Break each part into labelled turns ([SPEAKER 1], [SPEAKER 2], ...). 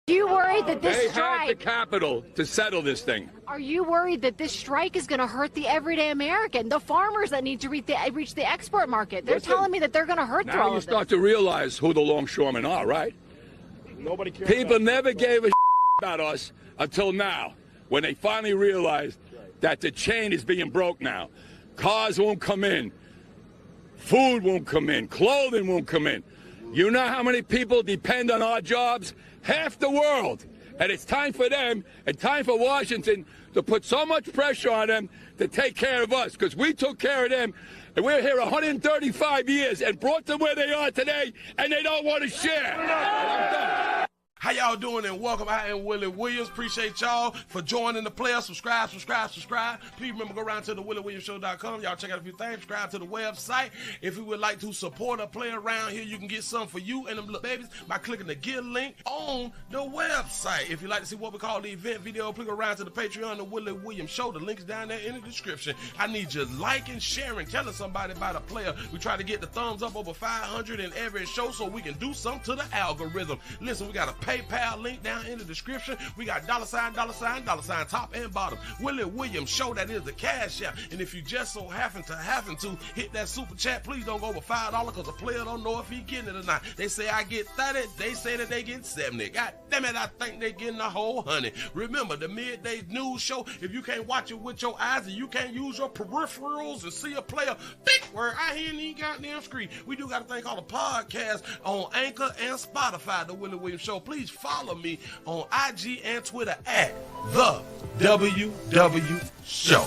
[SPEAKER 1] you worried that this
[SPEAKER 2] They
[SPEAKER 1] strike...
[SPEAKER 2] had the capital to settle this thing.
[SPEAKER 1] Are you worried that this strike is going to hurt the everyday American, the farmers that need to reach the export market? They're telling me that they're going to hurt through all
[SPEAKER 2] Now you
[SPEAKER 1] of
[SPEAKER 2] start
[SPEAKER 1] this.
[SPEAKER 2] to realize who the longshoremen are, right?
[SPEAKER 3] Nobody cares.
[SPEAKER 2] People never gave a about us until now, when they finally realized that the chain is being broke now. Cars won't come in. Food won't come in. Clothing won't come in. You know how many people depend on our jobs? Half the world. And it's time for them and time for Washington to put so much pressure on them to take care of us, because we took care of them. And we're here 135 years and brought them where they are today, and they don't want to share. And I'm done.
[SPEAKER 4] How y'all doing, and welcome. I am Willie Williams. Appreciate y'all for joining the player. Subscribe. Please remember, go around to the WillieWilliamsShow.com. Y'all check out a few things. Subscribe to the website. If you would like to support a player around here, you can get some for you and them little babies by clicking the Get link on the website. If you'd like to see what we call the event video, click around to the Patreon, the Willie Williams Show. The link's down there in the description. I need you liking, sharing, telling somebody about a player. We try to get the thumbs up over 500 in every show so we can do something to the algorithm. Listen, we got a PayPal link down in the description. We got $, top and bottom. Willie Williams Show, that is the cash app. And if you just so happen to hit that super chat, please don't go over $5 because the player don't know if he getting it or not. They say I get 30, they say that they get 70. God damn it, I think they getting the whole 100. Remember, the Midday News Show, if you can't watch it with your eyes and you can't use your peripherals and see a player, big word, I hear any goddamn screen. We do got a thing called a podcast on Anchor and Spotify, the Willie Williams Show. Please follow me on IG and Twitter at the WW Show.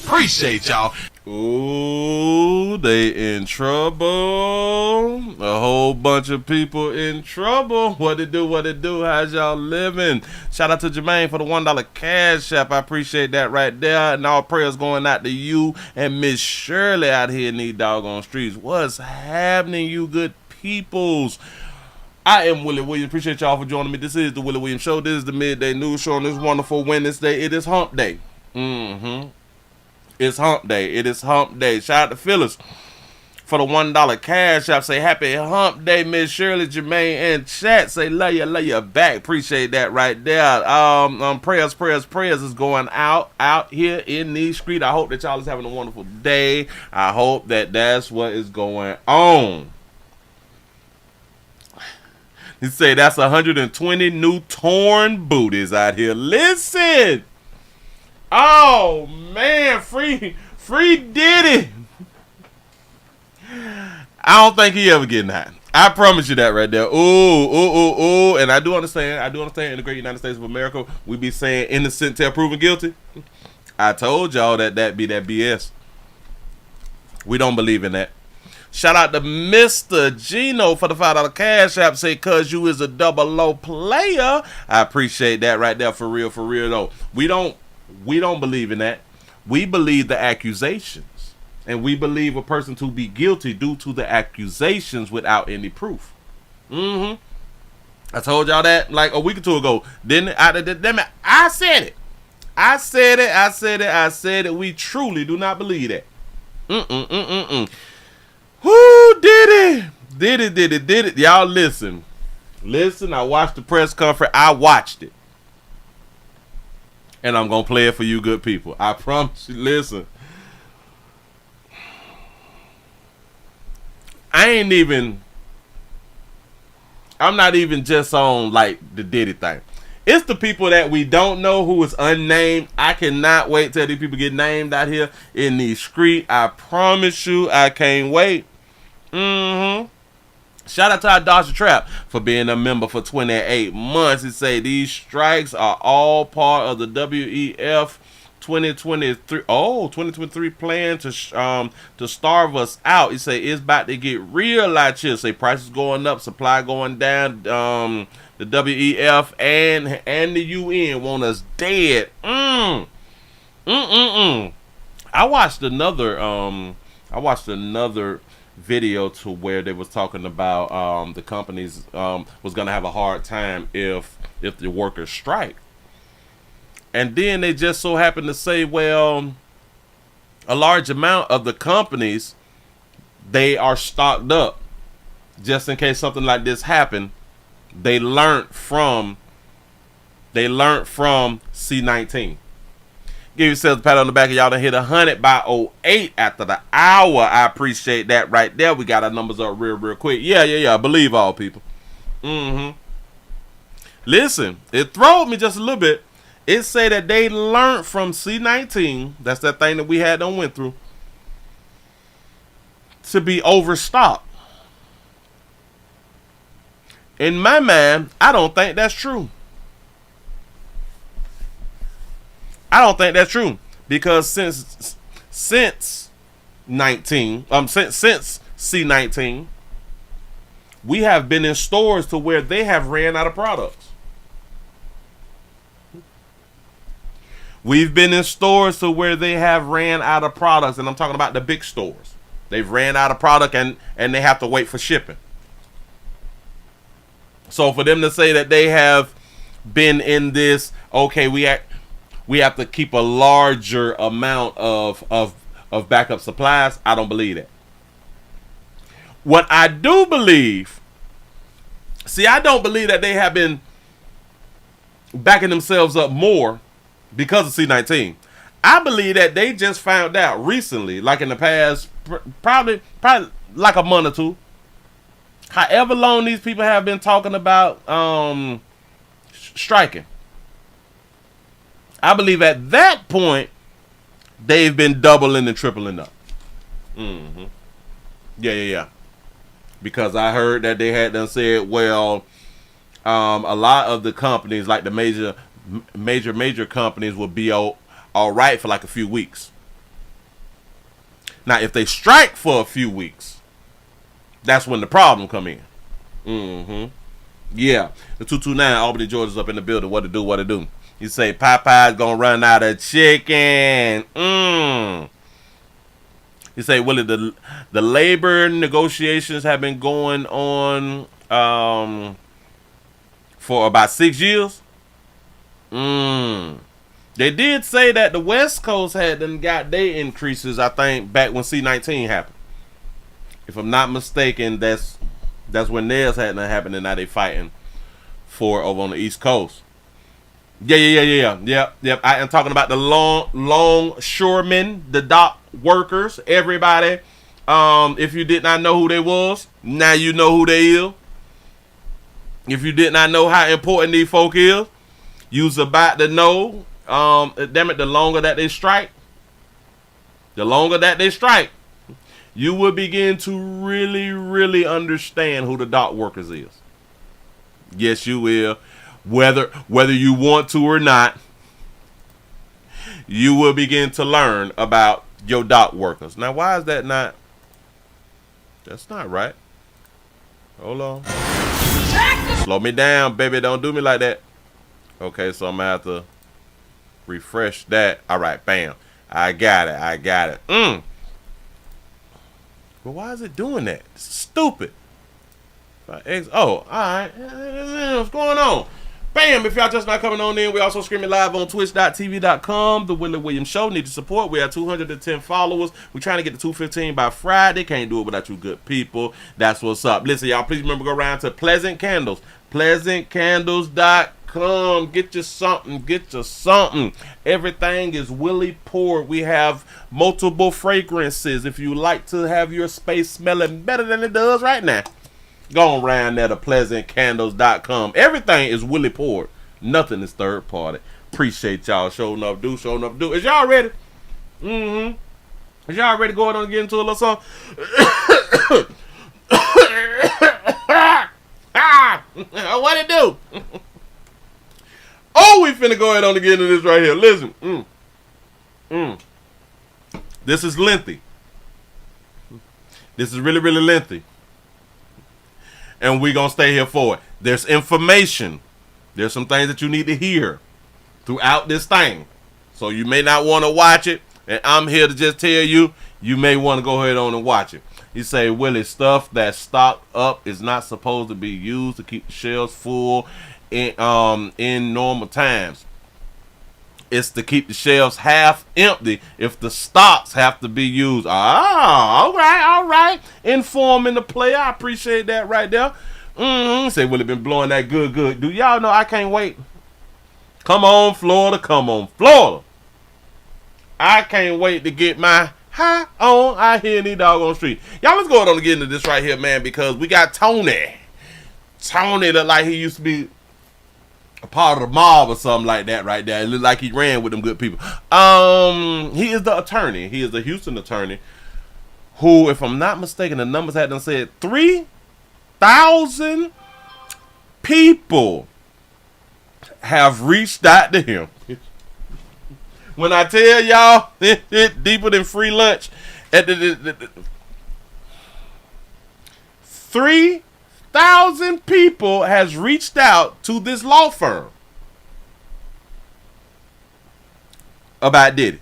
[SPEAKER 4] Appreciate y'all. Ooh, they in trouble. A whole bunch of people in trouble. What it do? How's y'all living? Shout out to Jermaine for the $1 cash app. I appreciate that right there. And all prayers going out to you and Miss Shirley out here in these doggone streets. What's happening, you good peoples? I am Willie Williams. Appreciate y'all for joining me. This is the Willie Williams Show. This is the Midday News Show on this wonderful Wednesday. It is hump day. It's hump day. It is hump day. Shout out to Phyllis for the $1 cash app. Say happy hump day, Miss Shirley, Jermaine, and chat. Say love you back. Appreciate that right there. Prayers is going out here in the street. I hope that y'all is having a wonderful day. I hope that that's what is going on. He say that's 120 new torn booties out here. Listen. Oh man, free Diddy. I don't think he ever getting high. I promise you that right there. Ooh. And I do understand in the great United States of America, we be saying innocent till proven guilty. I told y'all that be that BS. We don't believe in that. Shout out to Mr. Gino for the $5 cash app. Say, cause you is a double O player. I appreciate that right there. For real though. We don't believe in that. We believe the accusations. And we believe a person to be guilty due to the accusations without any proof. I told y'all that like a week or two ago. I said it. I said it. We truly do not believe that. Who did it? Y'all listen. I watched the press conference. I watched it. And I'm going to play it for you good people. I promise you. Listen. I'm not even just on like the Diddy thing. It's the people that we don't know who is unnamed. I cannot wait till these people get named out here in the street. I promise you, I can't wait. Shout out to our Dodger Trap for being a member for 28 months. He say these strikes are all part of the WEF 2023 plan to starve us out. He say it's about to get real out here. Say prices going up, supply going down. The WEF and the UN want us dead. I watched another video to where they was talking about the companies was gonna have a hard time if the workers strike, and then they just so happen to say, well, a large amount of the companies, they are stocked up just in case something like this happened. They learned from
[SPEAKER 3] They learned from C19. Give yourselves a pat on the back. Y'all done hit 100 by 08 after the hour. I appreciate that right there. We got our numbers up real quick. Yeah. Believe all people. Listen, it throwed me just a little bit. It say that they learned from C19. That's that thing that we had done went through. To be overstocked. In my mind, I don't think that's true. I don't think that's true. Because since C19, we have been in stores to where they have ran out of products. We've been in stores to where they have ran out of products, and I'm talking about the big stores. They've ran out of product and they have to wait for shipping. So for them to say that they have been in this, okay, we have to keep a larger amount of backup supplies, I don't believe that. What I do believe, I don't believe that they have been backing themselves up more because of C19. I believe that they just found out recently, like in the past, probably like a month or two, however long these people have been talking about striking. I believe at that point, they've been doubling and tripling up. Yeah. Because I heard that they had done said, well, a lot of the companies, like the major companies, will be all right for like a few weeks. Now, if they strike for a few weeks, that's when the problem come in. Yeah. The 229 Albany Georgia's up in the building. What to do? You say Popeye's gonna run out of chicken. You say, Willie, the labor negotiations have been going on for about 6 years. They did say that the West Coast had them got their increases, I think, back when C19 happened. If I'm not mistaken, that's when theirs hadn't happened, and now they fighting for over on the East Coast. Yeah. Yep. I am talking about the longshoremen, the dock workers, everybody. If you did not know who they was, now you know who they is. If you did not know how important these folk is, you's about to know. Damn it, the longer that they strike, you will begin to really understand who the dock workers is. Yes, you will. Whether you want to or not, you will begin to learn about your dock workers. Now, why is that not? That's not right. Hold on. Slow me down, baby. Don't do me like that. Okay, so I'm going to have to refresh that. All right, bam. I got it. Well, why is it doing that? It's stupid. All right. What's going on? Bam! If y'all just not coming on in, we also streaming live on twitch.tv.com. The Willie Williams Show. Need your support. We have 210 followers. We're trying to get to 215 by Friday. Can't do it without you good people. That's what's up. Listen, y'all, please remember, go around to Pleasant Candles. PleasantCandles.com. Get you something. Everything is Willie poured. We have multiple fragrances. If you like to have your space smelling better than it does right now, go around there to PleasantCandles.com. Everything is Willie poured. Nothing is third party. Appreciate y'all. Show enough do. Is y'all ready? Is y'all ready to go on and get into a little song? What it do? Oh, we finna go ahead on and get into this right here. Listen. This is lengthy. This is really lengthy. And we're going to stay here for it. There's information. There's some things that you need to hear throughout this thing. So you may not want to watch it. And I'm here to just tell you, you may want to go ahead on and watch it. You say, Willie, stuff that's stocked up is not supposed to be used to keep the shelves full in normal times. It's to keep the shelves half empty if the stocks have to be used. All right. Informing the player. I appreciate that right there. Say, well, it been blowing that good. Do y'all know I can't wait Come on, Florida. Come on, Florida. I can't wait to get my high on out here in these doggone street. Y'all, let's go on and get into this right here, man, because we got Tony. Tony look like he used to be a part of the mob or something like that right there. It looked like he ran with them good people. He is the attorney. He is the Houston attorney who, if I'm not mistaken, the numbers had done said 3,000 people have reached out to him. When I tell y'all, it's deeper than free lunch. 3,000 people has reached out to this law firm about Diddy.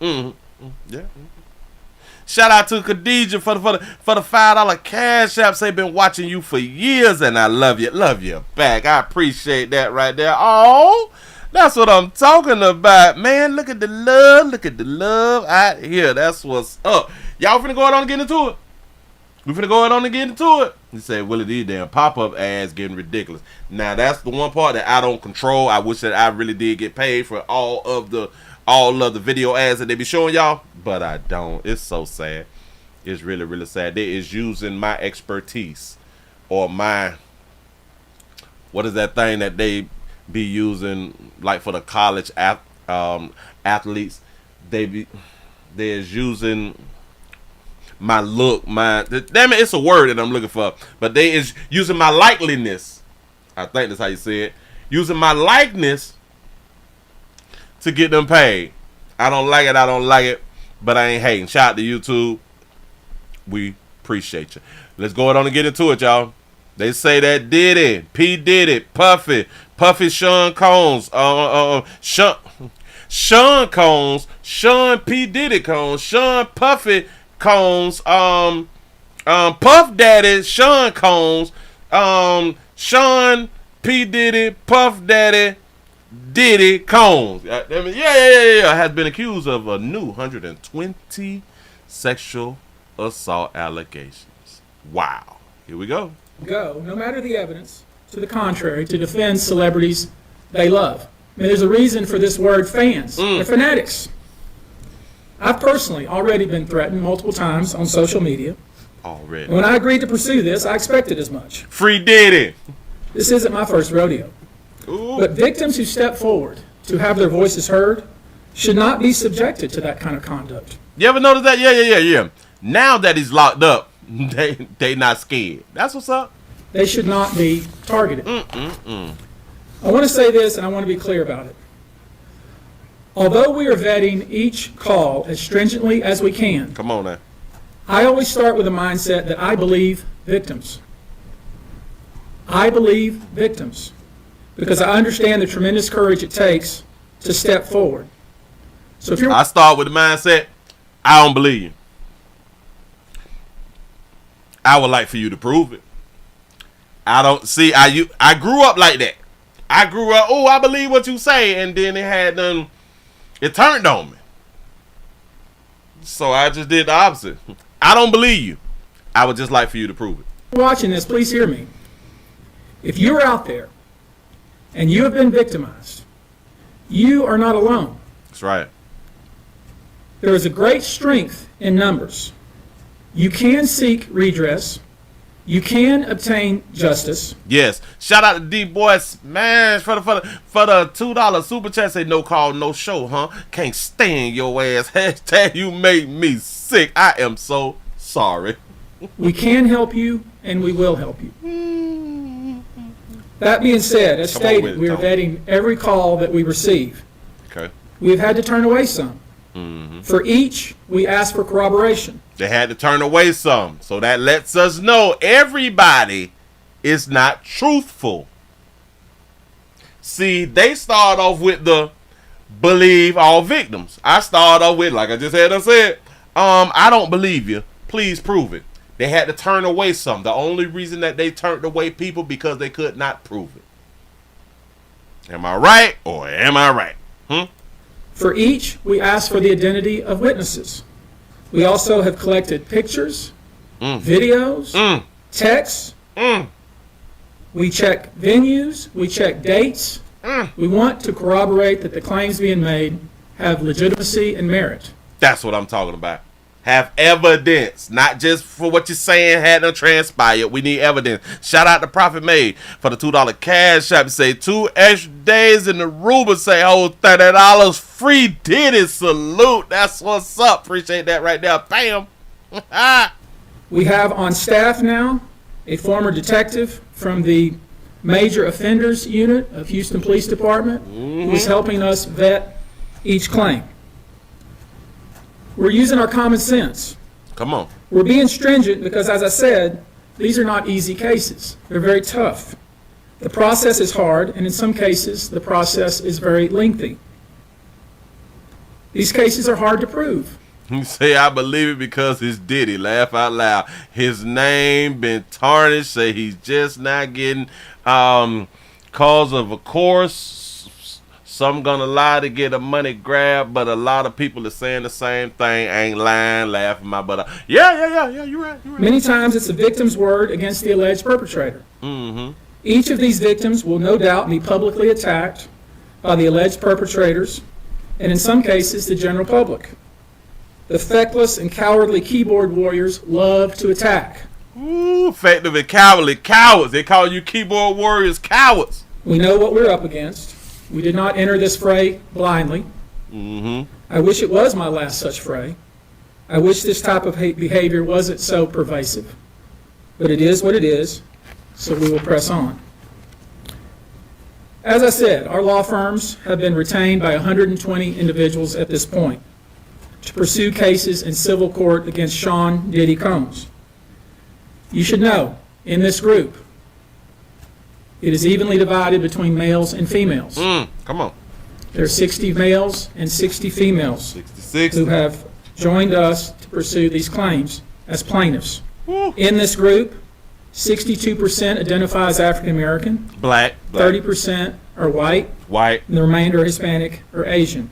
[SPEAKER 3] Yeah. Shout out to Khadijah for the $5 cash app. Say been watching you for years and I love you back. I appreciate that right there. Oh, that's what I'm talking about, man. Look at the love out here. That's what's up. Y'all finna go on and get into it. We finna go on and get into it. He said, Willie, these damn pop-up ads getting ridiculous. Now that's the one part that I don't control. I wish that I really did get paid for all of the video ads that they be showing y'all, but I don't. It's so sad. It's really, really sad. They is using my expertise or my, what is that thing that they be using like for the college athletes? They is using my look, damn it, it's a word that I'm looking for, but they is using my likeliness. I think that's how you say it. Using my likeness to get them paid. I don't like it, but I ain't hating. Shout out to YouTube. We appreciate you. Let's go on and get into it, y'all. They say that Diddy, P. Diddy, Puffy, Sean Combs, Sean Combs, Sean P. Diddy Combs, Sean Puffy Combs, Puff Daddy, Sean Combs, Sean P. Diddy, Puff Daddy, Diddy Combs, has been accused of a new 120 sexual assault allegations. Wow. Here we go.
[SPEAKER 5] No matter the evidence, to the contrary, to defend celebrities they love. I mean, there's a reason for this word fans. They're fanatics. I've personally already been threatened multiple times on social media.
[SPEAKER 3] Already.
[SPEAKER 5] And when I agreed to pursue this, I expected as much.
[SPEAKER 3] Free Diddy.
[SPEAKER 5] This isn't my first rodeo.
[SPEAKER 3] Ooh.
[SPEAKER 5] But victims who step forward to have their voices heard should not be subjected to that kind of conduct.
[SPEAKER 3] You ever notice that? Yeah. Now that he's locked up, they not scared. That's what's up.
[SPEAKER 5] They should not be targeted. I want to say this, and I want to be clear about it. Although we are vetting each call as stringently as we can,
[SPEAKER 3] Come on now.
[SPEAKER 5] I always start with a mindset that I believe victims. I believe victims. Because I understand the tremendous courage it takes to step forward. So if
[SPEAKER 3] I start with the mindset, I don't believe you. I would like for you to prove it. I don't see. I grew up like that. I grew up, I believe what you say, and then it turned on me. So I just did the opposite. I don't believe you. I would just like for you to prove it.
[SPEAKER 5] Watching this, please hear me. If you're out there and you have been victimized, you are not alone.
[SPEAKER 3] That's right.
[SPEAKER 5] There is a great strength in numbers. You can seek redress. You can obtain justice.
[SPEAKER 3] Yes. Shout out to D-Boy Smash for the $2 super chat. Say no call, no show, huh? Can't stand your ass. Hashtag you made me sick. I am so sorry.
[SPEAKER 5] We can help you, and we will help you. That being said, as stated, we are vetting every call that we receive.
[SPEAKER 3] Okay.
[SPEAKER 5] We've had to turn away some. For each, we ask for corroboration.
[SPEAKER 3] They had to turn away some. So that lets us know everybody is not truthful. See, they start off with the believe all victims. I start off with, like I just had said, I don't believe you. Please prove it. They had to turn away some. The only reason that they turned away people because they could not prove it. Am I right or am I right?
[SPEAKER 5] For each, we ask for the identity of witnesses. We also have collected pictures, videos, texts. We check venues, we check dates, We want to corroborate that the claims being made have legitimacy and merit.
[SPEAKER 3] That's what I'm talking about. Have evidence, not just for what you're saying hadn't transpired. We need evidence. Shout out to Prophet Made for the $2 cash app. Say 2 extra days in the Ruber. Say hold $30 free. Diddy salute. That's what's up. Appreciate that right there. Bam.
[SPEAKER 5] We have on staff now a former detective from the Major Offenders Unit of Houston Police Department who is helping us vet each claim. We're using our common sense.
[SPEAKER 3] Come on.
[SPEAKER 5] We're being stringent because, as I said, these are not easy cases. They're very tough. The process is hard, and in some cases, the process is very lengthy. These cases are hard to prove.
[SPEAKER 3] You say I believe it because it's Diddy. Laugh out loud. His name been tarnished. Say he's just not getting cause of a course. Some gonna lie to get a money grab, but a lot of people are saying the same thing. Ain't lying, laughing my butt off. Yeah. You're right.
[SPEAKER 5] Many times it's the victim's word against the alleged perpetrator. Each of these victims will no doubt be publicly attacked by the alleged perpetrators, and in some cases, the general public. The feckless and cowardly keyboard warriors love to attack.
[SPEAKER 3] Ooh, effective and cowardly cowards. They call you keyboard warriors cowards.
[SPEAKER 5] We know what we're up against. We did not enter this fray blindly. I wish it was my last such fray. I wish this type of behavior wasn't so pervasive. But it is what it is, so we will press on. As I said, our law firms have been retained by 120 individuals at this point to pursue cases in civil court against Sean Diddy Combs. You should know, in this group, it is evenly divided between males and females.
[SPEAKER 3] Come on.
[SPEAKER 5] There are 60 males and 60 females
[SPEAKER 3] 66
[SPEAKER 5] who have joined us to pursue these claims as plaintiffs. In this group, 62% identify as African American,
[SPEAKER 3] Black.
[SPEAKER 5] 30% are white, and the remainder are Hispanic or Asian.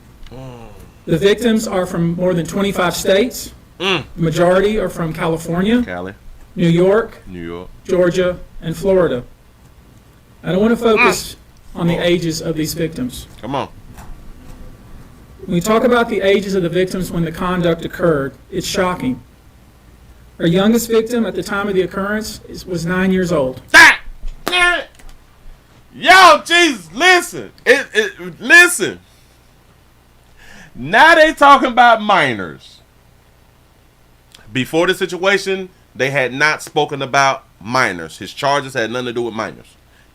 [SPEAKER 5] The victims are from more than 25 states. The majority are from California,
[SPEAKER 3] Cali.
[SPEAKER 5] New York, Georgia, and Florida. I don't want to focus on the ages of these victims.
[SPEAKER 3] Come on.
[SPEAKER 5] When we talk about the ages of the victims when the conduct occurred, it's shocking. Our youngest victim at the time of the occurrence was 9 years old.
[SPEAKER 3] Yo, Jesus, listen. Listen. Now they talking about minors. Before the situation, they had not spoken about minors. His charges had nothing to do with minors.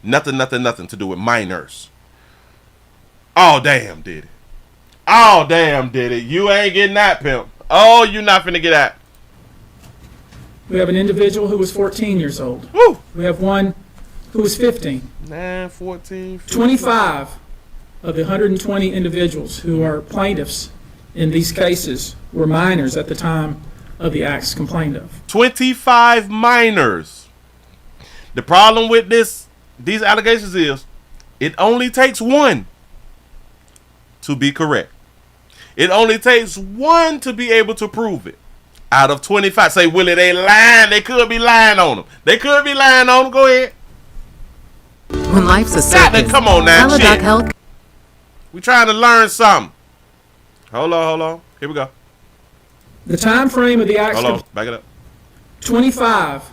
[SPEAKER 3] Nothing to do with minors. Oh, damn, Diddy. Oh, damn, Diddy. You ain't getting that, pimp. Oh, you not finna get that.
[SPEAKER 5] We have an individual who was 14 years old.
[SPEAKER 3] Woo.
[SPEAKER 5] We have one who was 15.
[SPEAKER 3] 9, 14, 15.
[SPEAKER 5] 25 of the 120 individuals who are plaintiffs in these cases were minors at the time of the acts complained of.
[SPEAKER 3] 25 minors. The problem with these allegations is it only takes one to be correct. It only takes one to be able to prove it. Out of 25, say, Willie, they lying. They could be lying on them. Go ahead.
[SPEAKER 6] When life's a circus,
[SPEAKER 3] Come on now,
[SPEAKER 6] Teladoc
[SPEAKER 3] shit.
[SPEAKER 6] Health.
[SPEAKER 3] We trying to learn something. Hold on. Here we go.
[SPEAKER 5] The time frame of the acts.
[SPEAKER 3] Hold on. Back it up.
[SPEAKER 5] 25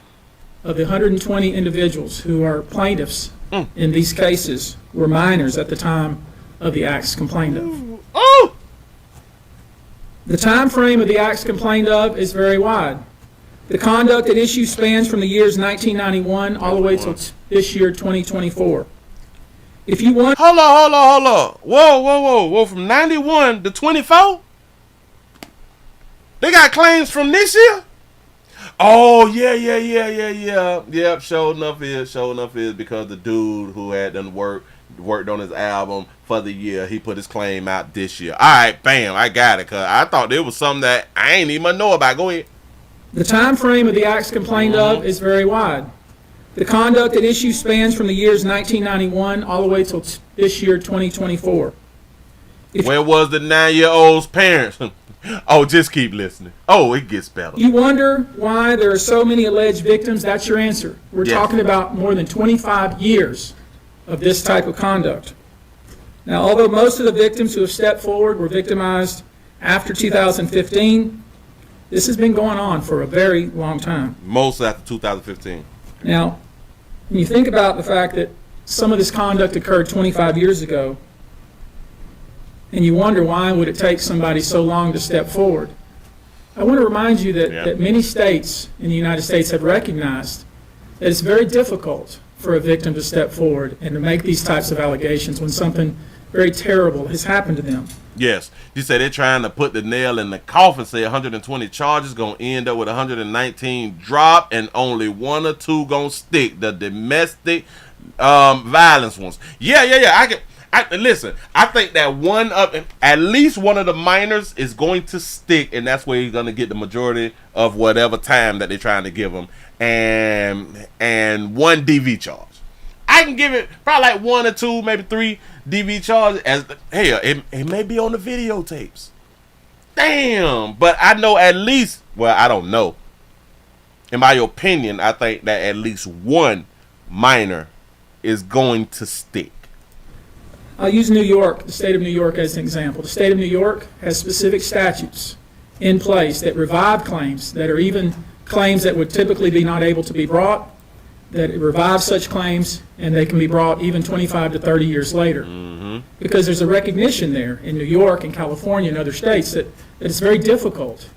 [SPEAKER 5] of the 120 individuals who are plaintiffs in these cases were minors at the time of the acts complained of.
[SPEAKER 3] Oh!
[SPEAKER 5] The time frame of the acts complained of is very wide. The conduct at issue spans from the years 1991 all the way till this year, 2024. If you want...
[SPEAKER 3] Hold on. Whoa. From 91 to 24? They got claims from this year? Oh, yeah. Yep, sure enough is because the dude who had done worked on his album for the year, he put his claim out this year. All right, bam, I got it, because I thought there was something that I ain't even know about. Go ahead.
[SPEAKER 5] The time frame of the acts complained of is very wide. The conduct at issue spans from the years 1991 all the way till this year, 2024.
[SPEAKER 3] Where was the 9-year-old's parents? Oh, just keep listening. Oh, it gets better.
[SPEAKER 5] You wonder why there are so many alleged victims? That's your answer. We're talking about more than 25 years of this type of conduct. Now, although most of the victims who have stepped forward were victimized after 2015, this has been going on for a very long time.
[SPEAKER 3] Most after 2015.
[SPEAKER 5] Now, when you think about the fact that some of this conduct occurred 25 years ago, and you wonder why would it take somebody so long to step forward, I want to remind you that many states in the United States have recognized that it's very difficult for a victim to step forward and to make these types of allegations when something very terrible has happened to them.
[SPEAKER 3] Yes. You say they're trying to put the nail in the coffin, say 120 charges, going to end up with 119 drop, and only 1 or 2 going to stick, the domestic violence ones. Yeah. Listen, I think that at least one of the minors is going to stick, and that's where he's going to get the majority of whatever time that they're trying to give him, and 1 DV charge. I can give it probably like 1 or 2, maybe 3 DV charges. It may be on the videotapes. Damn, but I know at least. Well, I don't know. In my opinion, I think that at least 1 minor is going to stick.
[SPEAKER 5] I'll use New York, the state of New York, as an example. The state of New York has specific statutes in place that revive claims that are even claims that would typically be not able to be brought, that it revives such claims, and they can be brought even 25 to 30 years later. Mm-hmm. Because there's a recognition there in New York and California and other states that it's very difficult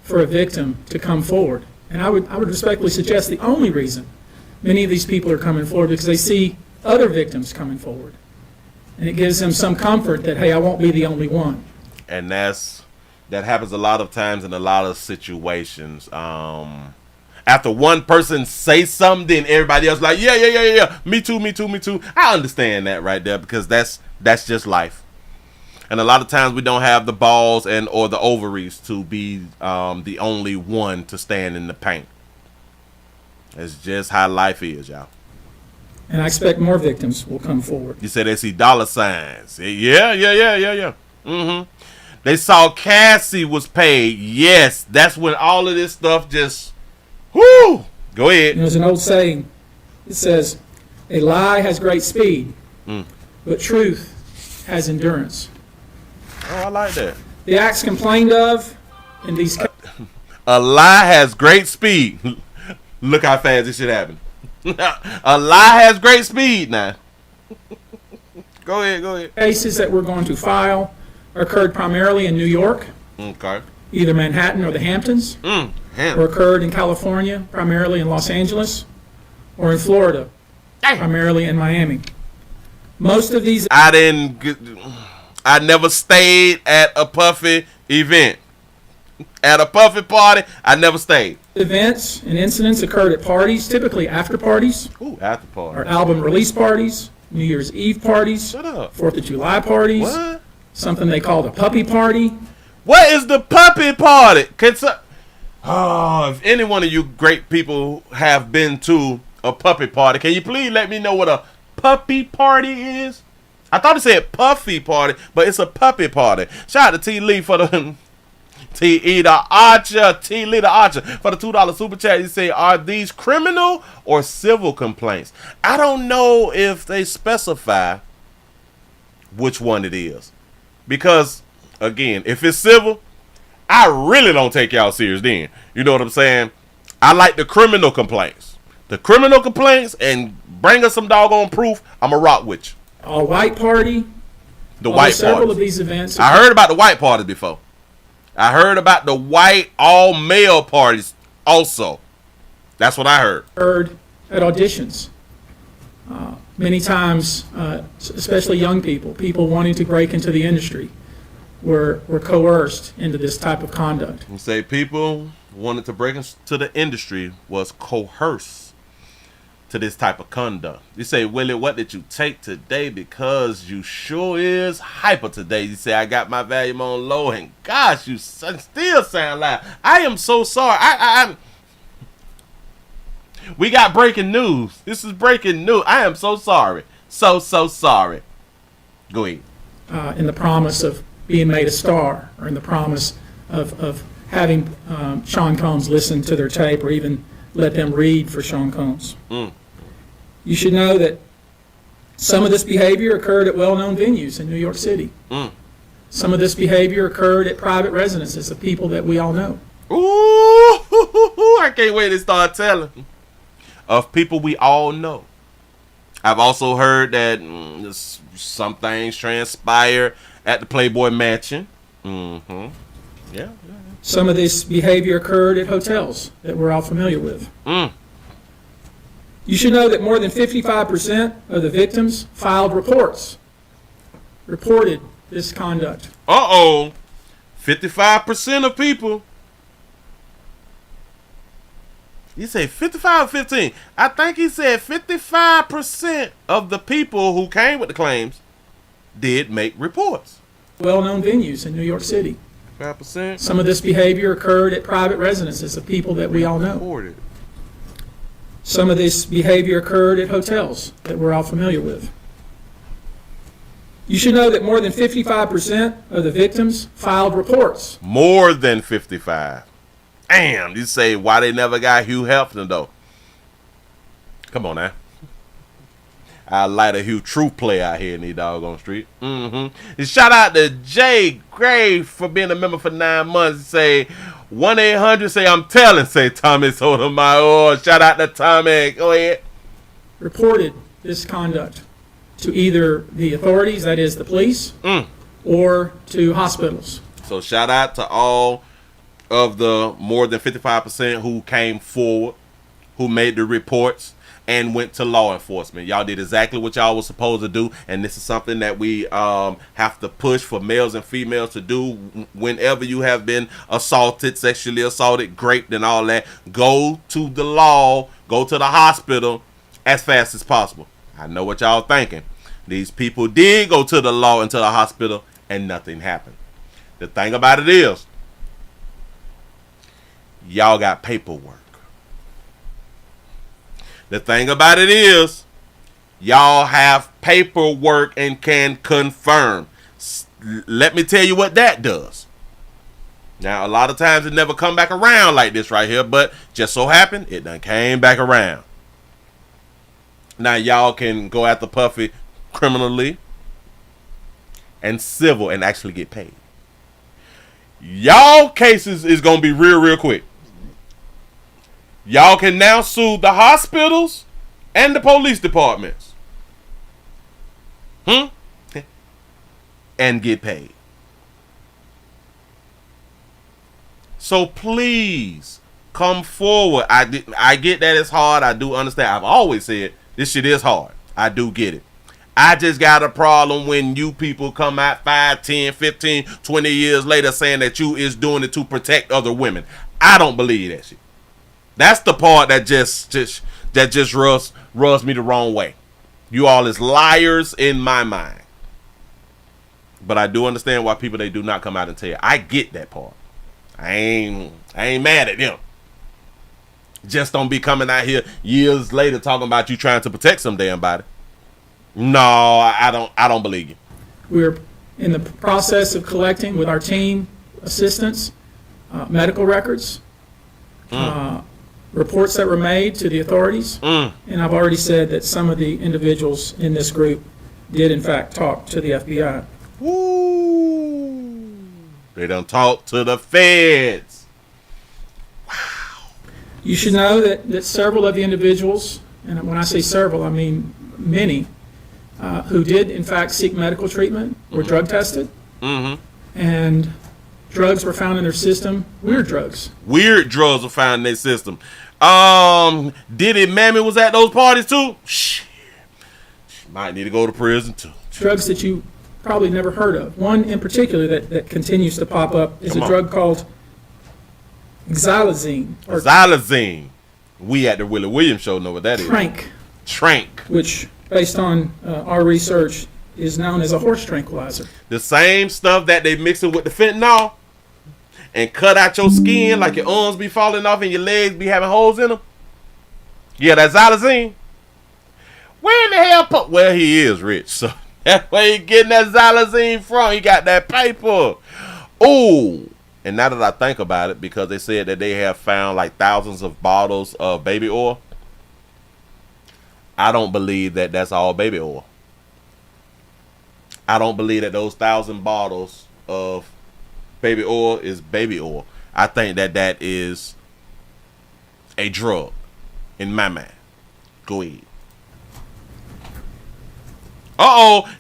[SPEAKER 5] for a victim to come forward. And I would respectfully suggest the only reason many of these people are coming forward because they see other victims coming forward. And it gives them some comfort that, hey, I won't be the only one.
[SPEAKER 3] And that happens a lot of times in a lot of situations. After one person say something, then everybody else like, yeah, me too. I understand that right there because that's just life. And a lot of times we don't have the balls or the ovaries to be the only one to stand in the paint. It's just how life is, y'all.
[SPEAKER 5] And I expect more victims will come forward.
[SPEAKER 3] You said they see dollar signs. Yeah. Mm-hmm. They saw Cassie was paid. Yes, that's when all of this stuff just, whoo! Go ahead.
[SPEAKER 5] There's an old saying. It says, a lie has great speed, but truth has endurance.
[SPEAKER 3] Oh, I like that.
[SPEAKER 5] The acts complained of in these cases.
[SPEAKER 3] A lie has great speed. Look how fast this shit happened. A lie has great speed now. Go ahead.
[SPEAKER 5] Cases that we're going to file occurred primarily in New York,
[SPEAKER 3] okay,
[SPEAKER 5] either Manhattan or the Hamptons, or occurred in California, primarily in Los Angeles, or in Florida, primarily in Miami. Most of these...
[SPEAKER 3] I never stayed at a Puffy event. At a Puffy party, I never stayed.
[SPEAKER 5] Events and incidents occurred at parties, typically after parties.
[SPEAKER 3] Ooh, after parties.
[SPEAKER 5] Or album release parties, New Year's Eve parties.
[SPEAKER 3] Shut up.
[SPEAKER 5] 4th of July parties.
[SPEAKER 3] What?
[SPEAKER 5] Something they call the puppy party.
[SPEAKER 3] What is the puppy party? If any one of you great people have been to a puppy party, can you please let me know what a puppy party is? I thought it said puffy party, but it's a puppy party. Shout out to T. Lee for the... T. Lee the Archer for the $2 super chat. He say, are these criminal or civil complaints? I don't know if they specify which one it is. Because, again, if it's civil, I really don't take y'all serious then. You know what I'm saying? I like the criminal complaints. The criminal complaints, and bring us some doggone proof, I'm a rock with you.
[SPEAKER 5] A white party.
[SPEAKER 3] The white party.
[SPEAKER 5] Several of these events.
[SPEAKER 3] I heard about the white party before. I heard about the white all-male parties also. That's what I heard.
[SPEAKER 5] Heard at auditions. Many times, especially young people wanting to break into the industry, were coerced into this type of conduct.
[SPEAKER 3] You say people wanted to break into the industry was coerced to this type of conduct. You say, Willie, what did you take today? Because you sure is hyper today. You say, I got my volume on low, and gosh, you still sound loud. I am so sorry. I'm we got breaking news. This is breaking news. I am so sorry. So sorry. Go ahead.
[SPEAKER 5] In the promise of being made a star, or in the promise of having Sean Combs listen to their tape, or even let them read for Sean Combs. You should know that Some of this behavior occurred at well-known venues in New York City. Some of this behavior occurred at private residences of people that we all know.
[SPEAKER 3] Ooh, I can't wait to start telling of people we all know. I've also heard that some things transpire at the Playboy Mansion. Yeah.
[SPEAKER 5] Some of this behavior occurred at hotels that we're all familiar with. You should know that more than 55% of the victims filed reported this conduct.
[SPEAKER 3] 55% of people. You say 55 or 15? I think he said 55% of the people who came with the claims did make reports.
[SPEAKER 5] Well-known venues in New York City.
[SPEAKER 3] 5%.
[SPEAKER 5] Some of this behavior occurred at private residences of people that we all know.
[SPEAKER 3] Reported.
[SPEAKER 5] Some of this behavior occurred at hotels that we're all familiar with. You should know that more than 55% of the victims filed reports.
[SPEAKER 3] More than 55. Damn, you say why they never got Hugh Hefner though? Come on now. I light a Hugh True play out here in these doggone street. And shout out to Jay Gray for being a member for 9 months. Say 1-800 say I'm telling, say Tommy Sotomayor. Shout out to Tommy. Go ahead.
[SPEAKER 5] Reported this conduct to either the authorities, that is the police, or to hospitals.
[SPEAKER 3] So shout out to all of the more than 55% who came forward, who made the reports and went to law enforcement. Y'all did exactly what y'all was supposed to do, and this is something that we have to push for males and females to do whenever you have been assaulted, sexually assaulted, raped, and all that. Go to the law, go to the hospital as fast as possible. I know what y'all thinking. These people did go to the law and to the hospital, and nothing happened. The thing about it is, y'all got paperwork. The thing about it is, y'all have paperwork and can confirm. Let me tell you what that does. Now, a lot of times it never come back around like this right here, but just so happened, it done came back around. Now, y'all can go after Puffy criminally and civil and actually get paid. Y'all cases is going to be real quick. Y'all can now sue the hospitals and the police departments. And get paid. So please come forward. I get that it's hard. I do understand. I've always said this shit is hard. I do get it. I just got a problem when you people come out 5, 10, 15, 20 years later saying that you is doing it to protect other women. I don't believe that shit. That's the part that just rubs me the wrong way. You all is liars in my mind. But I do understand why people, they do not come out and tell you. I get that part. I ain't mad at them. Just don't be coming out here years later talking about you trying to protect some damn body. No, I don't believe you.
[SPEAKER 5] We're in the process of collecting with our team assistants medical records, reports that were made to the authorities, and I've already said that some of the individuals in this group did in fact talk to the FBI.
[SPEAKER 3] Woo! They done talk to the feds. Wow.
[SPEAKER 5] You should know that several of the individuals, and when I say several, I mean many, who did in fact seek medical treatment were drug tested, and drugs were found in their system. Weird drugs were
[SPEAKER 3] found in their system. Diddy Mammy was at those parties too. Shit, she might need to go to prison too.
[SPEAKER 5] Drugs that you probably never heard of. One in particular that continues to pop up is a drug called xylazine.
[SPEAKER 3] Xylazine. We at the Willie Williams show know what that is. Trank.
[SPEAKER 5] Which, based on our research, is known as a horse tranquilizer.
[SPEAKER 3] The same stuff that they mix it with the fentanyl and cut out your skin like your arms be falling off and your legs be having holes in them. Yeah, that xylazine. Where in the hell well, he is rich, so that's where he getting that xylazine from. He got that paper. Ooh. And now that I think about it, because they said that they have found like thousands of bottles of baby oil, I don't believe that that's all baby oil. I don't believe that those 1,000 bottles of baby oil is baby oil. I think that is a drug in my mind. Go ahead.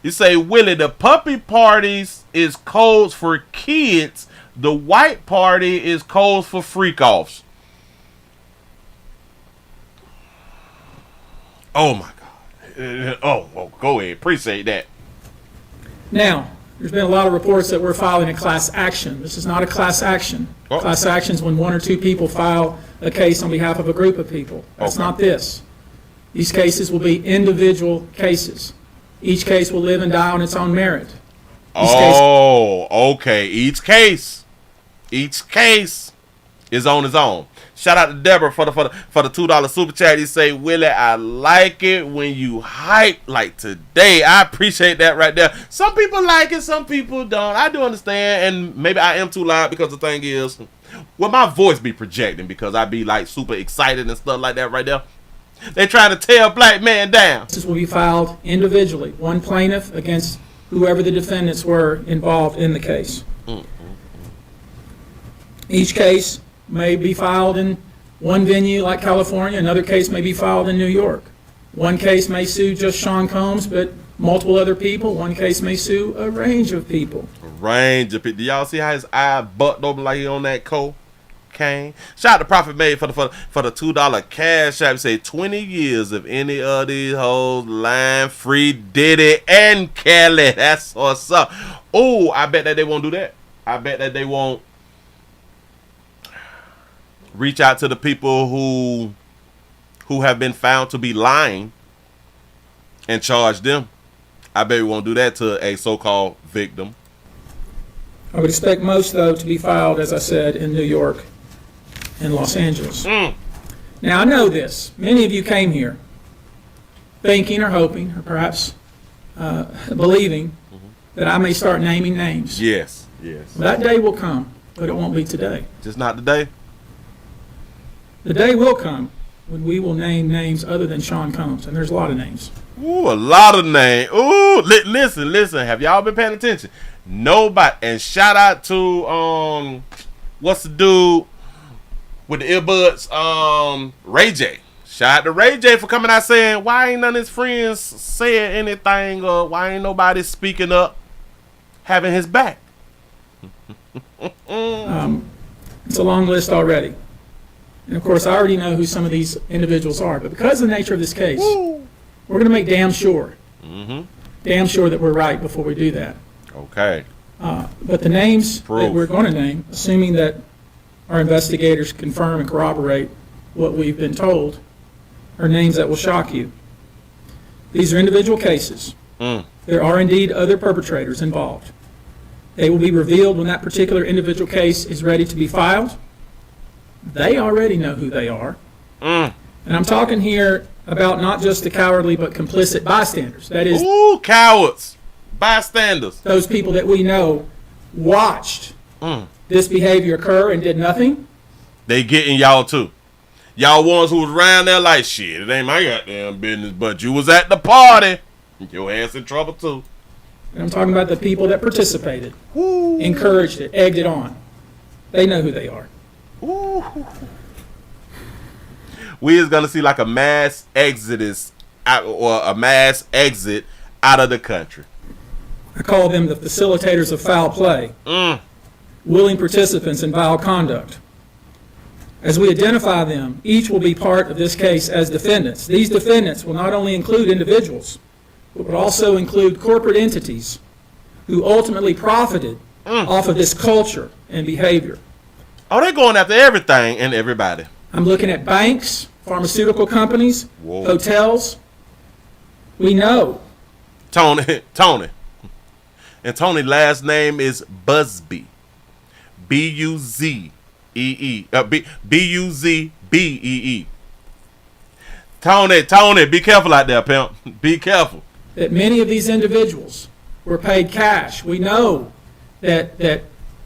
[SPEAKER 3] You say, Willie, the puppy parties is codes for kids. The white party is codes for freak-offs. Oh, my God. Oh, go ahead. Appreciate that.
[SPEAKER 5] Now, there's been a lot of reports that we're filing a class action. This is not a class action.
[SPEAKER 3] Oh.
[SPEAKER 5] Class action is when one or two people file a case on behalf of a group of people. That's
[SPEAKER 3] Okay.
[SPEAKER 5] not this. These cases will be individual cases. Each case will live and die on its own merit.
[SPEAKER 3] Okay. Each case is on its own. Shout out to Deborah for the $2 super chat. He say, Willie, I like it when you hype like today. I appreciate that right there. Some people like it, some people don't. I do understand, and maybe I am too loud because the thing is, well, my voice be projecting because I be like super excited and stuff like that right there. They trying to tear a black man down.
[SPEAKER 5] This will be filed individually, one plaintiff against whoever the defendants were involved in the case. Each case may be filed in one venue like California, another case may be filed in New York. One case may sue just Sean Combs, but multiple other people. One case may sue a range of people.
[SPEAKER 3] Do y'all see how his eye bucked open like he on that cocaine? Shout out to Prophet Made for the $2 cash app. Say 20 years if any of these hoes line free Diddy and Kelly. That's what's up. Oh, I bet that they won't do that. I bet that they won't reach out to the people who have been found to be lying and charge them. I bet we won't do that to a so-called victim.
[SPEAKER 5] I would expect most, though, to be filed, as I said, in New York and Los Angeles. Now, I know this. Many of you came here thinking or hoping or perhaps believing that I may start naming names.
[SPEAKER 3] Yes.
[SPEAKER 5] Well, that day will come, but it won't be today.
[SPEAKER 3] Just not today.
[SPEAKER 5] The day will come when we will name names other than Sean Combs, and there's a lot of names.
[SPEAKER 3] Ooh, a lot of names. Ooh, listen. Have y'all been paying attention? Nobody. And shout out to what's the dude with the earbuds? Ray J. Shout out to Ray J for coming out saying why ain't none of his friends saying anything, or why ain't nobody speaking up, having his back.
[SPEAKER 5] It's a long list already. And, of course, I already know who some of these individuals are. But because of the nature of this case, we're going to make damn sure that we're right before we do that.
[SPEAKER 3] Okay.
[SPEAKER 5] But the names that we're going to name, assuming that our investigators confirm and corroborate what we've been told, are names that will shock you. These are individual cases. There are indeed other perpetrators involved. They will be revealed when that particular individual case is ready to be filed. They already know who they are. And I'm talking here about not just the cowardly but complicit bystanders. That is,
[SPEAKER 3] cowards, bystanders.
[SPEAKER 5] Those people that we know watched this behavior occur and did nothing.
[SPEAKER 3] They getting y'all too. Y'all ones who was around there like, shit, it ain't my goddamn business, but you was at the party. Your ass in trouble too.
[SPEAKER 5] And I'm talking about the people that participated, encouraged it, egged it on. They know who they are.
[SPEAKER 3] We is gonna see like a mass exodus or a mass exit out of the country.
[SPEAKER 5] I call them the facilitators of foul play, willing participants in vile conduct. As we identify them, each will be part of this case as defendants. These defendants will not only include individuals, but will also include corporate entities who ultimately profited off of this culture and behavior.
[SPEAKER 3] Oh, they're going after everything and everybody.
[SPEAKER 5] I'm looking at banks, pharmaceutical companies, hotels. We know.
[SPEAKER 3] Tony. And Tony's last name is Busby. B-U-Z-E-E. B-U-Z-B-E-E. Tony, be careful out there, pimp. Be careful.
[SPEAKER 5] That many of these individuals were paid cash. We know that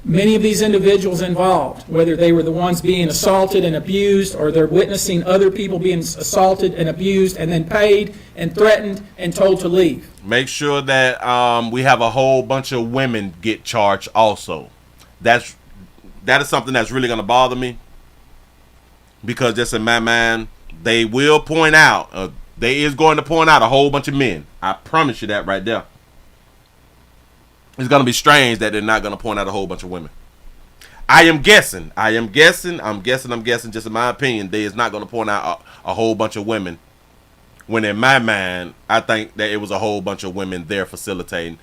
[SPEAKER 5] Many of these individuals involved, whether they were the ones being assaulted and abused or they're witnessing other people being assaulted and abused and then paid and threatened and told to leave.
[SPEAKER 3] Make sure that we have a whole bunch of women get charged also. That is something that's really going to bother me, because just in my mind, they will point out, they is going to point out a whole bunch of men. I promise you that right there. It's going to be strange that they're not going to point out a whole bunch of women. I'm guessing, just in my opinion, they is not going to point out a whole bunch of women. When in my mind, I think that it was a whole bunch of women there facilitating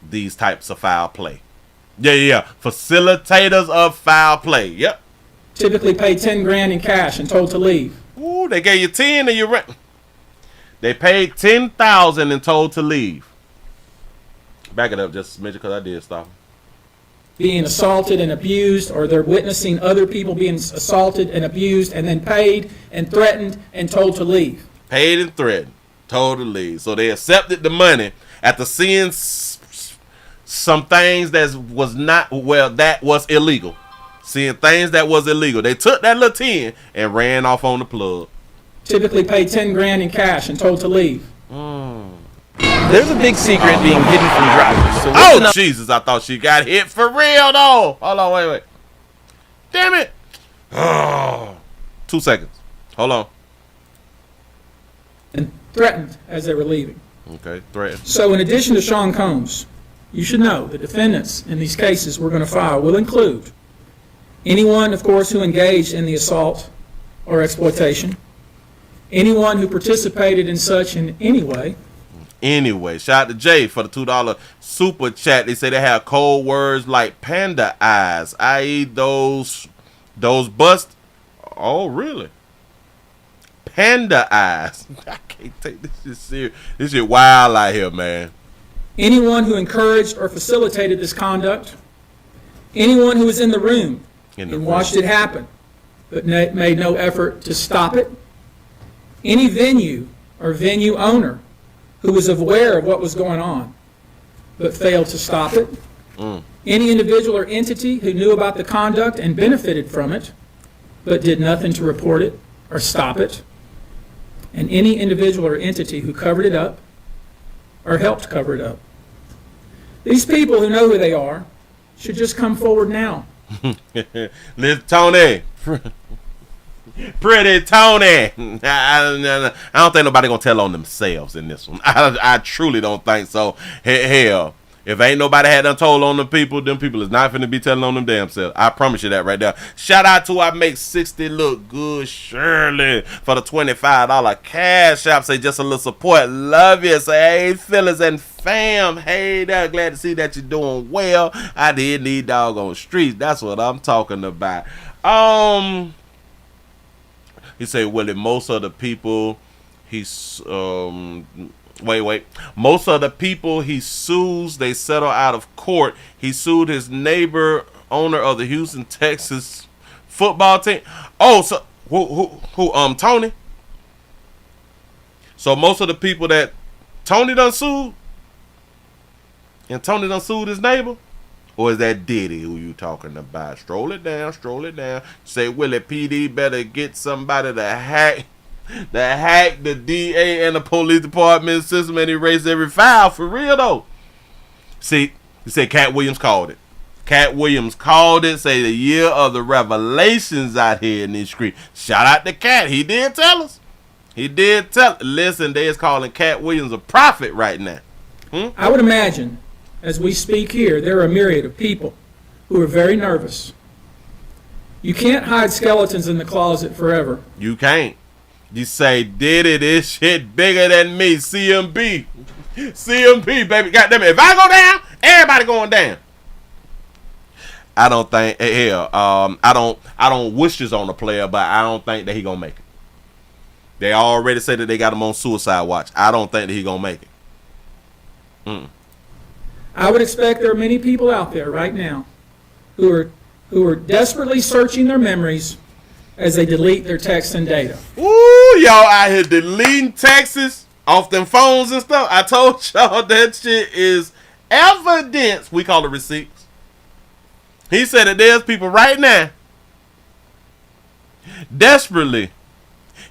[SPEAKER 3] these types of foul play. Yeah. Facilitators of foul play. Yep.
[SPEAKER 5] Typically paid $10,000 in cash and told to leave.
[SPEAKER 3] Ooh, they gave you 10 and you rent. They paid $10,000 and told to leave. Back it up just a smidge because I did stop.
[SPEAKER 5] Being assaulted and abused, or they're witnessing other people being assaulted and abused and then paid and threatened and told to leave.
[SPEAKER 3] Paid and threatened, told to leave. So they accepted the money after seeing some things that was illegal. Seeing things that was illegal. They took that little 10 and ran off on the plug.
[SPEAKER 5] Typically paid $10,000 in cash and told to leave.
[SPEAKER 7] There's a big secret being hidden from drivers. So
[SPEAKER 3] Jesus, I thought she got hit for real though. Hold on, wait. Damn it. Oh, 2 seconds. Hold on.
[SPEAKER 5] And threatened as they were leaving.
[SPEAKER 3] Okay, threatened.
[SPEAKER 5] So in addition to Sean Combs, you should know the defendants in these cases we're going to file will include anyone, of course, who engaged in the assault or exploitation, anyone who participated in such in any way.
[SPEAKER 3] Anyway, shout out to Jay for the $2 super chat. They say they have cold words like panda eyes, i.e. those bust. Oh, really? Panda eyes. I can't take this shit serious. This shit wild out here, man.
[SPEAKER 5] Anyone who encouraged or facilitated this conduct, anyone who was in the room and watched it happen but made no effort to stop it, any venue or venue owner who was aware of what was going on but failed to stop it, any individual or entity who knew about the conduct and benefited from it but did nothing to report it or stop it, and any individual or entity who covered it up or helped cover it up. These people who know who they are should just come forward now.
[SPEAKER 3] Little Tony. Pretty Tony. I don't think nobody gonna tell on themselves in this one. I truly don't think so. Hell, if ain't nobody had done told on them people is not finna be telling on them damn selves. I promise you that right there. Shout out to I Make 60 Look Good Shirley for the $25 cash app. Say just a little support. Love you. Say hey fellas and fam. Hey there. Glad to see that you're doing well. I did need doggone streets. That's what I'm talking about. He said, Willie, most of the people most of the people he sues, they settle out of court. He sued his neighbor, owner of the Houston, Texas football team. Oh, so who Tony? So most of the people that Tony done sued, and Tony done sued his neighbor? Or is that Diddy who you talking about? Stroll it down. Say, Willie, PD better get somebody to hack the DA and the police department system and erase every file. For real, though. See, he said Cat Williams called it. Say the year of the revelations out here in these streets. Shout out to Cat. He did tell us. Listen, they is calling Cat Williams a prophet right now.
[SPEAKER 5] I would imagine, as we speak here, there are a myriad of people who are very nervous. You can't hide skeletons in the closet forever.
[SPEAKER 3] You can't. You say, Diddy, this shit bigger than me. CMB, baby. Goddamn it. If I go down, everybody going down. I don't think, I don't wish this on the player, but I don't think that he gonna make it. They already said that they got him on suicide watch. I don't think that he gonna make it.
[SPEAKER 5] I would expect there are many people out there right now who are desperately searching their memories as they delete their texts and data.
[SPEAKER 3] Ooh, y'all out here deleting texts off them phones and stuff. I told y'all that shit is evidence. We call it receipts. He said that there's people right now desperately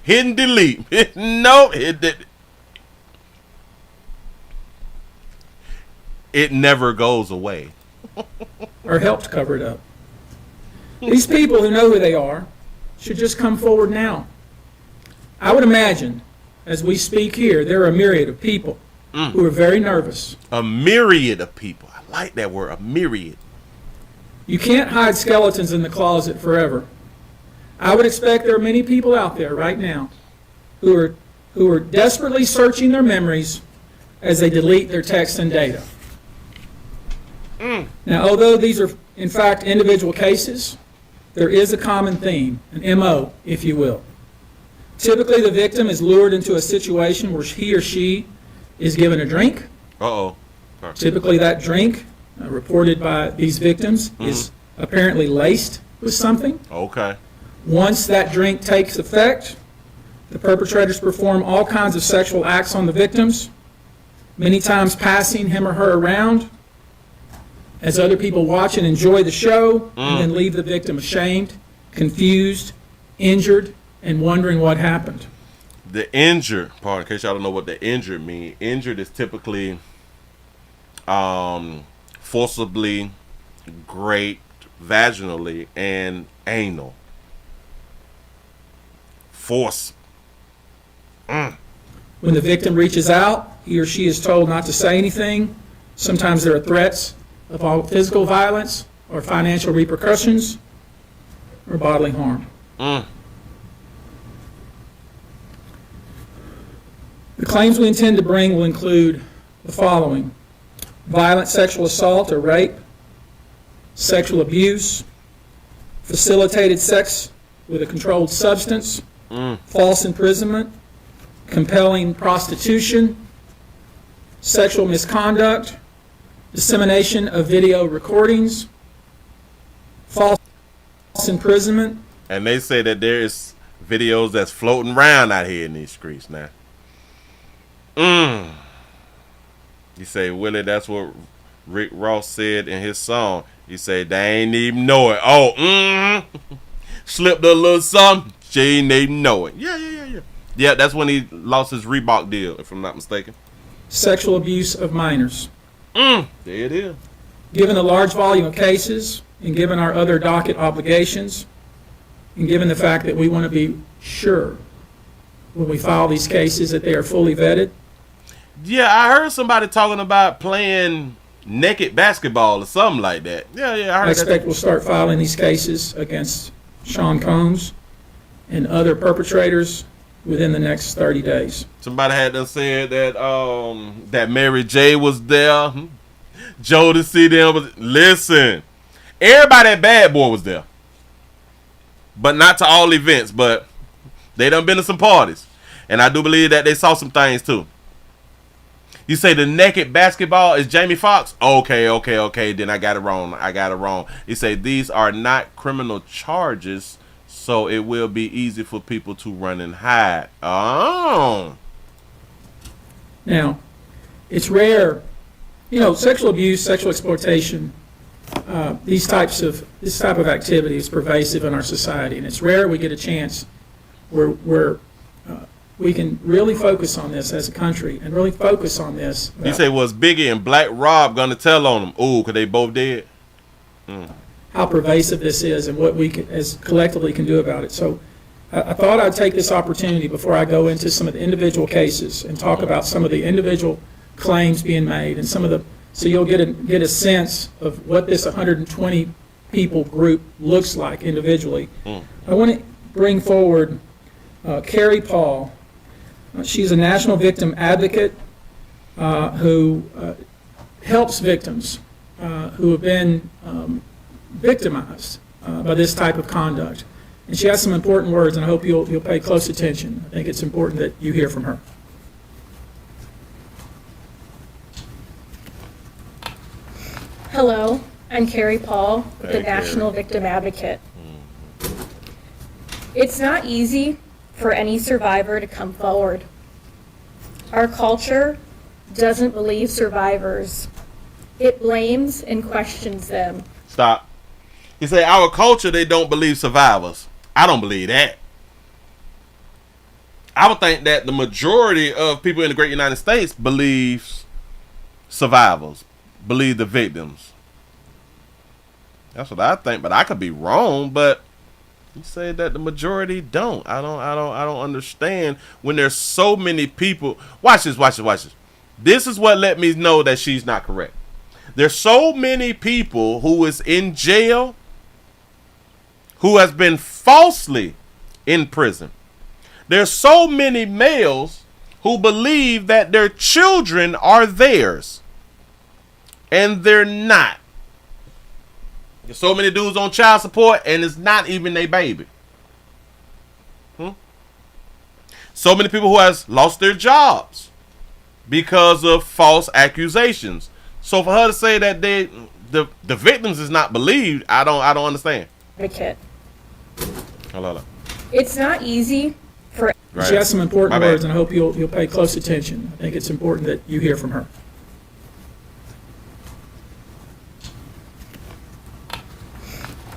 [SPEAKER 3] hitting delete. No, it never goes away.
[SPEAKER 5] Or helped cover it up. These people who know who they are should just come forward now. I would imagine, as we speak here, there are a myriad of people who are very nervous.
[SPEAKER 3] A myriad of people. I like that word, a myriad.
[SPEAKER 5] You can't hide skeletons in the closet forever. I would expect there are many people out there right now who are desperately searching their memories as they delete their text and data. Now, although these are, in fact, individual cases, there is a common theme, an MO, if you will. Typically, the victim is lured into a situation where he or she is given a drink.
[SPEAKER 3] Uh-oh.
[SPEAKER 5] Typically, that drink, reported by these victims, is apparently laced with something.
[SPEAKER 3] Okay.
[SPEAKER 5] Once that drink takes effect, the perpetrators perform all kinds of sexual acts on the victims, many times passing him or her around as other people watch and enjoy the show, and then leave the victim ashamed, confused, injured, and wondering what happened.
[SPEAKER 3] The injured part, in case y'all don't know what the injured mean, injured is typically forcibly raped vaginally and anal. Force.
[SPEAKER 5] When the victim reaches out, he or she is told not to say anything. Sometimes there are threats of all physical violence or financial repercussions or bodily harm. The claims we intend to bring will include the following: violent sexual assault or rape, sexual abuse, facilitated sex with a controlled substance, false imprisonment, compelling prostitution, sexual misconduct, dissemination of video recordings, false imprisonment.
[SPEAKER 3] And they say that there is videos that's floating around out here in these streets now. You say, Willie, that's what Rick Ross said in his song. He said, they ain't even know it. Oh, slipped a little something. She ain't even know it. Yeah. Yeah, that's when he lost his Reebok deal, if I'm not mistaken.
[SPEAKER 5] Sexual abuse of minors.
[SPEAKER 3] There it is.
[SPEAKER 5] Given the large volume of cases, and given our other docket obligations, and given the fact that we want to be sure when we file these cases that they are fully vetted.
[SPEAKER 3] Yeah, I heard somebody talking about playing naked basketball or something like that. Yeah, I heard
[SPEAKER 5] I expect we'll start filing these cases against Sean Combs and other perpetrators within the next 30 days.
[SPEAKER 3] Somebody had done said that that Mary J was there. Jodeci them was. Listen, everybody at Bad Boy was there, but not to all events. But they done been to some parties, and I do believe that they saw some things too. You say the naked basketball is Jamie Foxx? Okay. Then I got it wrong. You say these are not criminal charges, so it will be easy for people to run and hide. Oh.
[SPEAKER 5] Now, it's rare, sexual abuse, sexual exploitation, this type of activity is pervasive in our society, and it's rare we get a chance where we can really focus on this as a country and really focus on this.
[SPEAKER 3] You say, was Biggie and Black Rob going to tell on them? Ooh, because they both dead?
[SPEAKER 5] How pervasive this is and what we can, as collectively can do about it. So I thought I'd take this opportunity before I go into some of the individual cases and talk about some of the individual claims being made and so you'll get a sense of what this 120 people group looks like individually. I want to bring forward Carrie Paul. She's a national victim advocate who helps victims who have been victimized by this type of conduct. And she has some important words, and I hope you'll pay close attention. I think it's important that you hear from her.
[SPEAKER 8] Hello, I'm Carrie Paul, the
[SPEAKER 3] Hey,
[SPEAKER 8] National Victim Advocate. It's not easy for any survivor to come forward. Our culture doesn't believe survivors. It blames and questions them.
[SPEAKER 3] Stop. You say our culture, they don't believe survivors. I don't believe that. I would think that the majority of people in the great United States believes survivors, believe the victims. That's what I think, but I could be wrong. But you say that the majority don't. I don't understand when there's so many people. Watch this. This is what let me know that she's not correct. There's so many people who is in jail, who has been falsely in prison. There's so many males who believe that their children are theirs, and they're not. There's so many dudes on child support, and it's not even their baby. So many people who has lost their jobs because of false accusations. So for her to say that the victims is not believed, I don't understand.
[SPEAKER 8] Advocate.
[SPEAKER 3] Hello.
[SPEAKER 8] It's not easy for.
[SPEAKER 3] Right.
[SPEAKER 5] She has some important words, and I hope you'll pay close attention. I think it's important that you hear from her.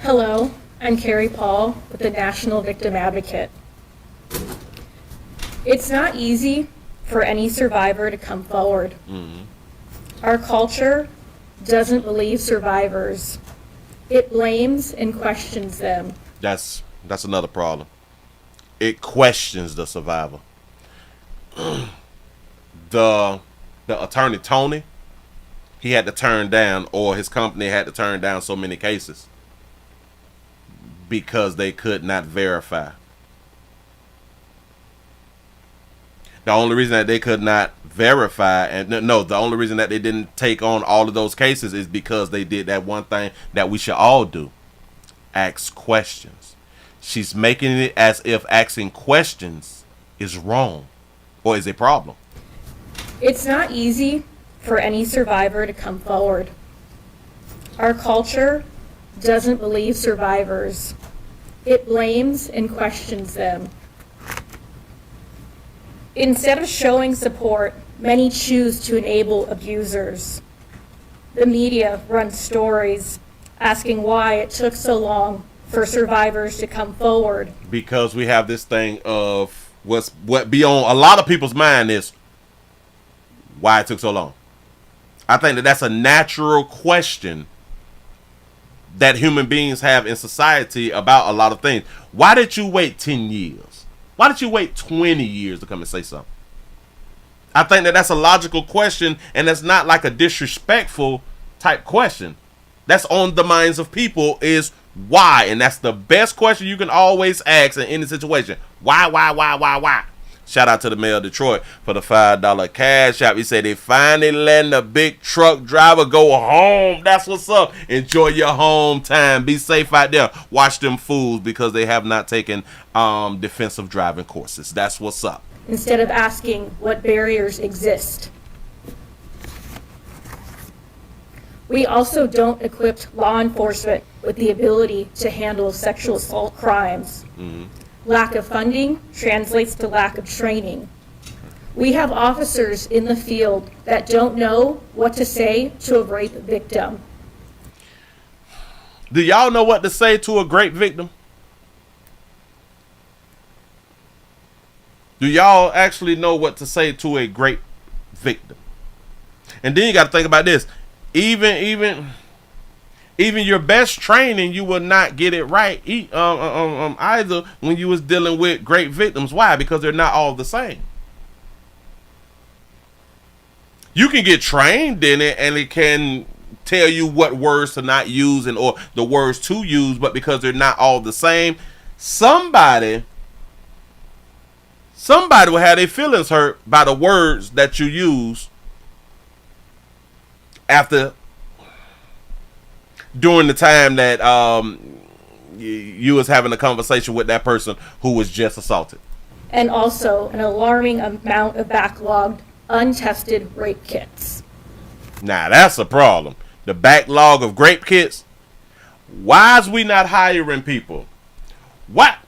[SPEAKER 8] Hello, I'm Carrie Paul with the National Victim Advocate. It's not easy for any survivor to come forward. Mm-hmm. Our culture doesn't believe survivors. It blames and questions them.
[SPEAKER 3] That's another problem. It questions the survivor. The attorney Tony, he had to turn down, or his company had to turn down so many cases because they could not verify. The only reason that they could not verify, and the only reason that they didn't take on all of those cases is because they did that one thing that we should all do: ask questions. She's making it as if asking questions is wrong or is a problem.
[SPEAKER 8] It's not easy for any survivor to come forward. Our culture doesn't believe survivors. It blames and questions them. Instead of showing support, many choose to enable abusers. The media runs stories asking why it took so long for survivors to come forward.
[SPEAKER 3] Because we have this thing of what be on a lot of people's mind is why it took so long. I think that that's a natural question that human beings have in society about a lot of things. Why did you wait 10 years? Why did you wait 20 years to come and say something? I think that that's a logical question, and that's not like a disrespectful type question. That's on the minds of people is why, and that's the best question you can always ask in any situation. Why? Shout out to the mayor of Detroit for the $5 cash app. He said they finally letting the big truck driver go home. That's what's up. Enjoy your home time. Be safe out there. Watch them fools because they have not taken defensive driving courses. That's what's up.
[SPEAKER 8] Instead of asking what barriers exist. We also don't equip law enforcement with the ability to handle sexual assault crimes. Mm-hmm. Lack of funding translates to lack of training. We have officers in the field that don't know what to say to a rape victim.
[SPEAKER 3] Do y'all know what to say to a rape victim? Do y'all actually know what to say to a rape victim? And then you got to think about this. Even your best training, you will not get it right either when you was dealing with great victims. Why? Because they're not all the same. You can get trained in it, and it can tell you what words to not use or the words to use, but because they're not all the same, somebody will have their feelings hurt by the words that you use during the time that you was having a conversation with that person who was just assaulted.
[SPEAKER 8] And also an alarming amount of backlogged, untested rape kits.
[SPEAKER 3] Now that's a problem. The backlog of rape kits. Why is we not hiring people? What?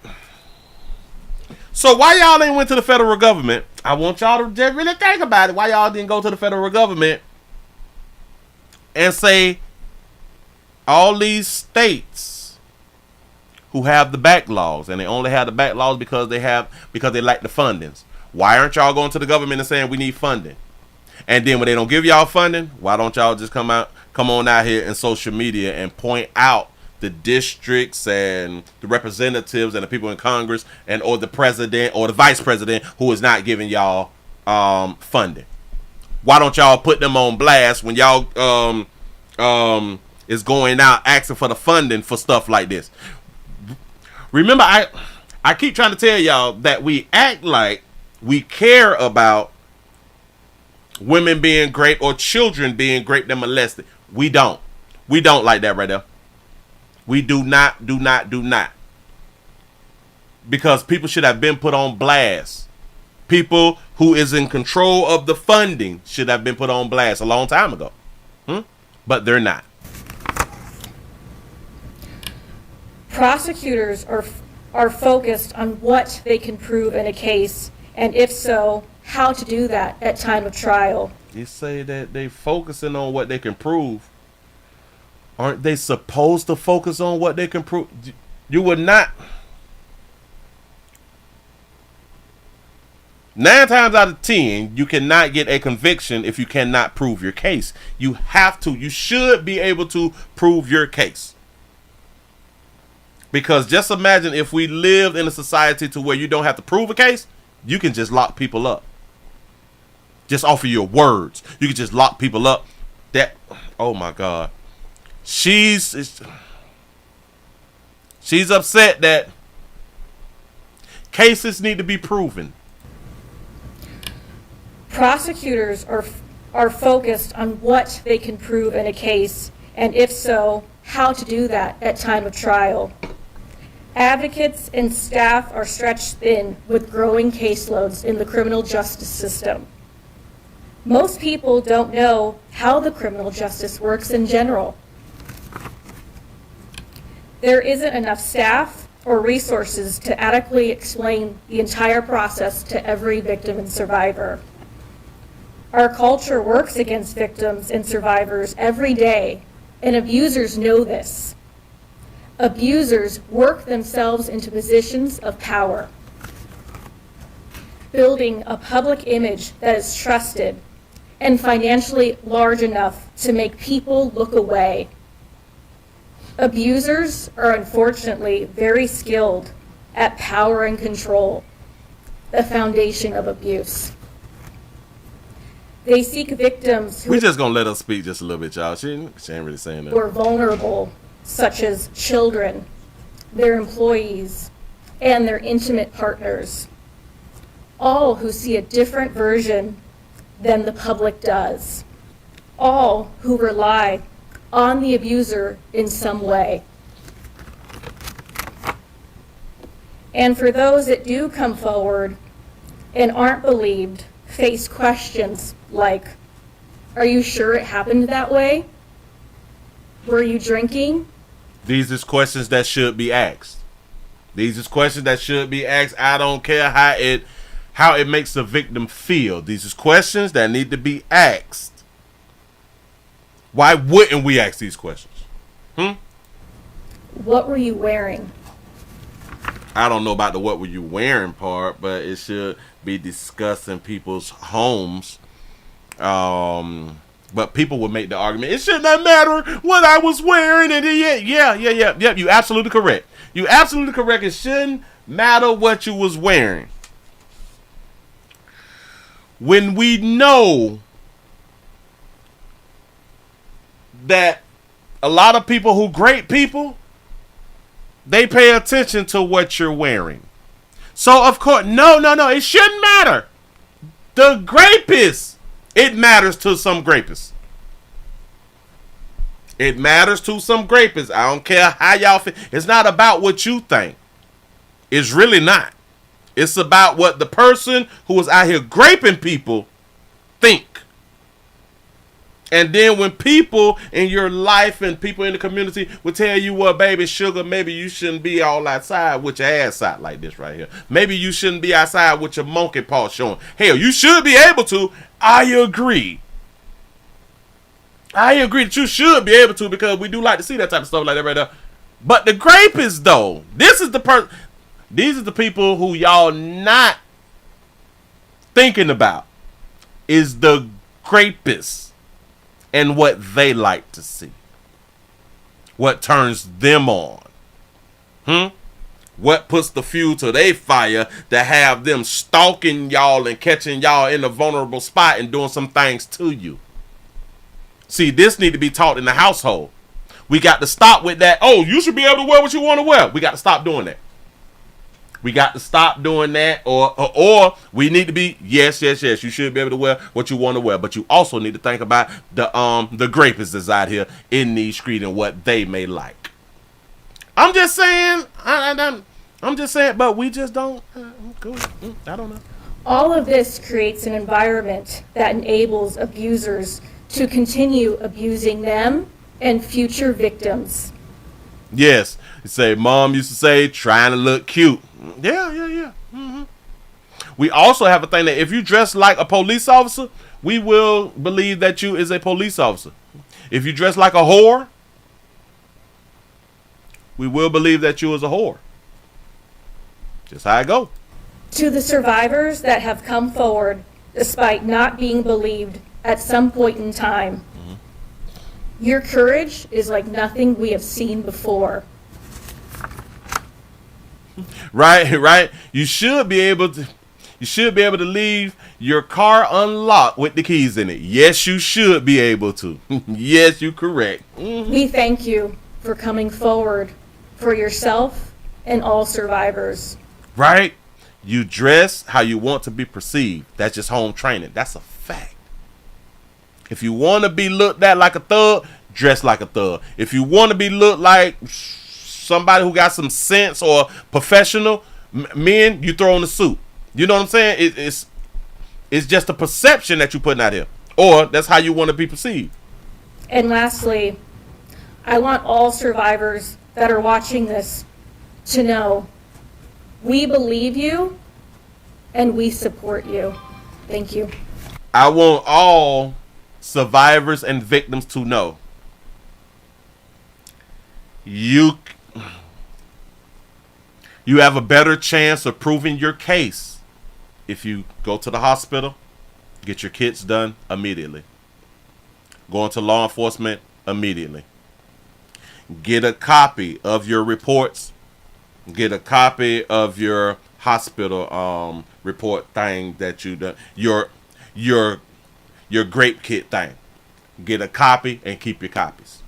[SPEAKER 3] So why y'all ain't went to the federal government? I want y'all to just really think about it. Why y'all didn't go to the federal government and say, all these states who have the backlogs, and they only have the backlogs because they like the fundings. Why aren't y'all going to the government and saying we need funding? And then when they don't give y'all funding, why don't y'all just come on out here in social media and point out the districts and the representatives and the people in Congress and or the president or the vice president who is not giving y'all funding? Why don't y'all put them on blast when y'all is going out asking for the funding for stuff like this? Remember, I keep trying to tell y'all that we act like we care about women being raped or children being raped and molested. We don't. We don't like that right there. We do not. Because people should have been put on blast. People who is in control of the funding should have been put on blast a long time ago. But they're not.
[SPEAKER 8] Prosecutors are focused on what they can prove in a case, and if so, how to do that at time of trial.
[SPEAKER 3] You say that they focusing on what they can prove. Aren't they supposed to focus on what they can prove? You would not. 9 times out of 10, you cannot get a conviction if you cannot prove your case. You have to. You should be able to prove your case. Because just imagine if we lived in a society to where you don't have to prove a case, you can just lock people up. Just offer your words. You can just lock people up. That, oh my God. She's upset that cases need to be proven.
[SPEAKER 8] Prosecutors are focused on what they can prove in a case, and if so, how to do that at time of trial. Advocates and staff are stretched thin with growing caseloads in the criminal justice system. Most people don't know how the criminal justice works in general. There isn't enough staff or resources to adequately explain the entire process to every victim and survivor. Our culture works against victims and survivors every day, and abusers know this. Abusers work themselves into positions of power, building a public image that is trusted and financially large enough to make people look away. Abusers are unfortunately very skilled at power and control, the foundation of abuse. They seek victims who
[SPEAKER 3] We just gonna let her speak just a little bit, y'all. She ain't really saying that.
[SPEAKER 8] are vulnerable, such as children, their employees, and their intimate partners, all who see a different version than the public does, all who rely on the abuser in some way. And for those that do come forward and aren't believed, face questions like, are you sure it happened that way? Were you drinking?
[SPEAKER 3] These is questions that should be asked. These is questions that should be asked. I don't care how it makes the victim feel. These is questions that need to be asked. Why wouldn't we ask these questions?
[SPEAKER 8] What were you wearing?
[SPEAKER 3] I don't know about the what were you wearing part, but it should be discussed in people's homes. But people would make the argument, it should not matter what I was wearing. And yeah. You absolutely correct. You absolutely correct. It shouldn't matter what you was wearing. When we know that a lot of people who great people, they pay attention to what you're wearing. So of course, no, it shouldn't matter. The grapists, it matters to some grapists. It matters to some grapists. I don't care how y'all feel. It's not about what you think. It's really not. It's about what the person who was out here graping people think. And then when people in your life and people in the community will tell you, well, baby, sugar, maybe you shouldn't be all outside with your ass out like this right here. Maybe you shouldn't be outside with your monkey paw showing. Hell, you should be able to. I agree. I agree that you should be able to, because we do like to see that type of stuff like that right there. But the grapists, though, these are the people who y'all not thinking about, is the grapists and what they like to see. What turns them on. What puts the fuel to their fire to have them stalking y'all and catching y'all in a vulnerable spot and doing some things to you. See, this need to be taught in the household. We got to stop with that. Oh, you should be able to wear what you want to wear. We got to stop doing that. We got to stop doing that, or we need to be, yes, you should be able to wear what you want to wear, but you also need to think about the grapists that's out here in these streets and what they may like. I'm just saying, I'm just saying, but we just don't. I don't know.
[SPEAKER 8] All of this creates an environment that enables abusers to continue abusing them and future victims.
[SPEAKER 3] Yes, you say mom used to say, trying to look cute. Yeah. Mm-hmm. We also have a thing that if you dress like a police officer, we will believe that you is a police officer. If you dress like a whore, we will believe that you is a whore. Just how I go.
[SPEAKER 8] To the survivors that have come forward despite not being believed at some point in time, your courage is like nothing we have seen before.
[SPEAKER 3] Right. You should be able to leave your car unlocked with the keys in it. Yes, you should be able to. Yes, you're correct.
[SPEAKER 8] We thank you for coming forward for yourself and all survivors.
[SPEAKER 3] Right? You dress how you want to be perceived. That's just home training. That's a fact. If you want to be looked at like a thug, dress like a thug. If you want to be looked like somebody who got some sense or professional men, you throw on a suit. You know what I'm saying? It's just a perception that you're putting out here, or that's how you want to be perceived.
[SPEAKER 8] And lastly, I want all survivors that are watching this to know we believe you and we support you. Thank you.
[SPEAKER 3] I want all survivors and victims to know you have a better chance of proving your case if you go to the hospital, get your kits done immediately. Go into law enforcement immediately. Get a copy of your reports. Get a copy of your hospital report thing that you done. Your grape kit thing. Get a copy and keep your copies.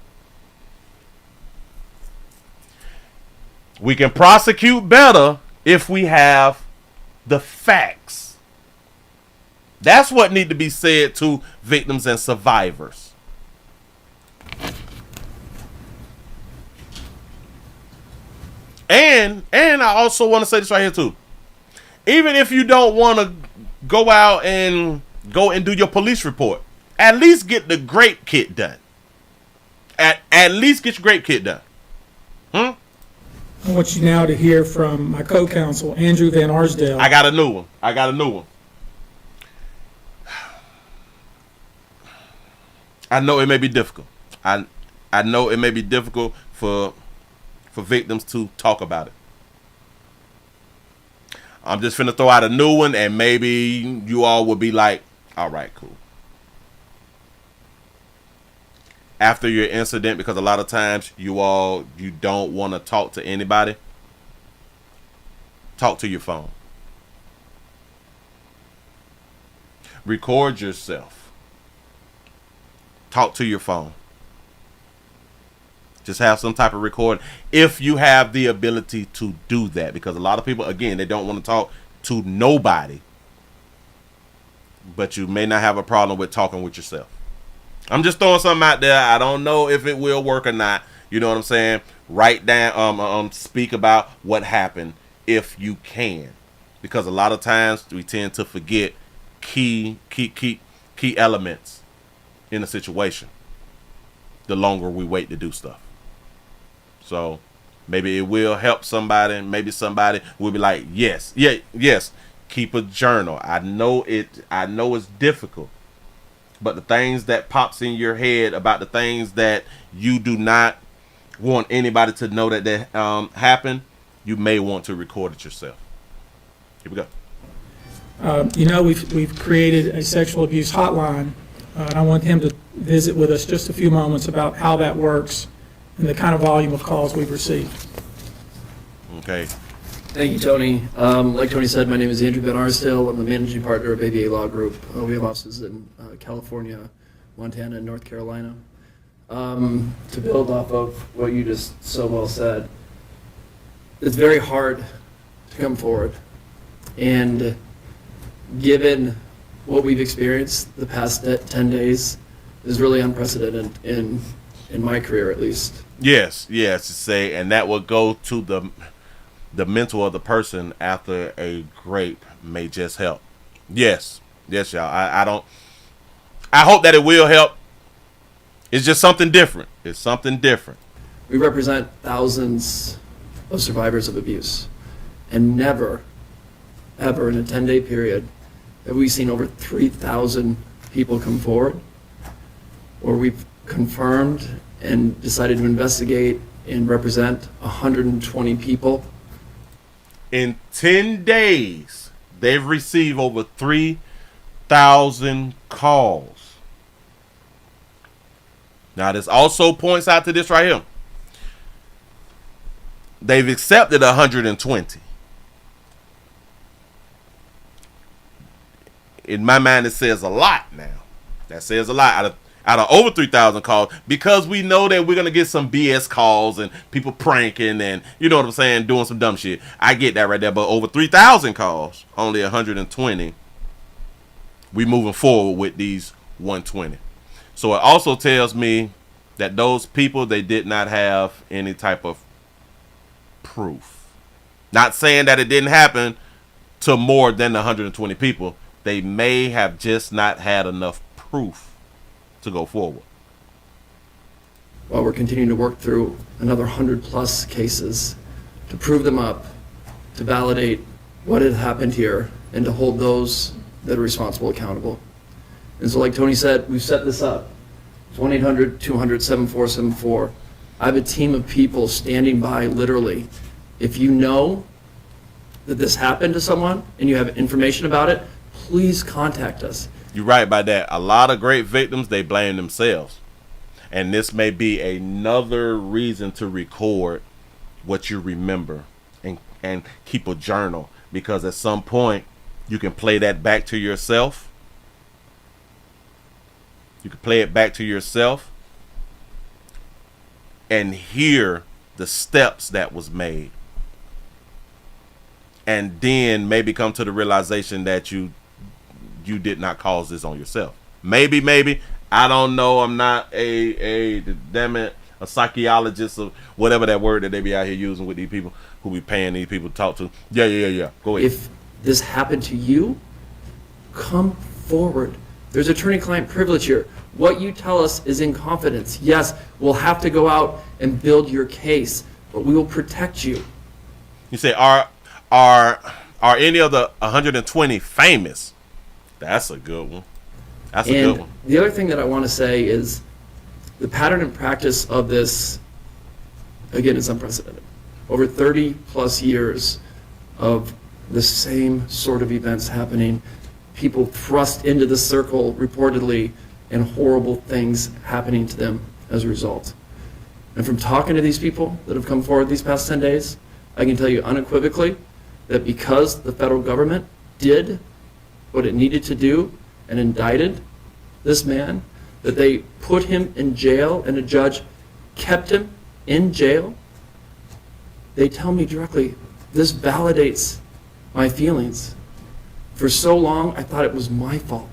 [SPEAKER 3] We can prosecute better if we have the facts. That's what need to be said to victims and survivors. And I also want to say this right here too. Even if you don't want to go out and do your police report, at least get the grape kit done. At least get your grape kit done.
[SPEAKER 5] I want you now to hear from my co-counsel, Andrew Van Arsdale.
[SPEAKER 3] I got a new one. I know it may be difficult. I know it may be difficult for victims to talk about it. I'm just finna throw out a new one, and maybe you all will be like, all right, cool. After your incident, because a lot of times you don't want to talk to anybody, talk to your phone. Record yourself. Talk to your phone. Just have some type of recording if you have the ability to do that, because a lot of people, again, they don't want to talk to nobody, but you may not have a problem with talking with yourself. I'm just throwing something out there. I don't know if it will work or not. You know what I'm saying? Write down, speak about what happened if you can, because a lot of times we tend to forget key elements in a situation the longer we wait to do stuff. So maybe it will help somebody. Maybe somebody will be like, yes, keep a journal. I know it's difficult, but the things that pops in your head about the things that you do not want anybody to know that happened, you may want to record it yourself. Here we go.
[SPEAKER 5] We've created a sexual abuse hotline, and I want him to visit with us just a few moments about how that works and the kind of volume of calls we've received.
[SPEAKER 3] Okay.
[SPEAKER 9] Thank you, Tony. Like Tony said, my name is Andrew Ben Arsdale. I'm the managing partner of ABA Law Group. We have offices in California, Montana, and North Carolina. To build off of what you just so well said, it's very hard to come forward. And given what we've experienced the past 10 days is really unprecedented in my career, at least.
[SPEAKER 3] Yes, to say, and that will go to the mental of the person after a grape may just help. Yes, y'all. I hope that it will help. It's just something different. It's something different.
[SPEAKER 9] We represent thousands of survivors of abuse, and never, ever in a 10-day period have we seen over 3,000 people come forward, or we've confirmed and decided to investigate and represent 120 people.
[SPEAKER 3] In 10 days, they've received over 3,000 calls. Now, this also points out to this right here. They've accepted 120. In my mind, it says a lot now. That says a lot. Out of over 3,000 calls, because we know that we're going to get some BS calls and people pranking and, you know what I'm saying, doing some dumb shit. I get that right there. But over 3,000 calls, only 120. We moving forward with these 120. So it also tells me that those people, they did not have any type of proof. Not saying that it didn't happen to more than 120 people. They may have just not had enough proof to go forward.
[SPEAKER 9] While we're continuing to work through another 100+ cases to prove them up, to validate what had happened here, and to hold those that are responsible accountable. And so like Tony said, we've set this up. It's 1-800-200-7474. I have a team of people standing by, literally. If you know that this happened to someone and you have information about it, please contact us.
[SPEAKER 3] You're right about that. A lot of great victims, they blame themselves. And this may be another reason to record what you remember and keep a journal. Because at some point, you can play that back to yourself. You can play it back to yourself and hear the steps that was made. And then maybe come to the realization that you did not cause this on yourself. Maybe. I don't know. I'm not a psychologist or whatever that word that they be out here using with these people who be paying these people to talk to. Yeah. Go ahead.
[SPEAKER 9] If this happened to you, come forward. There's attorney-client privilege here. What you tell us is in confidence. Yes, we'll have to go out and build your case, but we will protect you.
[SPEAKER 3] You say, are any of the 120 famous? That's a good one. That's a good one.
[SPEAKER 9] The other thing that I want to say is the pattern and practice of this, again, is unprecedented. Over 30+ years of the same sort of events happening, people thrust into the circle reportedly, and horrible things happening to them as a result. And from talking to these people that have come forward these past 10 days, I can tell you unequivocally that because the federal government did what it needed to do and indicted this man, that they put him in jail and a judge kept him in jail, they tell me directly, this validates my feelings. For so long, I thought it was my fault.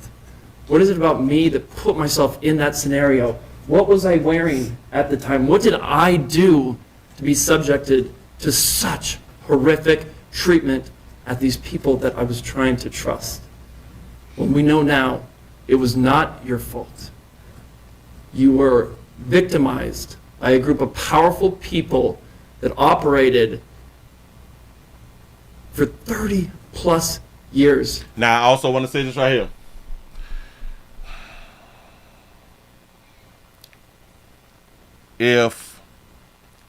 [SPEAKER 9] What is it about me that put myself in that scenario? What was I wearing at the time? What did I do to be subjected to such horrific treatment at these people that I was trying to trust? Well, we know now it was not your fault. You were victimized by a group of powerful people that operated for 30+ years.
[SPEAKER 3] Now, I also want to say this right here. If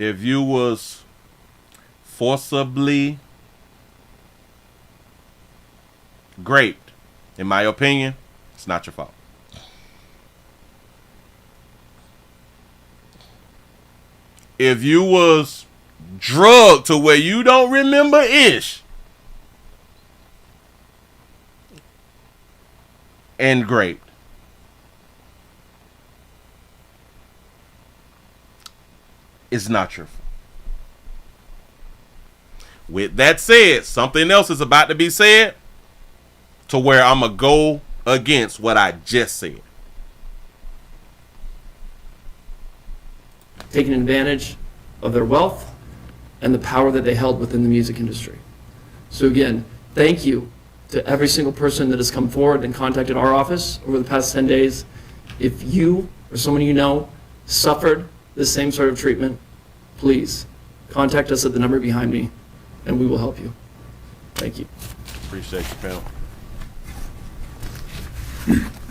[SPEAKER 3] if you was forcibly raped, in my opinion, it's not your fault. If you was drugged to where you don't remember ish and raped, it's not your fault. With that said, something else is about to be said to where I'm going to go against what I just said.
[SPEAKER 9] Taking advantage of their wealth and the power that they held within the music industry. So again, thank you to every single person that has come forward and contacted our office over the past 10 days. If you or someone you know suffered the same sort of treatment, please contact us at the number behind me and we will help you. Thank you.
[SPEAKER 3] Appreciate you, panel.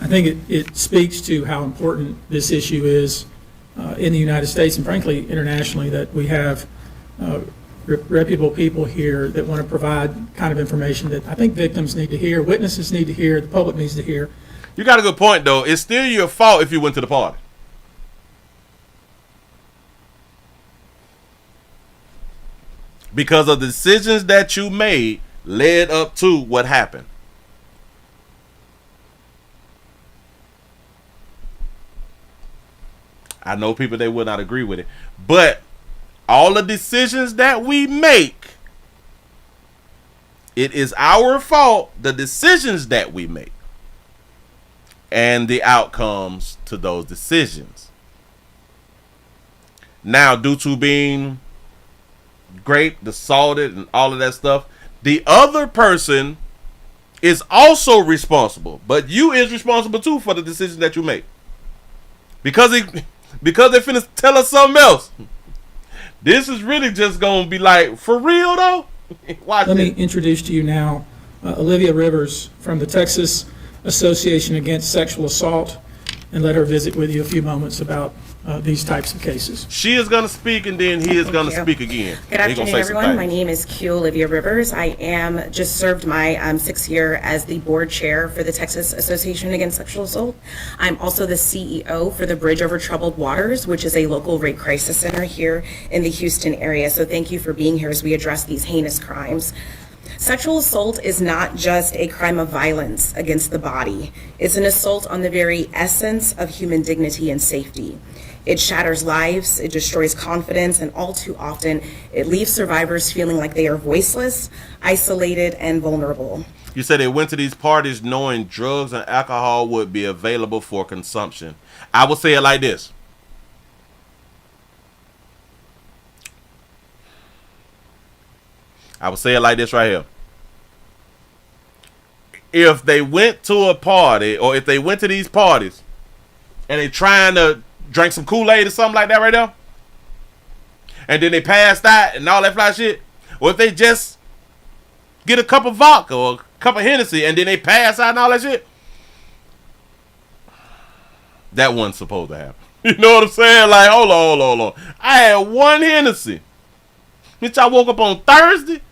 [SPEAKER 5] I think it speaks to how important this issue is in the United States and frankly internationally, that we have reputable people here that want to provide kind of information that I think victims need to hear, witnesses need to hear, the public needs to hear.
[SPEAKER 3] You got a good point, though. It's still your fault if you went to the party. Because of the decisions that you made led up to what happened. I know people, they will not agree with it. But all the decisions that we make, it is our fault, the decisions that we make. And the outcomes to those decisions. Now, due to being raped, assaulted, and all of that stuff, the other person is also responsible. But you is responsible too for the decisions that you make. Because they finna tell us something else. This is really just gonna be like, for real though? Watch
[SPEAKER 5] Let
[SPEAKER 3] it.
[SPEAKER 5] me introduce to you now Olivia Rivers from the Texas Association Against Sexual Assault, and let her visit with you a few moments about these types of cases.
[SPEAKER 3] She is going to speak, and then he is going to
[SPEAKER 10] you.
[SPEAKER 3] speak again.
[SPEAKER 10] Good
[SPEAKER 3] And he gonna
[SPEAKER 10] afternoon,
[SPEAKER 3] say some
[SPEAKER 10] everyone.
[SPEAKER 3] things.
[SPEAKER 10] My name is Q Olivia Rivers. I am just served my 6th year as the board chair for the Texas Association Against Sexual Assault. I'm also the CEO for the Bridge Over Troubled Waters, which is a local rape crisis center here in the Houston area. So thank you for being here as we address these heinous crimes. Sexual assault is not just a crime of violence against the body. It's an assault on the very essence of human dignity and safety. It shatters lives, it destroys confidence, and all too often, it leaves survivors feeling like they are voiceless, isolated, and vulnerable.
[SPEAKER 3] You said they went to these parties knowing drugs and alcohol would be available for consumption. I will say it like this. I will say it like this right here. If they went to a party, or if they went to these parties, and they trying to drink some Kool-Aid or something like that right there, and then they passed out and all that fly shit, or if they just get a cup of vodka or a cup of Hennessy and then they pass out and all that shit, that wasn't supposed to happen. You know what I'm saying? Like, hold on. I had one Hennessy. Bitch, I woke up on Thursday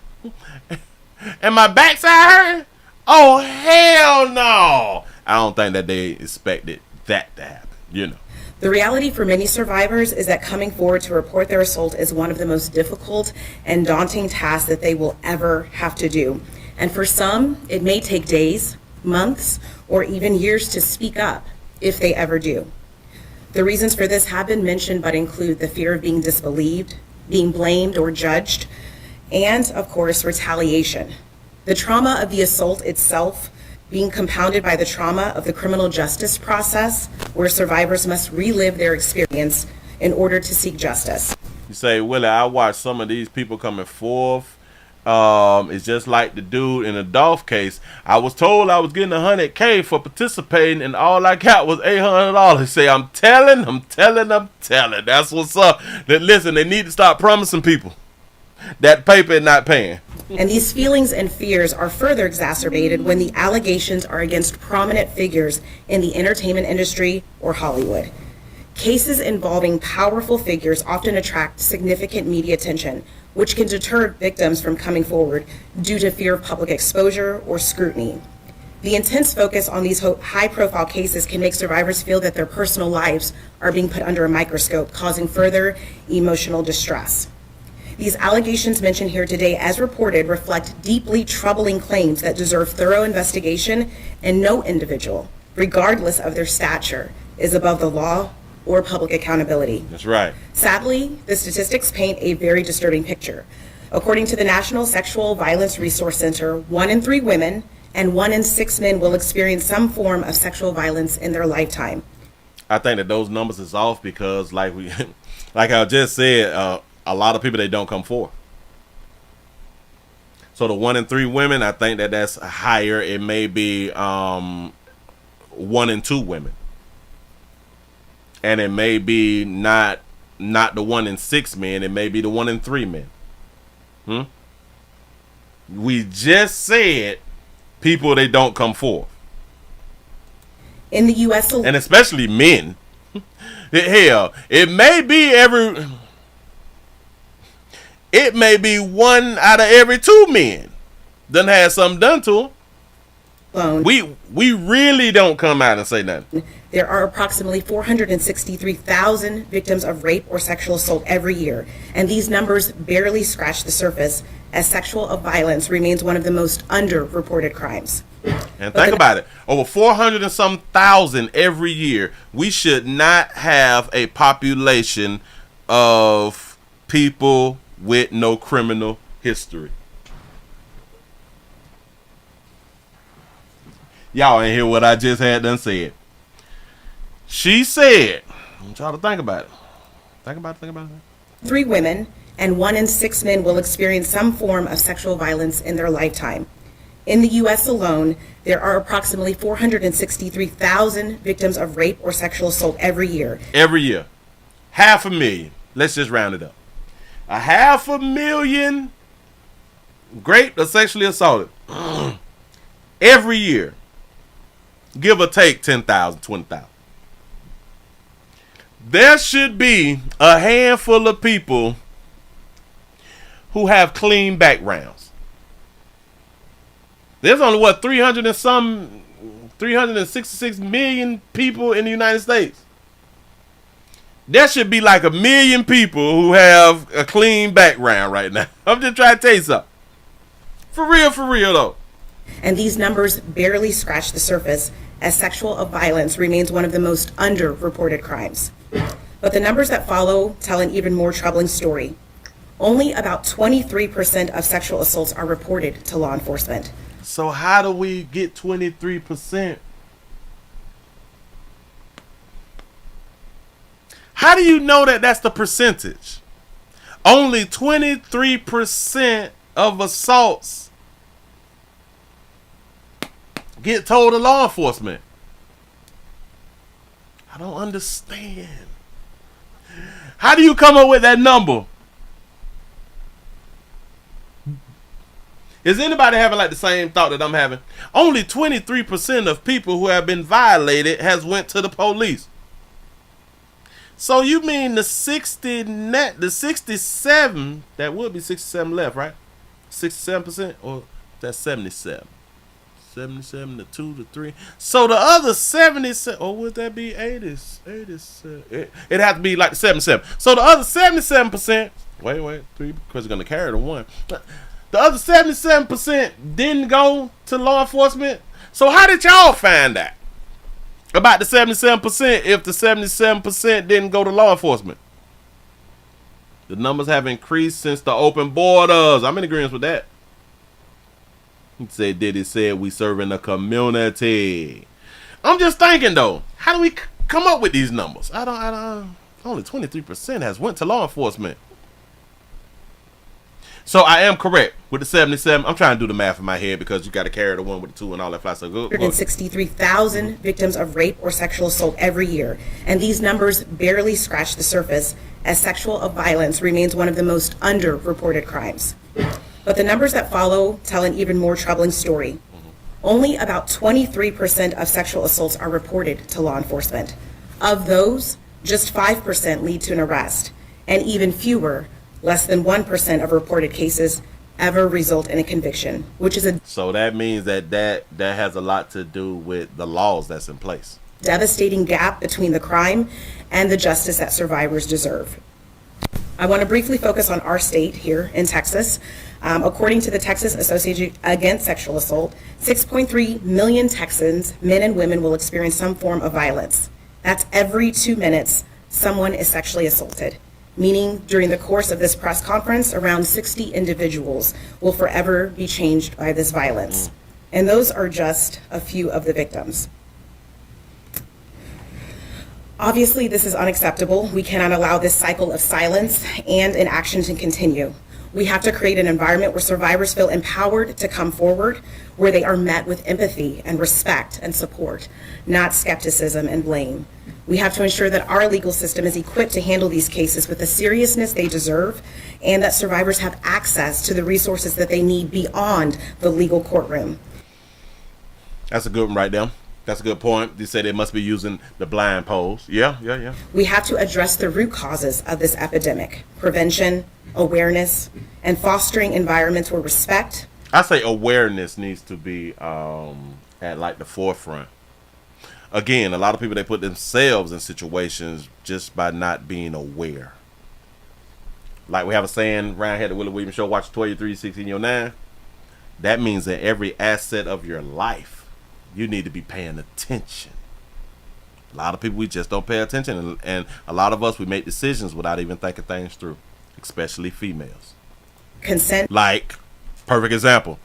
[SPEAKER 3] and my backside hurt. Oh, hell no. I don't think that they expected that to happen, you know.
[SPEAKER 10] The reality for many survivors is that coming forward to report their assault is one of the most difficult and daunting tasks that they will ever have to do. And for some, it may take days, months, or even years to speak up, if they ever do. The reasons for this have been mentioned, but include the fear of being disbelieved, being blamed or judged, and, of course, retaliation. The trauma of the assault itself being compounded by the trauma of the criminal justice process, where survivors must relive their experience in order to seek justice.
[SPEAKER 3] You say, Willie, I watched some of these people coming forth. It's just like the dude in the Dolph case. I was told I was getting $100K for participating, and all I got was $800. Say, I'm telling. That's what's up. That listen, they need to stop promising people that paper and not paying.
[SPEAKER 10] And these feelings and fears are further exacerbated when the allegations are against prominent figures in the entertainment industry or Hollywood. Cases involving powerful figures often attract significant media attention, which can deter victims from coming forward due to fear of public exposure or scrutiny. The intense focus on these high-profile cases can make survivors feel that their personal lives are being put under a microscope, causing further emotional distress. These allegations mentioned here today, as reported, reflect deeply troubling claims that deserve thorough investigation, and no individual, regardless of their stature, is above the law or public accountability.
[SPEAKER 3] That's right.
[SPEAKER 10] Sadly, the statistics paint a very disturbing picture. According to the National Sexual Violence Resource Center, 1 in 3 women and 1 in 6 men will experience some form of sexual violence in their lifetime.
[SPEAKER 3] I think that those numbers is off because, like I just said, a lot of people, they don't come forward. So the 1 in 3 women, I think that that's higher. It may be 1 in 2 women, and it may be not the 1 in 6 men. It may be the 1 in 3 men. We just said people, they don't come forward.
[SPEAKER 10] In the U.S.
[SPEAKER 3] and especially men. Hell, it may be 1 out of every 2 men done had something done to them. We really don't come out and say nothing.
[SPEAKER 10] There are approximately 463,000 victims of rape or sexual assault every year, and these numbers barely scratch the surface, as sexual violence remains one of the most underreported crimes.
[SPEAKER 3] And think about it, over 400 and some thousand every year. We should not have a population of people with no criminal history. Y'all ain't hear what I just had done said. She said, I want y'all to think about it. Think about it.
[SPEAKER 10] 3 women and 1 in 6 men will experience some form of sexual violence in their lifetime. In the U.S. alone, there are approximately 463,000 victims of rape or sexual assault every year.
[SPEAKER 3] Every year. 500,000. Let's just round it up. 500,000 raped or sexually assaulted. Every year. Give or take 10,000, 20,000. There should be a handful of people who have clean backgrounds. There's only 366 million people in the United States. There should be like 1 million people who have a clean background right now. I'm just trying to tell you something. For real though.
[SPEAKER 10] And these numbers barely scratch the surface, as sexual violence remains one of the most underreported crimes. But the numbers that follow tell an even more troubling story. Only about 23% of sexual assaults are reported to law enforcement.
[SPEAKER 3] So how do we get 23%? How do you know that that's the percentage? Only 23% of assaults get told to law enforcement. I don't understand. How do you come up with that number? Is anybody having like the same thought that I'm having? Only 23% of people who have been violated has went to the police. So you mean the 67, that would be 67 left, right? 67%, or that's 77? 77 to 2 to 3. So the other 77, or would that be 87? It'd have to be like 77. So the other 77%, wait, 3, because it's going to carry the 1. The other 77% didn't go to law enforcement. So how did y'all find that about the 77% if the 77% didn't go to law enforcement? The numbers have increased since the open borders. I'm in agreement with that. He said, Diddy said we serving the community. I'm just thinking though, how do we come up with these numbers? I don't. Only 23% has went to law enforcement. So I am correct with the 77. I'm trying to do the math in my head because you got to carry the 1 with the 2 and all that fly. So good.
[SPEAKER 10] 163,000 victims of rape or sexual assault every year, and these numbers barely scratch the surface, as sexual violence remains one of the most underreported crimes. But the numbers that follow tell an even more troubling story. Only about 23% of sexual assaults are reported to law enforcement. Of those, Just 5% lead to an arrest, and even fewer, less than 1% of reported cases ever result in a conviction, which is a
[SPEAKER 3] So that means that has a lot to do with the laws that's in place.
[SPEAKER 10] devastating gap between the crime and the justice that survivors deserve. I want to briefly focus on our state here in Texas. According to the Texas Association Against Sexual Assault, 6.3 million Texans, men and women, will experience some form of violence. That's every 2 minutes someone is sexually assaulted, meaning during the course of this press conference, around 60 individuals will forever be changed by this violence. And those are just a few of the victims. Obviously, this is unacceptable. We cannot allow this cycle of silence and inaction to continue. We have to create an environment where survivors feel empowered to come forward, where they are met with empathy and respect and support, not skepticism and blame. We have to ensure that our legal system is equipped to handle these cases with the seriousness they deserve, and that survivors have access to the resources that they need beyond the legal courtroom.
[SPEAKER 3] That's a good one right there. That's a good point. They say they must be using the blind poles. Yeah.
[SPEAKER 10] We have to address the root causes of this epidemic: prevention, awareness, and fostering environments where respect.
[SPEAKER 3] I say awareness needs to be at like the forefront. Again, a lot of people, they put themselves in situations just by not being aware. Like we have a saying around here at the Willie Williams Show, watch 23, 16, 9. That means that every asset of your life, you need to be paying attention. A lot of people, we just don't pay attention, and a lot of us, we make decisions without even thinking things through, especially females.
[SPEAKER 10] Consent.
[SPEAKER 3] Like, perfect example.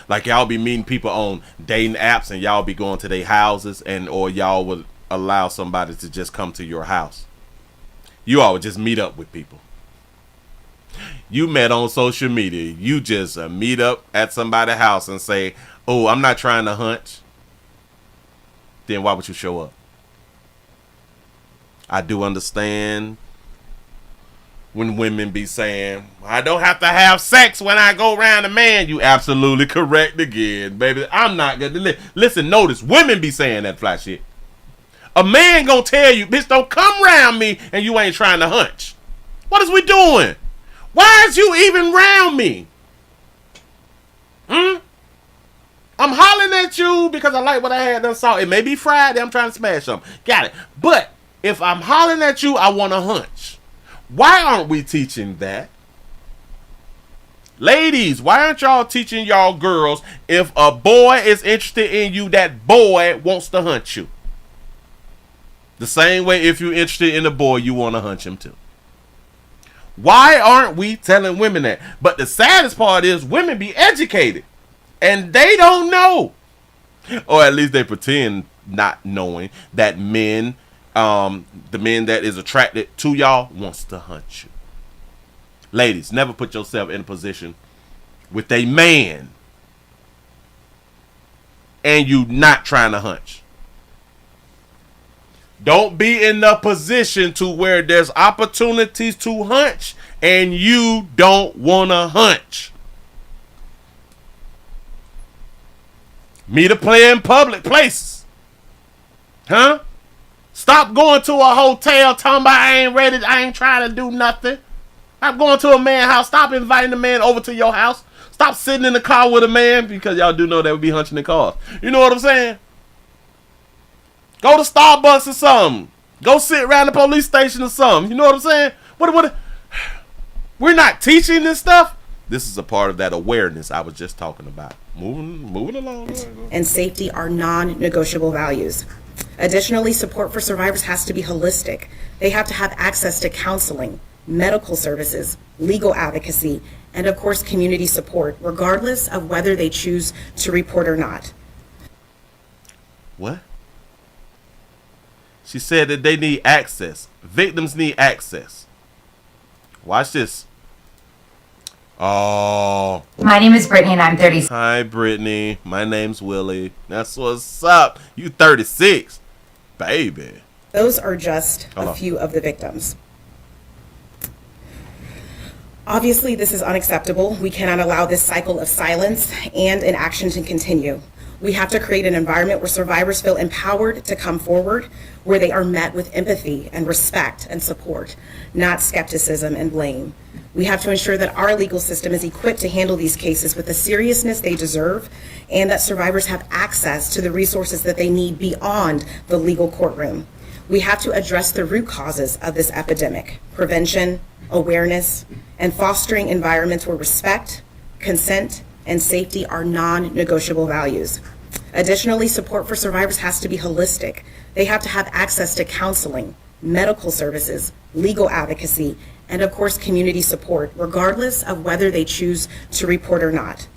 [SPEAKER 3] Like y'all be meeting people on dating apps, and y'all be going to their houses, or y'all would allow somebody to just come to your house. You all would just meet up with people. You met on social media. You just meet up at somebody's house and say, "Oh, I'm not trying to hunch." Then why would you show up? I do understand when women be saying, "I don't have to have sex when I go around a man." You absolutely correct again, baby. I'm not gonna listen. Notice women be saying that fly shit. A man gonna tell you, "Bitch, don't come around me," and you ain't trying to hunch. What is we doing? Why is you even around me? I'm hollering at you because I like what I had done saw. It may be Friday, I'm trying to smash something. Got it. But if I'm hollering at you, I want to hunch. Why aren't we teaching that? Ladies, why aren't y'all teaching y'all girls, if a boy is interested in you, that boy wants to hunt you? The same way if you're interested in a boy, you want to hunch him too. Why aren't we telling women that? But the saddest part is women be educated and they don't know. Or at least they pretend not knowing that men, the men that is attracted to y'all wants to hunt you. Ladies, never put yourself in a position with a man and you not trying to hunch. Don't be in the position to where there's opportunities to hunch and you don't want to hunch. Meet a player in public places. Huh? Stop going to a hotel talking about I ain't ready, I ain't trying to do nothing. Stop going to a man's house. Stop inviting the man over to your house. Stop sitting in the car with a man, because y'all do know they would be hunching in cars. You know what I'm saying? Go to Starbucks or something. Go sit around the police station or something. You know what I'm saying? What? We're not teaching this stuff. This is a part of that awareness I was just talking about. Moving along.
[SPEAKER 10] And safety are non-negotiable values. Additionally, support for survivors has to be holistic. They have to have access to counseling, medical services, legal advocacy, and of course community support, regardless of whether they choose to report or not.
[SPEAKER 3] What? She said that they need access. Victims need access. Watch this. Oh.
[SPEAKER 11] My name is Brittany and I'm 36.
[SPEAKER 3] Hi, Brittany. My name's Willie. That's what's up. You 36. Baby.
[SPEAKER 10] Those are just a few of the victims. Obviously, this is unacceptable. We cannot allow this cycle of silence and inaction to continue. We have to create an environment where survivors feel empowered to come forward, where they are met with empathy and respect and support, not skepticism and blame. We have to ensure that our legal system is equipped to handle these cases with the seriousness they deserve, and that survivors have access to the resources that they need beyond the legal courtroom. We have to address the root causes of this epidemic: prevention, awareness, and fostering environments where respect, consent, and safety are non-negotiable values. Additionally, support for survivors has to be holistic. They have to have access to counseling, medical services, legal advocacy, and of course, community support, regardless of whether they choose to report or not.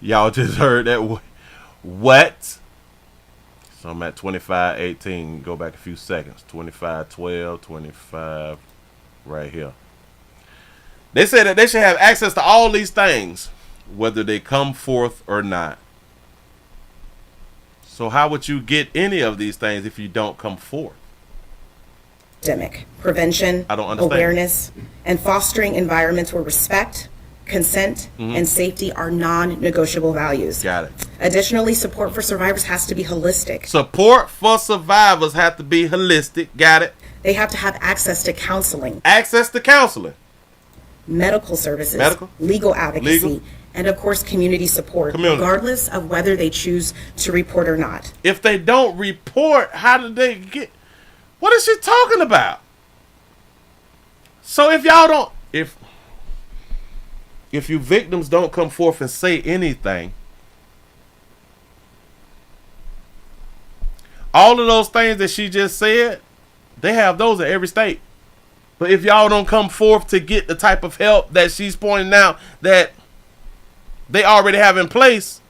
[SPEAKER 3] Y'all just heard that. What? So I'm at 25:18. Go back a few seconds. 25:12, 25 right here. They said that they should have access to all these things, whether they come forth or not. So how would you get any of these things if you don't come forth?
[SPEAKER 10] Epidemic, prevention,
[SPEAKER 3] I don't understand.
[SPEAKER 10] Awareness, and fostering environments where respect, consent, and safety are non-negotiable values.
[SPEAKER 3] Got it.
[SPEAKER 10] Additionally, support for survivors has to be holistic.
[SPEAKER 3] Support for survivors have to be holistic. Got it.
[SPEAKER 10] They have to have access to counseling,
[SPEAKER 3] Access to counseling.
[SPEAKER 10] medical services,
[SPEAKER 3] Medical,
[SPEAKER 10] legal advocacy,
[SPEAKER 3] legal,
[SPEAKER 10] and of course, community support,
[SPEAKER 3] Community.
[SPEAKER 10] regardless of whether they choose to report or not.
[SPEAKER 3] If they don't report, how did they get? What is she talking about? So if y'all don't, if you victims don't come forth and say anything, all of those things that she just said, they have those in every state. But if y'all don't come forth to get the type of help that she's pointing out that they already have in place,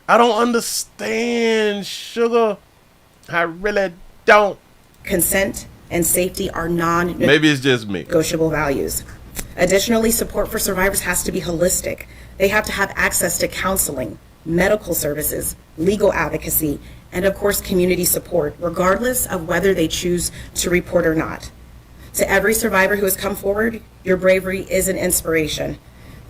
[SPEAKER 3] I don't understand, sugar. I really don't.
[SPEAKER 10] Consent and safety are
[SPEAKER 3] Maybe it's just me.
[SPEAKER 10] non-negotiable values. Additionally, support for survivors has to be holistic. They have to have access to counseling, medical services, legal advocacy, and of course, community support, regardless of whether they choose to report or not. To every survivor who has come forward, your bravery is an inspiration.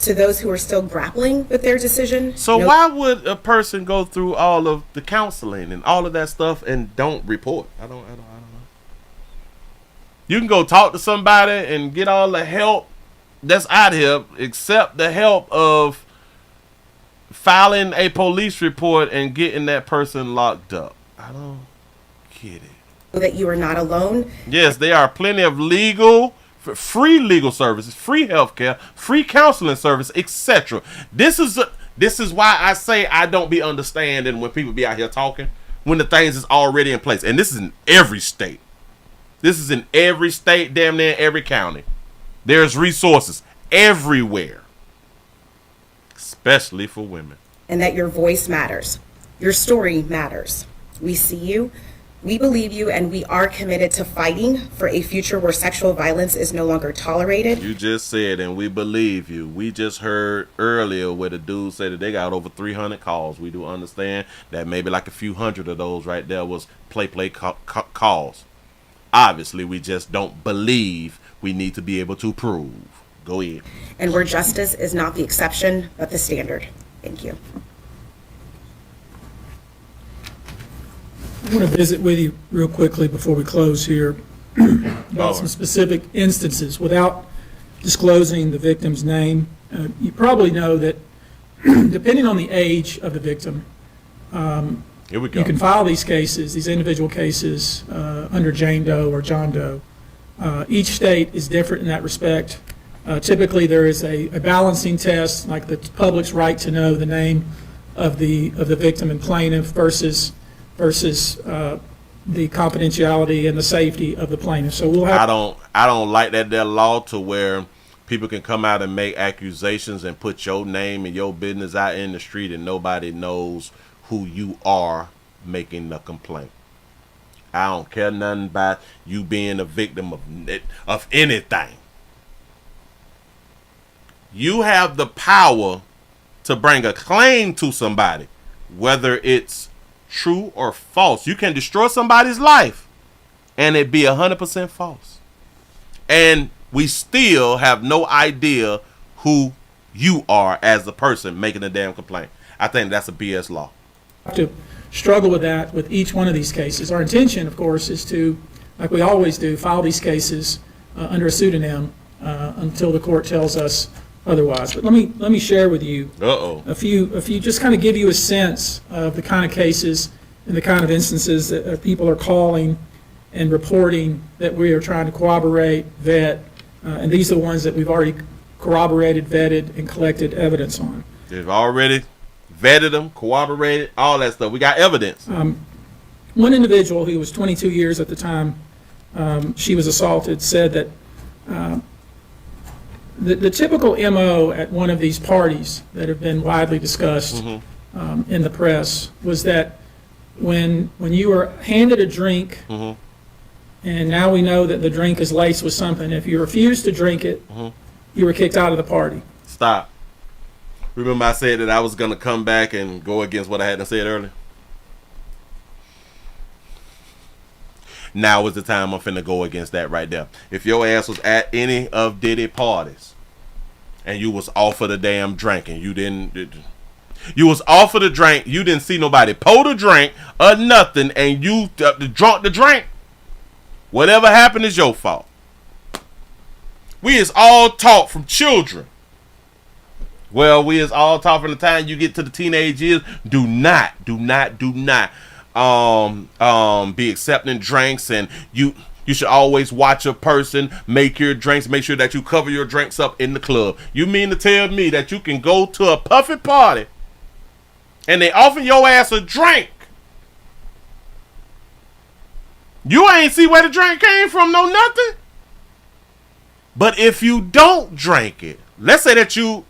[SPEAKER 10] To those who are still grappling with their decision.
[SPEAKER 3] So why would a person go through all of the counseling and all of that stuff and don't report? I don't know. You can go talk to somebody and get all the help that's out here, except the help of filing a police report and getting that person locked up. I don't get it.
[SPEAKER 10] That you are not alone.
[SPEAKER 3] Yes, there are plenty of free legal services, free healthcare, free counseling service, etc. This is why I say I don't be understanding when people be out here talking when the things is already in place. And this is in every state. This is in every state, damn near every county. There's resources everywhere, especially for women.
[SPEAKER 10] And that your voice matters. Your story matters. We see you, we believe you, and we are committed to fighting for a future where sexual violence is no longer tolerated.
[SPEAKER 3] You just said, and we believe you. We just heard earlier where the dude said that they got over 300 calls. We do understand that maybe like a few hundred of those right there was play calls. Obviously, we just don't believe. We need to be able to prove. Go ahead.
[SPEAKER 10] And where justice is not the exception, but the standard. Thank you.
[SPEAKER 5] I want to visit with you real quickly before we close here about some specific instances without disclosing the victim's name. You probably know that depending on the age of the victim,
[SPEAKER 3] Here we go.
[SPEAKER 5] you can file these cases, these individual cases, under Jane Doe or John Doe. Each state is different in that respect. Typically, there is a balancing test, like the public's right to know the name of the victim and plaintiff versus the confidentiality and the safety of the plaintiff. So we'll have.
[SPEAKER 3] I don't like that law to where people can come out and make accusations and put your name and your business out in the street and nobody knows who you are making the complaint. I don't care nothing about you being a victim of anything. You have the power to bring a claim to somebody, whether it's true or false. You can destroy somebody's life and it be 100% false. And we still have no idea who you are as the person making a damn complaint. I think that's a BS law.
[SPEAKER 5] To struggle with that with each one of these cases. Our intention, of course, is to, like we always do, file these cases under a pseudonym until the court tells us otherwise. But let me share with you a few, just kind of give you a sense of the kind of cases and the kind of instances that people are calling and reporting that we are trying to corroborate, vet, and these are the ones that we've already corroborated, vetted, and collected evidence on.
[SPEAKER 3] They've already vetted them, corroborated, all that stuff. We got evidence.
[SPEAKER 5] One individual who was 22 years at the time she was assaulted said that the typical MO at one of these parties that have been widely discussed in the press was that when you were handed a drink, and now we know that the drink is laced with something, if you refused to drink it, you were kicked out of the party.
[SPEAKER 3] Stop. Remember I said that I was going to come back and go against what I hadn't said earlier? Now is the time I'm finna go against that right there. If your ass was at any of Diddy parties and you was offered a damn drink and you was offered a drink, you didn't see nobody pour the drink or nothing, and you drunk the drink, whatever happened is your fault. We is all taught from children. Well, we is all taught from the time you get to the teenage years, do not be accepting drinks, and you should always watch a person make your drinks, make sure that you cover your drinks up in the club. You mean to tell me that you can go to a puffy party and they offer your ass a drink? You ain't see where the drink came from, no nothing. But if you don't drink it, let's say that you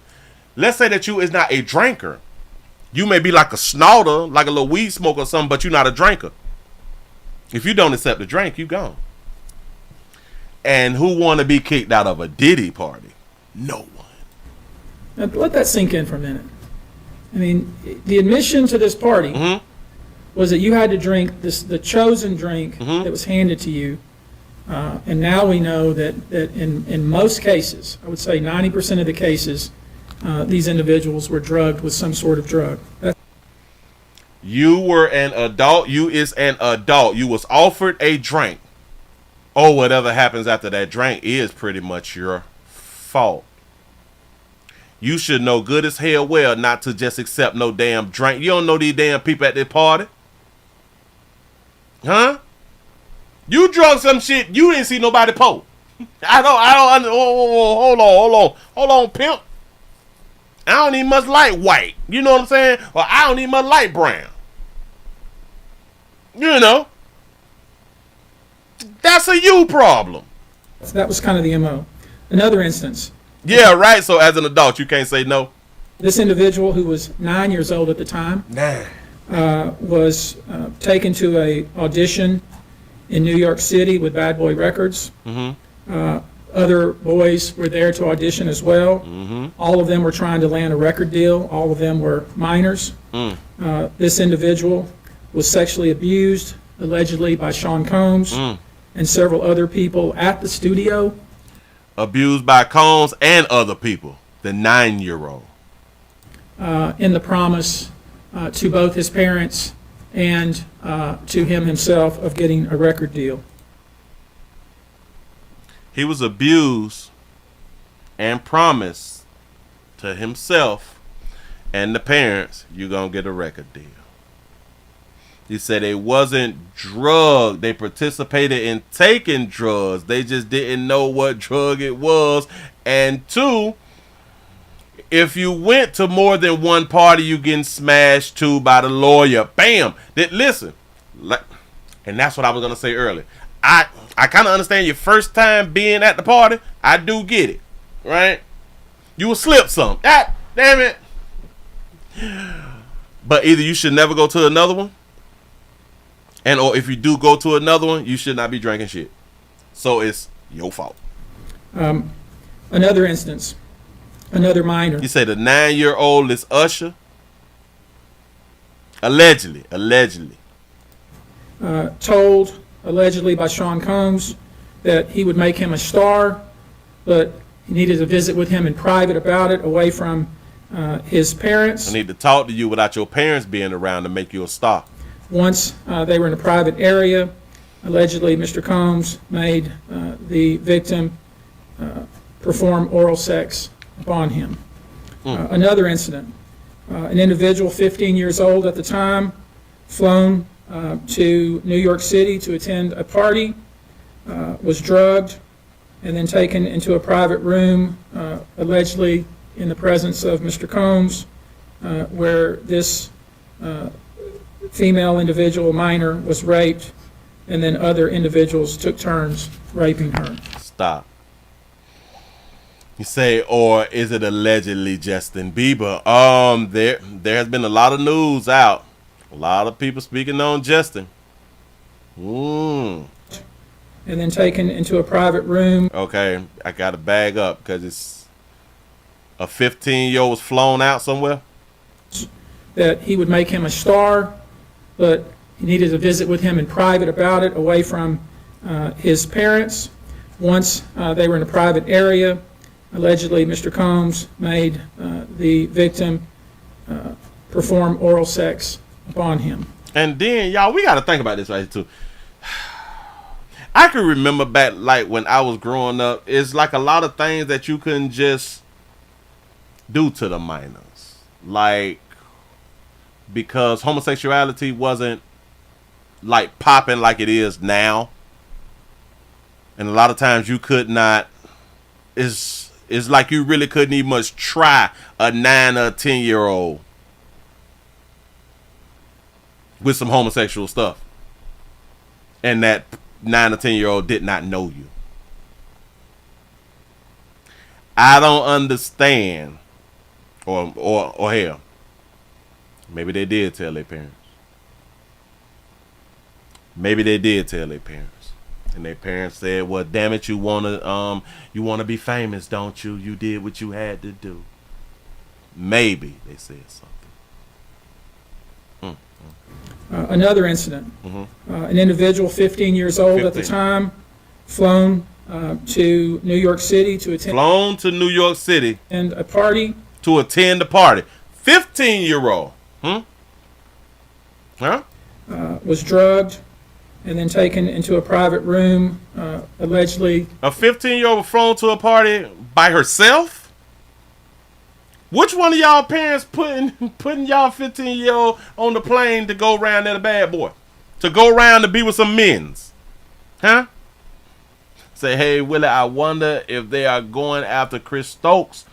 [SPEAKER 3] is not a drinker. You may be like a snorter, like a little weed smoker or something, but you're not a drinker. If you don't accept the drink, you gone. And who want to be kicked out of a Diddy party? No one.
[SPEAKER 5] Now, let that sink in for a minute. I mean, the admission to this party was that you had to drink the chosen drink that was handed to you. And now we know that in most cases, I would say 90% of the cases, these individuals were drugged with some sort of drug.
[SPEAKER 3] You were an adult. You is an adult. You was offered a drink. Oh, whatever happens after that drink is pretty much your fault. You should know good as hell well not to just accept no damn drink. You don't know these damn people at this party. Huh? You drunk some shit you didn't see nobody pour. I don't hold on, pimp. I don't even much like white. You know what I'm saying? Or I don't even much like brown. You know. That's a you problem.
[SPEAKER 5] So that was kind of the MO. Another instance.
[SPEAKER 3] Yeah, right. So as an adult, you can't say no.
[SPEAKER 5] This individual, who was 9 years old at the time, was taken to a audition in New York City with Bad Boy Records. Other boys were there to audition as well. All of them were trying to land a record deal. All of them were minors. This individual was sexually abused, allegedly by Sean Combs and several other people at the studio.
[SPEAKER 3] Abused by Combs and other people. The 9-year-old.
[SPEAKER 5] In the promise to both his parents and to him himself of getting a record deal.
[SPEAKER 3] He was abused and promised to himself and the parents, you're going to get a record deal. He said they wasn't drugged. They participated in taking drugs. They just didn't know what drug it was. And 2, if you went to more than one party, you getting smashed too by the lawyer. Bam. Listen, and that's what I was going to say earlier. I kind of understand your first time being at the party. I do get it, right? You will slip some. God damn it. But either you should never go to another one, or if you do go to another one, you should not be drinking shit. So it's your fault.
[SPEAKER 5] Another instance, another minor.
[SPEAKER 3] You say the 9-year-old is Usher? Allegedly.
[SPEAKER 5] Told, allegedly by Sean Combs, that he would make him a star, but he needed to visit with him in private about it, away from his parents.
[SPEAKER 3] I need to talk to you without your parents being around to make you a star.
[SPEAKER 5] Once they were in a private area, allegedly Mr. Combs made the victim perform oral sex upon him. Another incident, an individual 15 years old at the time, flown to New York City to attend a party, was drugged, and then taken into a private room, allegedly in the presence of Mr. Combs, where this female individual, minor, was raped, and then other individuals took turns raping her.
[SPEAKER 3] Stop. You say, or is it allegedly Justin Bieber? There has been a lot of news out. A lot of people speaking on Justin.
[SPEAKER 5] And then taken into a private room.
[SPEAKER 3] Okay, I got to bag up because it's a 15-year-old was flown out somewhere.
[SPEAKER 5] That he would make him a star, but he needed to visit with him in private about it, away from his parents. Once they were in a private area, allegedly Mr. Combs made the victim perform oral sex upon him.
[SPEAKER 3] And then, y'all, we got to think about this right here, too. I can remember back, like, when I was growing up, it's like a lot of things that you couldn't just do to the minors. Like, because homosexuality wasn't, like, popping like it is now. And a lot of times you could not, it's like you really couldn't even much try a 9 or 10-year-old with some homosexual stuff. And that 9 or 10-year-old did not know you. I don't understand. Or hell, maybe they did tell their parents. Maybe they did tell their parents. And their parents said, well, damn it, you wanna be famous, don't you? You did what you had to do. Maybe they said something.
[SPEAKER 5] Another incident, an individual 15 years old at the time, flown to New York City to attend.
[SPEAKER 3] Flown to New York City.
[SPEAKER 5] And a party.
[SPEAKER 3] To attend a party. 15-year-old.
[SPEAKER 5] Was drugged and then taken into a private room, allegedly.
[SPEAKER 3] A 15-year-old was flown to a party by herself? Which one of y'all parents putting y'all 15-year-old on the plane to go around at a bad boy? To go around to be with some men's? Huh? Say, hey, Willie, I wonder if they are going after Chris Stokes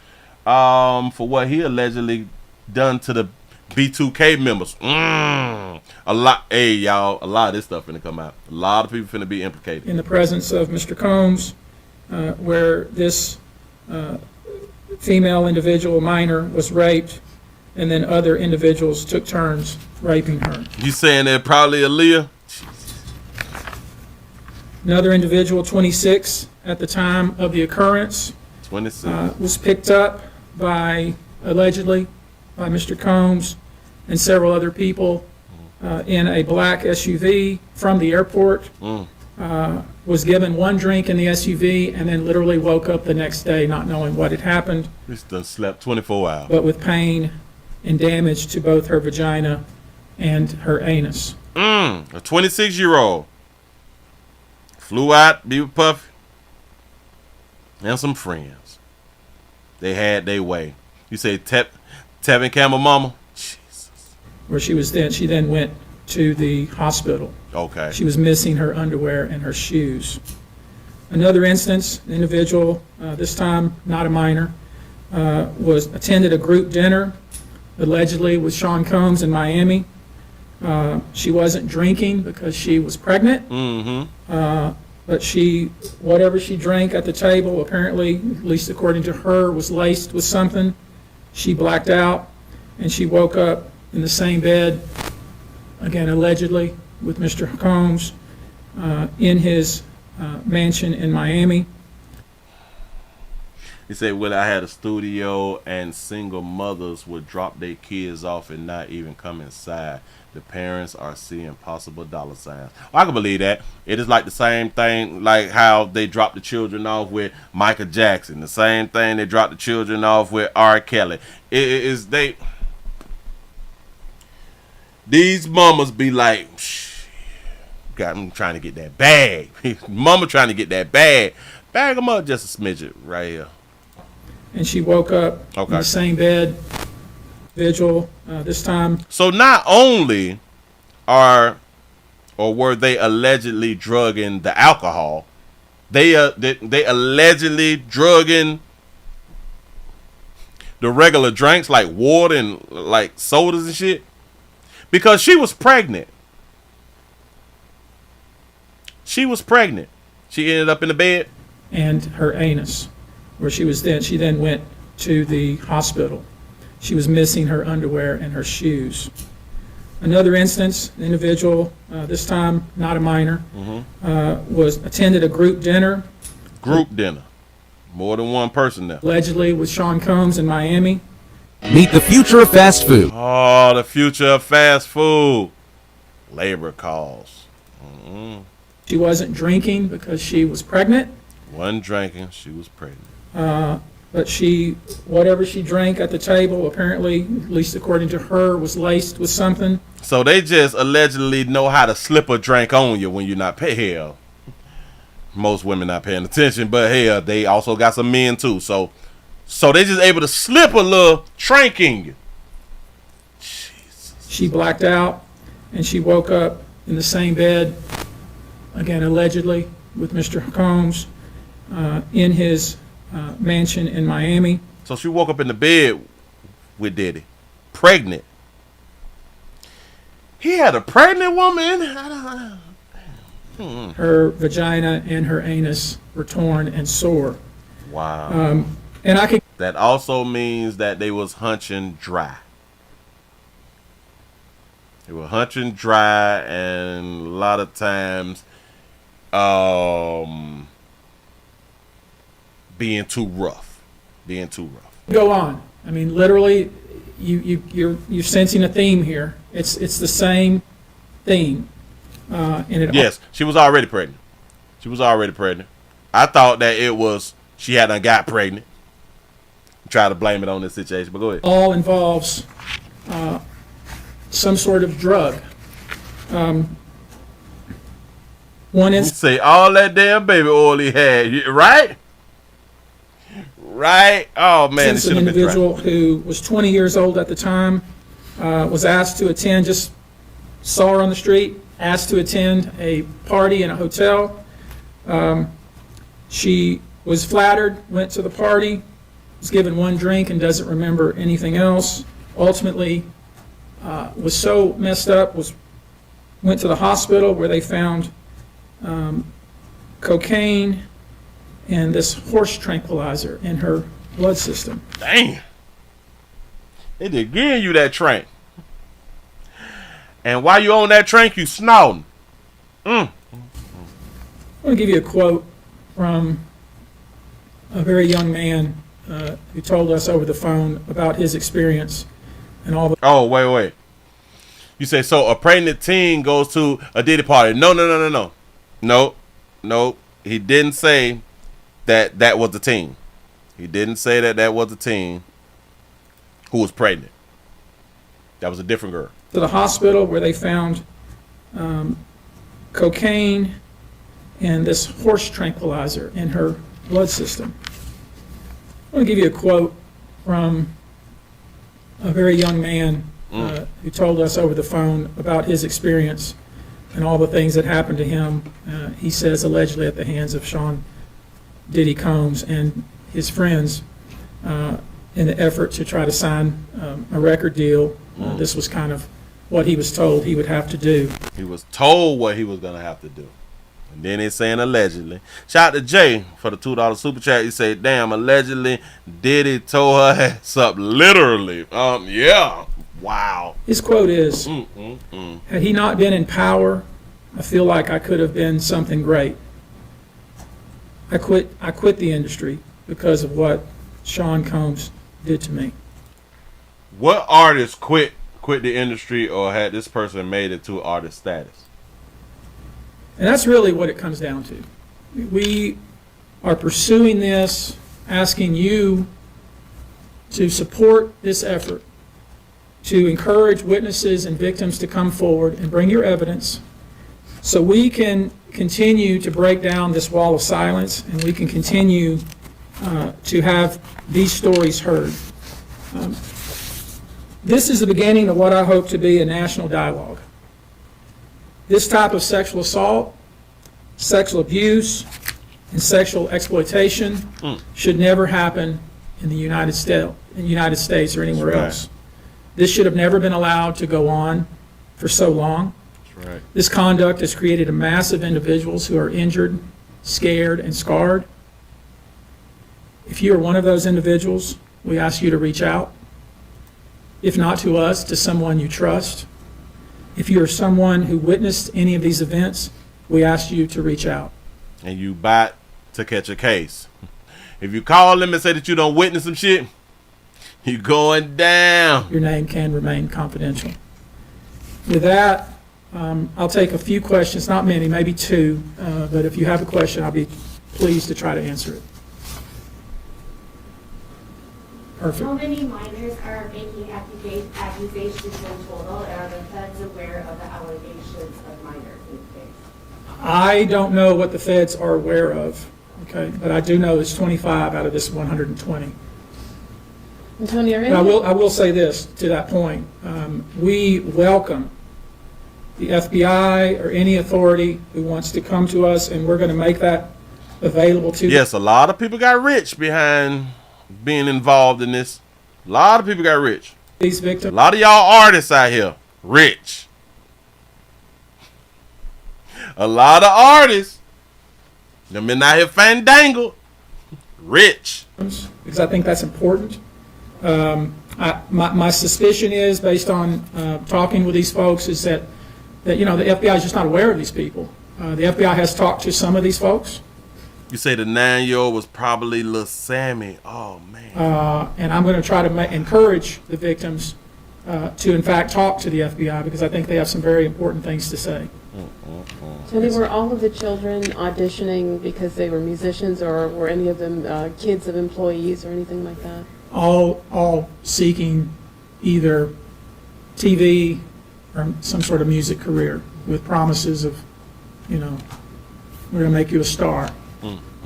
[SPEAKER 3] for what he allegedly done to the B2K members. A lot, hey, y'all, a lot of this stuff finna come out. A lot of people finna be implicated.
[SPEAKER 5] In the presence of Mr. Combs, where this female individual, minor, was raped, and then other individuals took turns raping her.
[SPEAKER 3] You saying that probably Aaliyah?
[SPEAKER 5] Another individual, 26 at the time of the occurrence,
[SPEAKER 3] 26,
[SPEAKER 5] was picked up allegedly by Mr. Combs and several other people in a black SUV from the airport. Was given one drink in the SUV and then literally woke up the next day not knowing what had happened.
[SPEAKER 3] He's done slept 24 hours.
[SPEAKER 5] But with pain and damage to both her vagina and her anus.
[SPEAKER 3] A 26-year-old flew out, be with Puffy and some friends. They had their way. You say Tevin Campbell mama? Jesus.
[SPEAKER 5] Where she then went to the hospital.
[SPEAKER 3] Okay.
[SPEAKER 5] She was missing her underwear and her shoes. Another instance, an individual, this time not a minor, attended a group dinner, allegedly with Sean Combs in Miami. She wasn't drinking because she was pregnant. But whatever she drank at the table, apparently, at least according to her, was laced with something. She blacked out, and she woke up in the same bed, again, allegedly, with Mr. Combs in his mansion in Miami.
[SPEAKER 3] He said, "Well, I had a studio and single mothers would drop their kids off and not even come inside. The parents are seeing possible dollar signs." Well, I can believe that. It is like the same thing, like how they dropped the children off with Michael Jackson. The same thing they dropped the children off with R. Kelly. These mamas be like, God, I'm trying to get that bag. Mama trying to get that bag. Bag them up just a smidget right here.
[SPEAKER 5] And she woke up in the same bed, vigil, this time.
[SPEAKER 3] So not only were they allegedly drugging the alcohol, they allegedly drugging the regular drinks like water and like sodas and shit, because she was pregnant. She was pregnant. She ended up in the bed.
[SPEAKER 5] And her anus, where she then went to the hospital. She was missing her underwear and her shoes. Another instance, the individual, this time not a minor, attended a group dinner.
[SPEAKER 3] Group dinner. More than one person there.
[SPEAKER 5] Allegedly with Sean Combs in Miami.
[SPEAKER 12] Meet the future of fast food.
[SPEAKER 3] Oh, the future of fast food. Labor calls.
[SPEAKER 5] She wasn't drinking because she was pregnant.
[SPEAKER 3] Wasn't drinking, she was pregnant.
[SPEAKER 5] But whatever she drank at the table, apparently, at least according to her, was laced with something.
[SPEAKER 3] So they just allegedly know how to slip a drink on you when you're not paying. Hell, most women not paying attention, but hell, they also got some men too. So they just able to slip a little drink in you. Jesus.
[SPEAKER 5] She blacked out, and she woke up in the same bed, again allegedly, with Mr. Combs in his mansion in Miami.
[SPEAKER 3] So she woke up in the bed with Diddy, pregnant. He had a pregnant woman.
[SPEAKER 5] Her vagina and her anus were torn and sore.
[SPEAKER 3] Wow. That also means that they was hunching dry. They were hunching dry, and a lot of times being too rough.
[SPEAKER 5] Go on. I mean, literally, you're sensing a theme here. It's the same theme.
[SPEAKER 3] Yes, she was already pregnant. I thought that it was she hadn't got pregnant. Try to blame it on this situation, but go ahead.
[SPEAKER 5] All involves some sort of drug. One is
[SPEAKER 3] say all that damn baby oil he had, right? Right? Oh man,
[SPEAKER 5] an individual who was 20 years old at the time was asked to attend. Just saw her on the street. Asked to attend a party in a hotel. She was flattered. Went to the party. Was given one drink and doesn't remember anything else. Ultimately, was so messed up. Went to the hospital where they found cocaine and this horse tranquilizer in her blood system.
[SPEAKER 3] Dang. They did give you that trank. And while you on that trank, you snorting.
[SPEAKER 5] I want to give you a quote from a very young man who told us over the phone about his experience and all the...
[SPEAKER 3] Oh, wait. You say, so a pregnant teen goes to a Diddy party. No. He didn't say that was the teen. He didn't say that was the teen who was pregnant. That was a different girl.
[SPEAKER 5] To the hospital where they found cocaine and this horse tranquilizer in her blood system. I want to give you a quote from a very young man who told us over the phone about his experience and all the things that happened to him. He says allegedly at the hands of Sean Diddy Combs and his friends in the effort to try to sign a record deal. This was kind of what he was told he would have to do.
[SPEAKER 3] He was told what he was going to have to do. And then he's saying allegedly. Shout out to Jay for the $2 super chat. He said, damn, allegedly Diddy tore her ass up. Literally. Yeah. Wow.
[SPEAKER 5] His quote is, had he not been in power, I feel like I could have been something great. I quit the industry. because of what Sean Combs did to me.
[SPEAKER 3] What artist quit the industry, or had this person made it to artist status?
[SPEAKER 5] And that's really what it comes down to. We are pursuing this, asking you to support this effort, to encourage witnesses and victims to come forward and bring your evidence so we can continue to break down this wall of silence and we can continue to have these stories heard. This is the beginning of what I hope to be a national dialogue. This type of sexual assault, sexual abuse, and sexual exploitation should never happen in the United States or anywhere else. This should have never been allowed to go on for so long.
[SPEAKER 3] That's right.
[SPEAKER 5] This conduct has created a mass of individuals who are injured, scared, and scarred. If you are one of those individuals, we ask you to reach out. If not to us, to someone you trust. If you are someone who witnessed any of these events, we ask you to reach out.
[SPEAKER 3] And you bot to catch a case. If you call them and say that you don't witness some shit, you going down.
[SPEAKER 5] Your name can remain confidential. With that, I'll take a few questions, not many, maybe two, but if you have a question, I'll be pleased to try to answer it. Perfect.
[SPEAKER 13] How many minors are making accusations in total, and are the feds aware of the allegations of minors in the case?
[SPEAKER 5] I don't know what the feds are aware of, okay, but I do know it's 25 out of this 120.
[SPEAKER 14] Antonio,
[SPEAKER 5] I will say this to that point. We welcome the FBI or any authority who wants to come to us, and we're going to make that available to them.
[SPEAKER 3] Yes, a lot of people got rich behind being involved in this. A lot of people got rich.
[SPEAKER 5] These victims.
[SPEAKER 3] A lot of y'all artists out here, rich. A lot of artists, them been out here fandangled, rich.
[SPEAKER 5] Because I think that's important. My suspicion is, based on talking with these folks, is that you know, the FBI is just not aware of these people. The FBI has talked to some of these folks.
[SPEAKER 3] You say the 9-year-old was probably Lil Sammy. Oh, man.
[SPEAKER 5] And I'm going to try to encourage the victims to, in fact, talk to the FBI because I think they have some very important things to say.
[SPEAKER 14] Tony, were all of the children auditioning because they were musicians, or were any of them kids of employees or anything like that?
[SPEAKER 5] All seeking either TV or some sort of music career with promises of, you know, we're going to make you a star.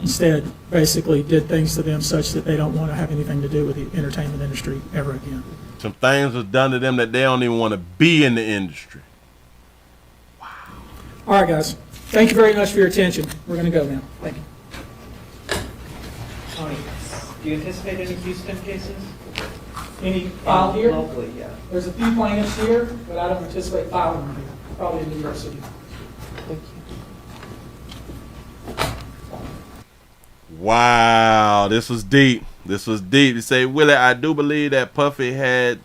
[SPEAKER 5] Instead, basically did things to them such that they don't want to have anything to do with the entertainment industry ever again.
[SPEAKER 3] Some things was done to them that they don't even want to be in the industry.
[SPEAKER 5] Wow. All right, guys. Thank you very much for your attention. We're going to go now. Thank you.
[SPEAKER 15] Tony, do you anticipate any Houston cases?
[SPEAKER 5] Any filed here?
[SPEAKER 15] Locally, yeah.
[SPEAKER 5] There's a few plaintiffs here, but I don't anticipate filing them here. Probably in New York City.
[SPEAKER 14] Thank you.
[SPEAKER 3] Wow, this was deep. This was deep. You say, Willie, I do believe that Puffy had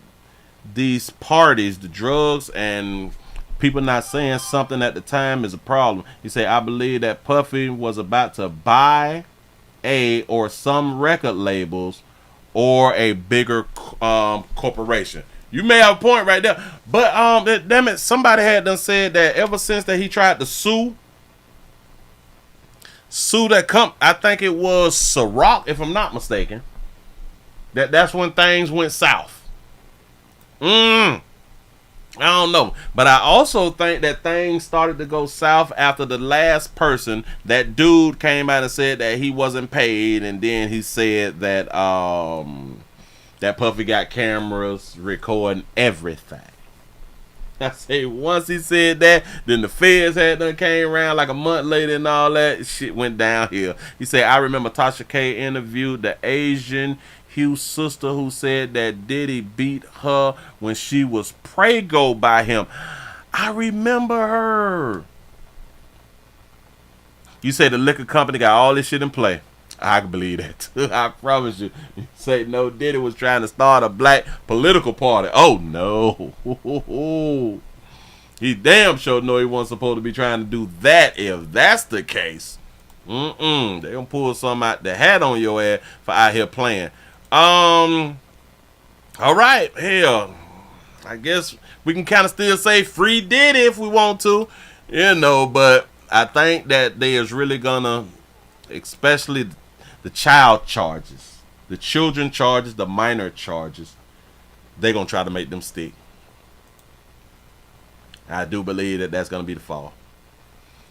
[SPEAKER 3] these parties, the drugs, and people not saying something at the time is a problem. You say, I believe that Puffy was about to buy or some record labels or a bigger corporation. You may have a point right there. But damn it, somebody had done said that ever since that he tried to sue that I think it was Ciroc, if I'm not mistaken. That's when things went south. I don't know. But I also think that things started to go south after the last person, that dude came out and said that he wasn't paid, and then he said that that Puffy got cameras recording everything. I say once he said that, then the feds had done came around like a month later and all that shit went downhill. He said, I remember Tasha K interviewed the Asian Hugh sister who said that Diddy beat her when she was prego by him. I remember her. You say the liquor company got all this shit in play. I can believe that too. I promise you. You say no, Diddy was trying to start a black political party. Oh no. He damn sure know he wasn't supposed to be trying to do that if that's the case. They gonna pull something out the hat on your ass for out here playing. All right, hell, I guess we can kind of still say free Diddy if we want to, but I think that they is really gonna, especially the child charges, the children charges, the minor charges, they gonna try to make them stick. I do believe that that's gonna be the fall.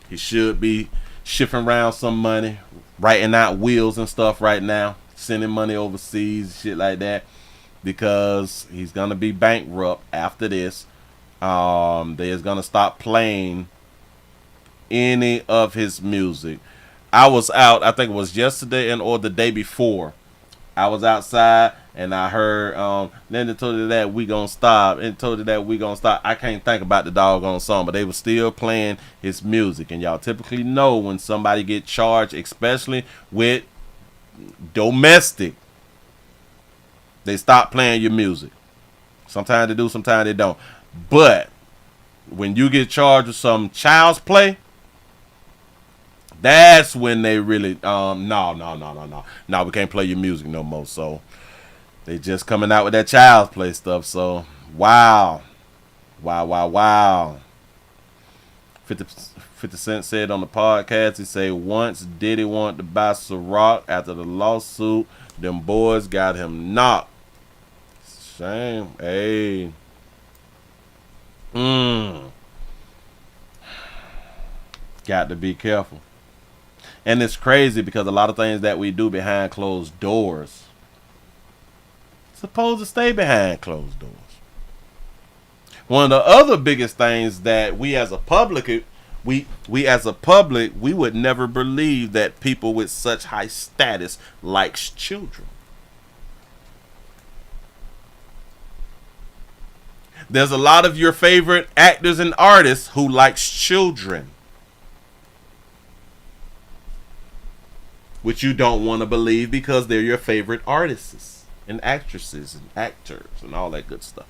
[SPEAKER 3] He should be shifting around some money, writing out wills and stuff right now, sending money overseas, shit like that, because he's gonna be bankrupt after this. They is gonna stop playing any of his music. I was out, I think it was yesterday or the day before. I was outside and I heard then they told you that we gonna stop and told you that we gonna stop. I can't think about the doggone song, but they were still playing his music. And y'all typically know when somebody get charged, especially with domestic, they stop playing your music. Sometimes they do, sometimes they don't. But when you get charged with some child's play, that's when they really no, we can't play your music no more. So they just coming out with that child's play stuff. So wow. 50 Cent said on the podcast, he say once Diddy wanted to buy Ciroc after the lawsuit, them boys got him knocked. Shame. Hey. Got to be careful. And it's crazy because a lot of things that we do behind closed doors supposed to stay behind closed doors. One of the other biggest things that we as a public, we would never believe that people with such high status likes children. There's a lot of your favorite actors and artists who likes children, which you don't want to believe because they're your favorite artists and actresses and actors and all that good stuff.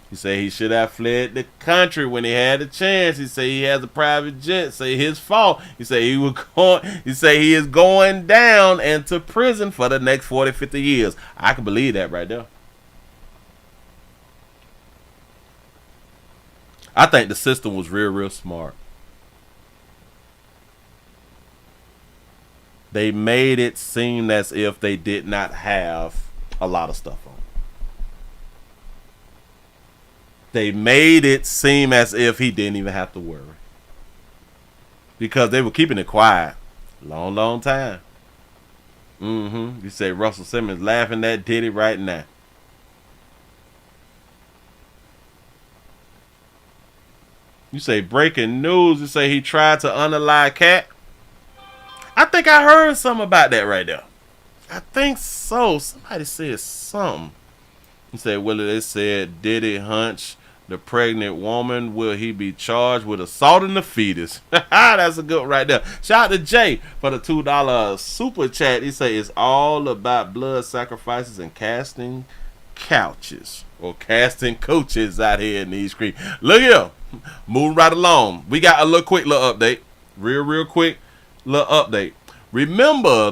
[SPEAKER 3] He said he should have fled the country when he had a chance. He said he has a private jet. Say his fault. He said he is going down and to prison for the next 40, 50 years. I can believe that right there. I think the system was real smart. They made it seem as if they did not have a lot of stuff on. They made it seem as if he didn't even have to worry. Because they were keeping it quiet. Long time. You say Russell Simmons laughing at Diddy right now. You say breaking news. You say he tried to unalive Cat. I think I heard something about that right there. I think so. Somebody said something. He said, Willie, they said Diddy hunch the pregnant woman. Will he be charged with assaulting the fetus? That's a good one right there. Shout out to Jay for the $2 super chat. He say it's all about blood sacrifices and casting couches or casting coaches out here in these streets. Look here. Moving right along. We got a quick little update. Real quick little update. Remember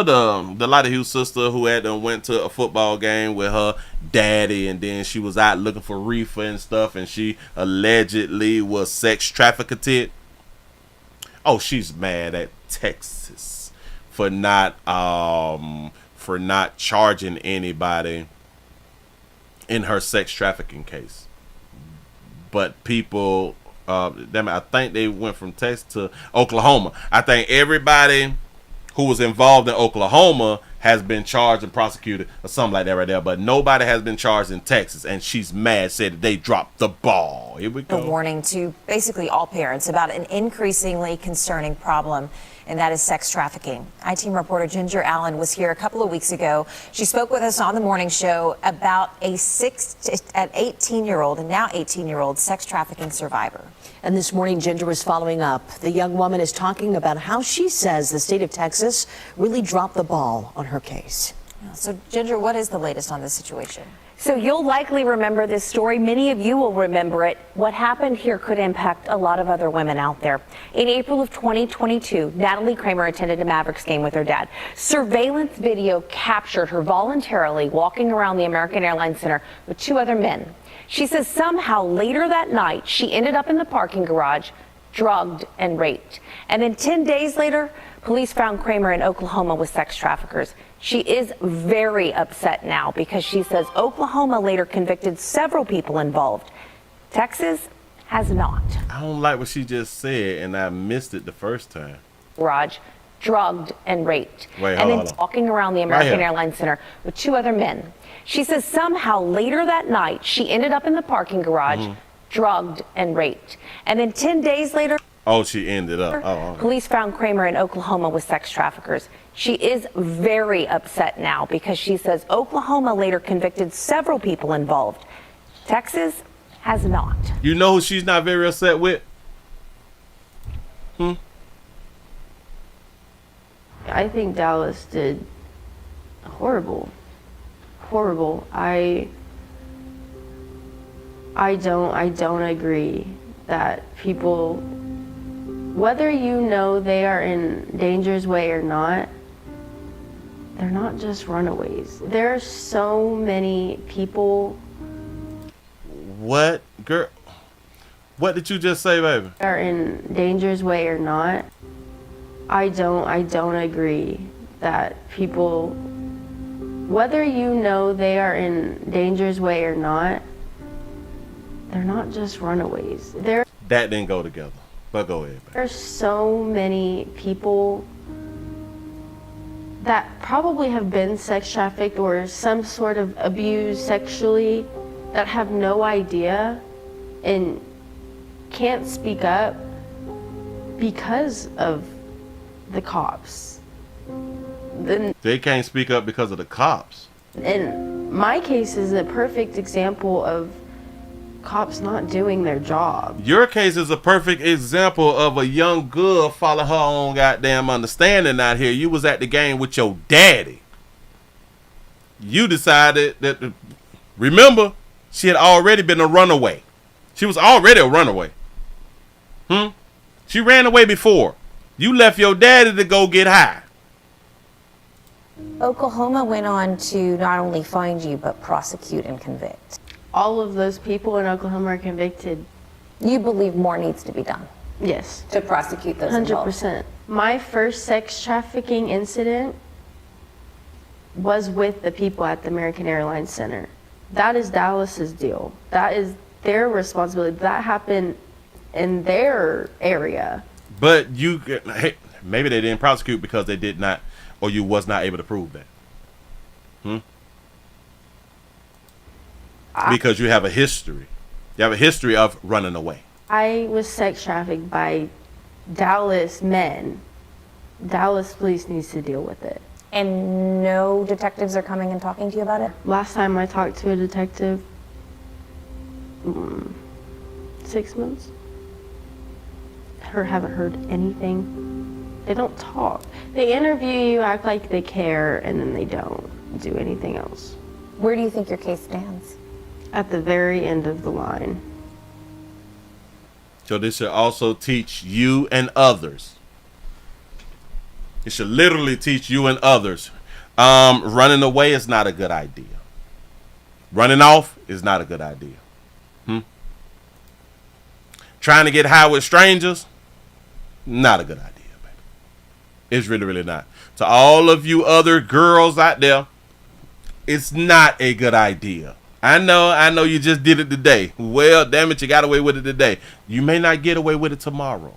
[SPEAKER 3] the Lottie Hughes sister who had went to a football game with her daddy, and then she was out looking for reefer and stuff, and she allegedly was sex trafficked. Oh, she's mad at Texas for not charging anybody in her sex trafficking case. But people, I think they went from Texas to Oklahoma. I think everybody who was involved in Oklahoma has been charged and prosecuted or something like that right there. But nobody has been charged in Texas. And she's mad, said that they dropped the ball. Here we go.
[SPEAKER 16] A warning to basically all parents about an increasingly concerning problem, and that is sex trafficking. I-Team reporter Ginger Allen was here a couple of weeks ago. She spoke with us on the morning show about an 18-year-old and now 18-year-old sex trafficking survivor.
[SPEAKER 17] And this morning, Ginger was following up. The young woman is talking about how she says the state of Texas really dropped the ball on her case.
[SPEAKER 16] So, Ginger, what is the latest on this situation?
[SPEAKER 18] So you'll likely remember this story. Many of you will remember it. What happened here could impact a lot of other women out there. In April of 2022, Natalie Kramer attended a Mavericks game with her dad. Surveillance video captured her voluntarily walking around the American Airlines Center with 2 other men. She says somehow later that night, she ended up in the parking garage, drugged and raped. And then 10 days later, police found Kramer in Oklahoma with sex traffickers. She is very upset now because she says Oklahoma later convicted several people involved. Texas has not.
[SPEAKER 3] I don't like what she just said, and I missed it the first time.
[SPEAKER 18] Garage, drugged and raped.
[SPEAKER 3] Wait,
[SPEAKER 18] and
[SPEAKER 3] hold
[SPEAKER 18] then
[SPEAKER 3] on.
[SPEAKER 18] walking around the American Airlines Center with 2 other men. She says somehow later that night, she ended up in the parking garage, drugged and raped. And then 10 days later,
[SPEAKER 3] Oh, she ended up. Oh, okay.
[SPEAKER 18] police found Kramer in Oklahoma with sex traffickers. She is very upset now because she says Oklahoma later convicted several people involved. Texas has not.
[SPEAKER 3] You know who she's not very upset with?
[SPEAKER 14] I think Dallas did horrible. I don't agree that people, whether you know they are in danger's way or not, they're not just runaways. There are so many people.
[SPEAKER 3] What? Girl, what did you just say, baby?
[SPEAKER 14] Are in danger's way or not. I don't agree that people, whether you know they are in danger's way or not, they're not just runaways. That
[SPEAKER 3] didn't go together. But go ahead, baby.
[SPEAKER 14] There's so many people that probably have been sex trafficked or some sort of abused sexually that have no idea and can't speak up because of the cops.
[SPEAKER 3] They can't speak up because of the cops.
[SPEAKER 14] And my case is a perfect example of cops not doing their job.
[SPEAKER 3] Your case is a perfect example of a young girl follow her own goddamn understanding out here. You was at the game with your daddy. You decided that, remember, she had already been a runaway. She was already a runaway. She ran away before. You left your daddy to go get high.
[SPEAKER 16] Oklahoma went on to not only find you, but prosecute and convict.
[SPEAKER 14] All of those people in Oklahoma are convicted.
[SPEAKER 16] You believe more needs to be done?
[SPEAKER 14] Yes.
[SPEAKER 16] To prosecute those
[SPEAKER 14] 100%. My first sex trafficking incident was with the people at the American Airlines Center. That is Dallas's deal. That is their responsibility. That happened in their area.
[SPEAKER 3] But you, hey, maybe they didn't prosecute because they did not, or you was not able to prove that. Because you have a history. You have a history of running away.
[SPEAKER 14] I was sex trafficked by Dallas men. Dallas police needs to deal with it.
[SPEAKER 16] And no detectives are coming and talking to you about it?
[SPEAKER 14] Last time I talked to a detective, 6 months. Haven't heard anything. They don't talk. They interview you, act like they care, and then they don't do anything else.
[SPEAKER 16] Where do you think your case stands?
[SPEAKER 14] At the very end of the line.
[SPEAKER 3] So this should also teach you and others. It should literally teach you and others. Running away is not a good idea. Running off is not a good idea. Trying to get high with strangers, not a good idea, baby. It's really, really not. To all of you other girls out there, it's not a good idea. I know you just did it today. Well, damn it, you got away with it today. You may not get away with it tomorrow.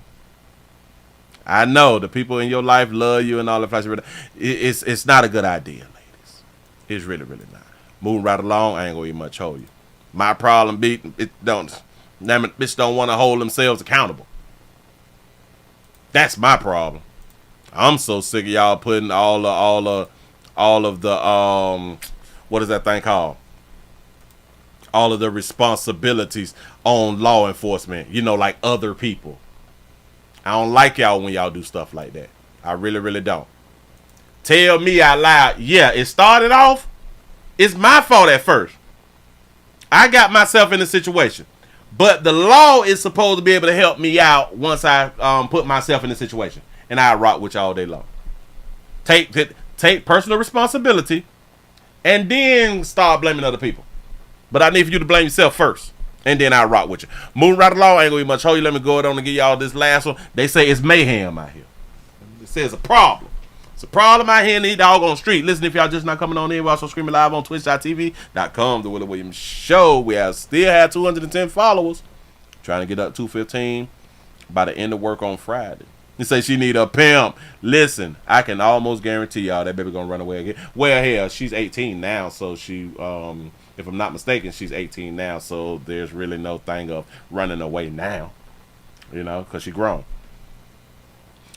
[SPEAKER 3] I know the people in your life love you and all that. It's not a good idea, ladies. It's really, really not. Moving right along, I ain't gonna even much hold you. My problem be it don't. Damn it, bitch don't want to hold themselves accountable. That's my problem. I'm so sick of y'all putting all of the what is that thing called? All of the responsibilities on law enforcement, like other people. I don't like y'all when y'all do stuff like that. I really, really don't. Tell me out loud, yeah, it started off, it's my fault at first. I got myself in a situation, but the law is supposed to be able to help me out once I put myself in a situation, and I rock with you all day long. Take personal responsibility, and then start blaming other people. But I need for you to blame yourself first, and then I rock with you. Moving right along, I ain't gonna be much hold you. Let me go on and give y'all this last one. They say it's mayhem out here. It says a problem. It's a problem out here in the doggone street. Listen, if y'all just not coming on in, we're also streaming live on twitch.tv.com, The Willie Williams Show. We still have 210 followers. Trying to get up 215 by the end of work on Friday. You say she need a pimp. Listen, I can almost guarantee y'all that baby gonna run away again. Well, hell, she's 18 now, so she, if I'm not mistaken, she's 18 now, so there's really no thing of running away now, you know, because she grown.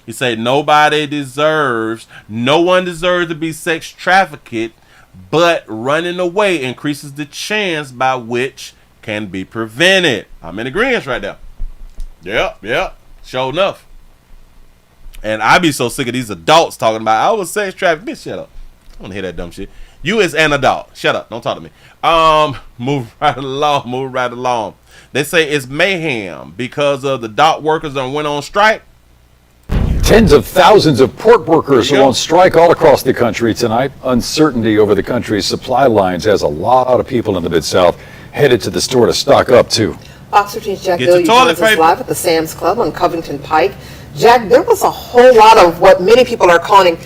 [SPEAKER 3] He said no one deserves to be sex trafficked, but running away increases the chance by which can be prevented. I'm in agreement right there. Yep, sure enough. And I be so sick of these adults talking about I was sex trafficked. Bitch, shut up. I don't want to hear that dumb shit. You is an adult. Shut up. Don't talk to me. Move right along. They say it's mayhem because of the dock workers that went on strike.
[SPEAKER 19] Tens of thousands of port workers are on strike all across the country tonight. Uncertainty over the country's supply lines has a lot of people in the Mid-South headed to the store to stock up, too.
[SPEAKER 6] Fox 13's Jack Bill, joins us live at the Sam's Club on Covington Pike. Jack, there was a whole lot of what many people are calling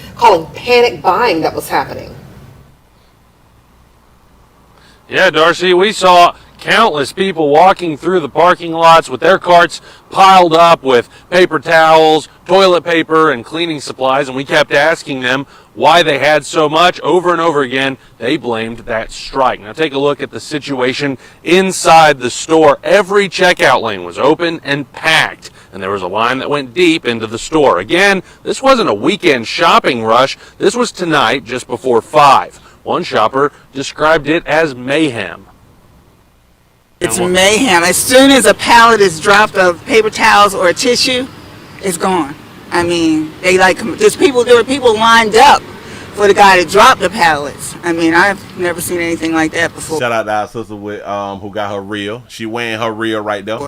[SPEAKER 6] panic buying that was happening.
[SPEAKER 20] Yeah, Darcy, we saw countless people walking through the parking lots with their carts piled up with paper towels, toilet paper, and cleaning supplies, and we kept asking them why they had so much. Over and over again, they blamed that strike. Now take a look at the situation inside the store. Every checkout lane was open and packed, and there was a line that went deep into the store. Again, this wasn't a weekend shopping rush. This was tonight, just before 5. One shopper described it as mayhem.
[SPEAKER 21] It's mayhem. As soon as a pallet is dropped of paper towels or tissue, it's gone. I mean, there were people lined up for the guy to drop the pallets. I mean, I've never seen anything like that before.
[SPEAKER 3] Shout out to our sister with who got her reel. She wearing her reel right there.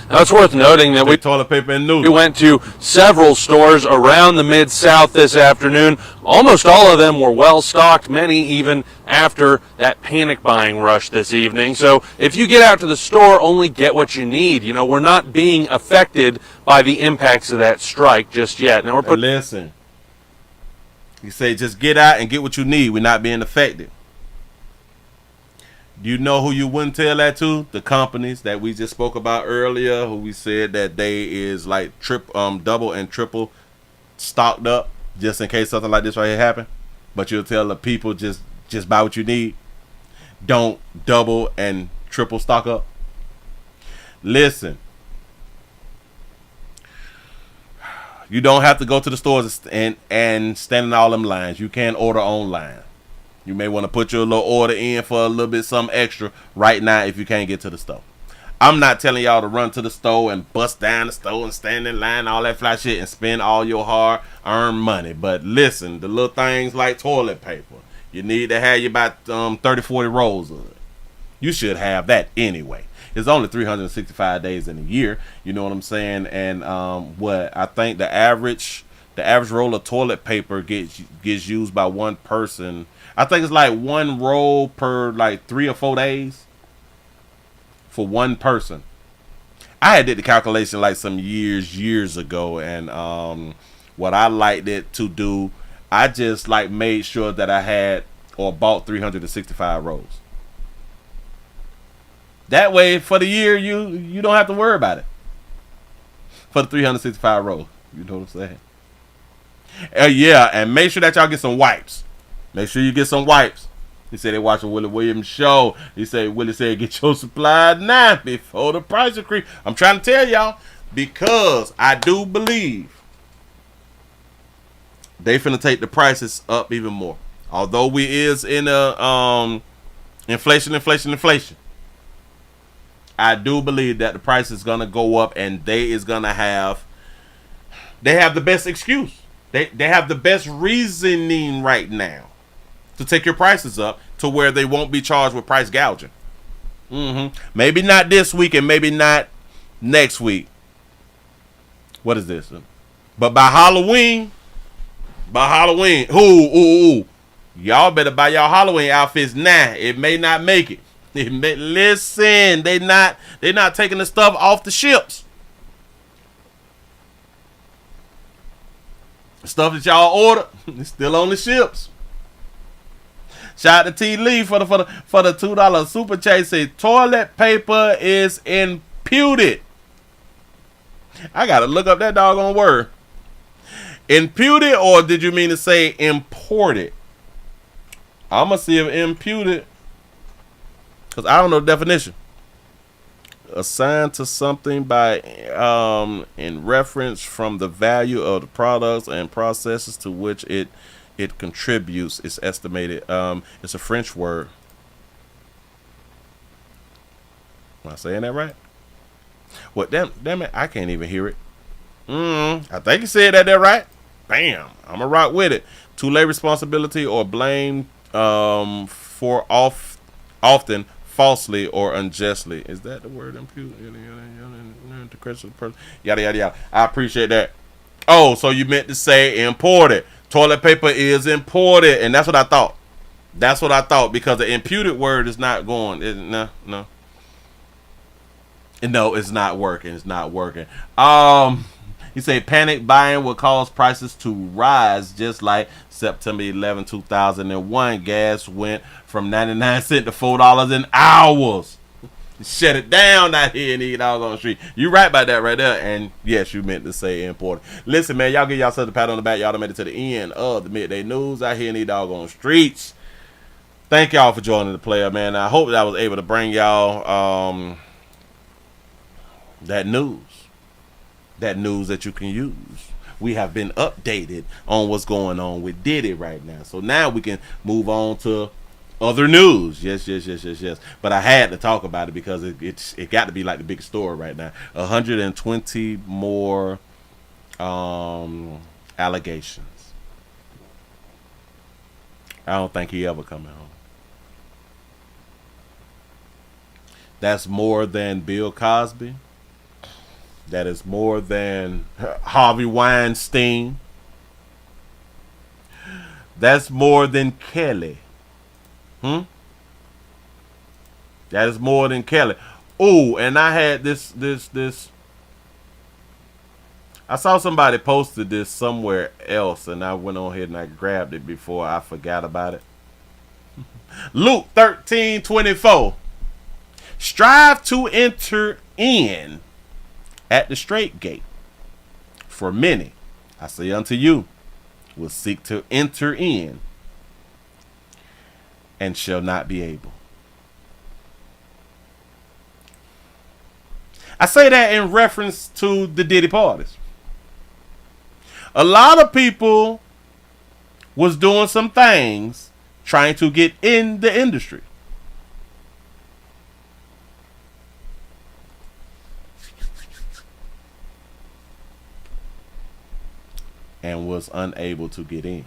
[SPEAKER 20] Now, it's worth noting that we
[SPEAKER 3] toilet paper and noodles.
[SPEAKER 20] We went to several stores around the Mid-South this afternoon. Almost all of them were well stocked, many even after that panic buying rush this evening. So if you get out to the store, only get what you need. You know, we're not being affected by the impacts of that strike just yet. Now
[SPEAKER 3] listen, you say just get out and get what you need. We're not being affected. Do you know who you wouldn't tell that to? The companies that we just spoke about earlier, who we said that they is like double and triple stocked up just in case something like this right here happen. But you'll tell the people just buy what you need. Don't double and triple stock up. Listen, you don't have to go to the stores and stand in all them lines. You can order online. You may want to put your little order in for a little bit something extra right now if you can't get to the store. I'm not telling y'all to run to the store and bust down the store and stand in line, all that fly shit, and spend all your hard-earned money. But listen, the little things like toilet paper, you need to have you about 30, 40 rolls of it. You should have that anyway. It's only 365 days in a year. You know what I'm saying? And what I think the average roll of toilet paper gets used by one person. I think it's like one roll per like 3 or 4 days for one person. I had did the calculation like some years ago, and what I liked it to do, I just like made sure that I had or bought 365 rolls. That way, for the year, you don't have to worry about it. For the 365 rolls, you know what I'm saying? Yeah, and make sure that y'all get some wipes. Make sure you get some wipes. He said they watch a Willie Williams show. Willie said get your supply now before the price increase. I'm trying to tell y'all because I do believe they finna take the prices up even more. Although we is in a inflation. I do believe that the price is gonna go up, and they have the best excuse. They have the best reasoning right now to take your prices up to where they won't be charged with price gouging. Maybe not this week and maybe not next week. What is this? But by Halloween, y'all better buy y'all Halloween outfits now. It may not make it. Listen, they not taking the stuff off the ships. The stuff that y'all ordered is still on the ships. Shout out to T. Lee for the $2 super chat. Say toilet paper is imputed. I gotta look up that doggone word. Imputed, or did you mean to say imported? I'm gonna see if imputed, because I don't know the definition. Assigned to something by in reference from the value of the products and processes to which it contributes. It's estimated. It's a French word. Am I saying that right? What? Damn it! I can't even hear it. I think you said that right. Bam! I'm gonna rock with it. To lay responsibility or blame for often falsely or unjustly. Is that the word? Impute? Yada yada yada. I appreciate that. Oh, so you meant to say imported. Toilet paper is imported, and that's what I thought. That's what I thought, because the imputed word is not going. No, it's not working. It's not working. He said panic buying will cause prices to rise, just like September 11, 2001. Gas went from 99 cents to $4 in hours. Shut it down out here in the doggone street. You right about that right there. And yes, you meant to say important. Listen, man, y'all give yourself a pat on the back. Y'all done made it to the end of the Midday News out here in these doggone streets. Thank y'all for joining the player, man. I hope that I was able to bring y'all that news that you can use. We have been updated on what's going on with Diddy right now. So now we can move on to other news. Yes. But I had to talk about it because it got to be like the biggest story right now. 120 more allegations. I don't think he ever coming home. That's more than Bill Cosby. That is more than Harvey Weinstein. That's more than Kelly. That is more than Kelly. Oh, and I had this. I saw somebody posted this somewhere else, and I went on ahead and I grabbed it before I forgot about it. Luke 13:24. Strive to enter in at the straight gate. For many, I say unto you, will seek to enter in and shall not be able. I say that in reference to the Diddy parties. A lot of people was doing some things trying to get in the industry. And was unable to get in.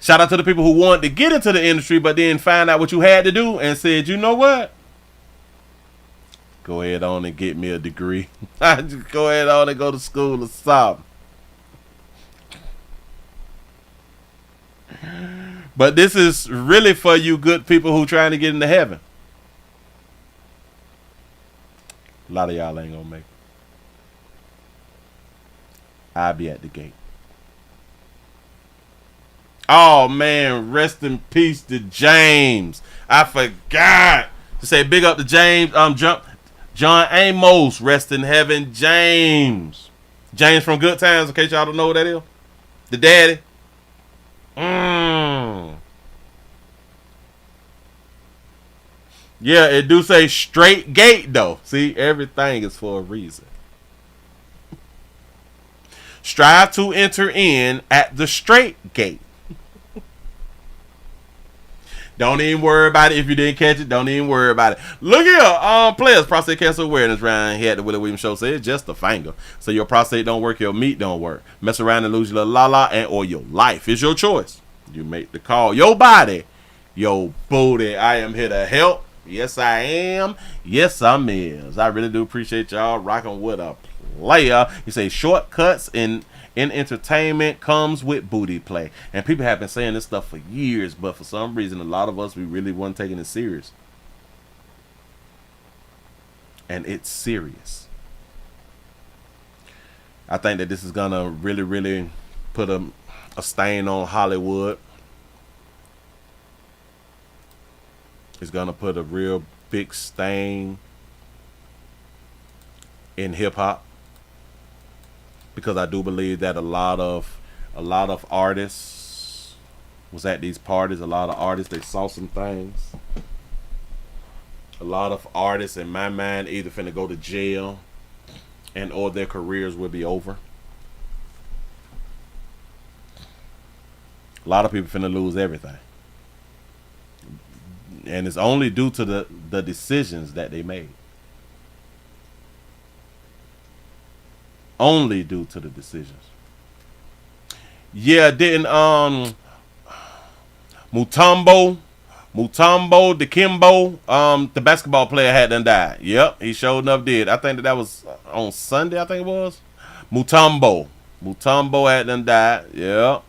[SPEAKER 3] Shout out to the people who wanted to get into the industry, but then find out what you had to do and said, you know what? Go ahead on and get me a degree. Just go ahead on and go to school or something. But this is really for you good people who trying to get into heaven. A lot of y'all ain't gonna make it. I'll be at the gate. Oh man, rest in peace to James. I forgot to say big up to James. John Amos, rest in heaven, James. James from Good Times, in case y'all don't know what that is. The daddy. Yeah, it do say straight gate though. See, everything is for a reason. Strive to enter in at the straight gate. Don't even worry about it. If you didn't catch it, don't even worry about it. Look here, players, prostate cancer awareness round here at the Willie Williams Show. Say it's just a finger. So your prostate don't work, your meat don't work. Mess around and lose your little la-la, and or your life is your choice. You make the call. Your body, your booty. I am here to help. Yes, I am. Yes, I'm is. I really do appreciate y'all rocking with a player. You say shortcuts in entertainment comes with booty play. And people have been saying this stuff for years, but for some reason, a lot of us, we really weren't taking it serious. And it's serious. I think that this is going to really, really put a stain on Hollywood. It's going to put a real big stain in hip-hop. Because I do believe that a lot of artists was at these parties. A lot of artists, they saw some things. A lot of artists, in my mind, either finna go to jail and or their careers will be over. A lot of people finna lose everything. And it's only due to the decisions that they made. Only due to the decisions. Yeah, didn't Mutombo Dikembe, the basketball player had done died. Yep, he sure enough did. I think that was on Sunday, I think it was. Mutombo had done died. Yep.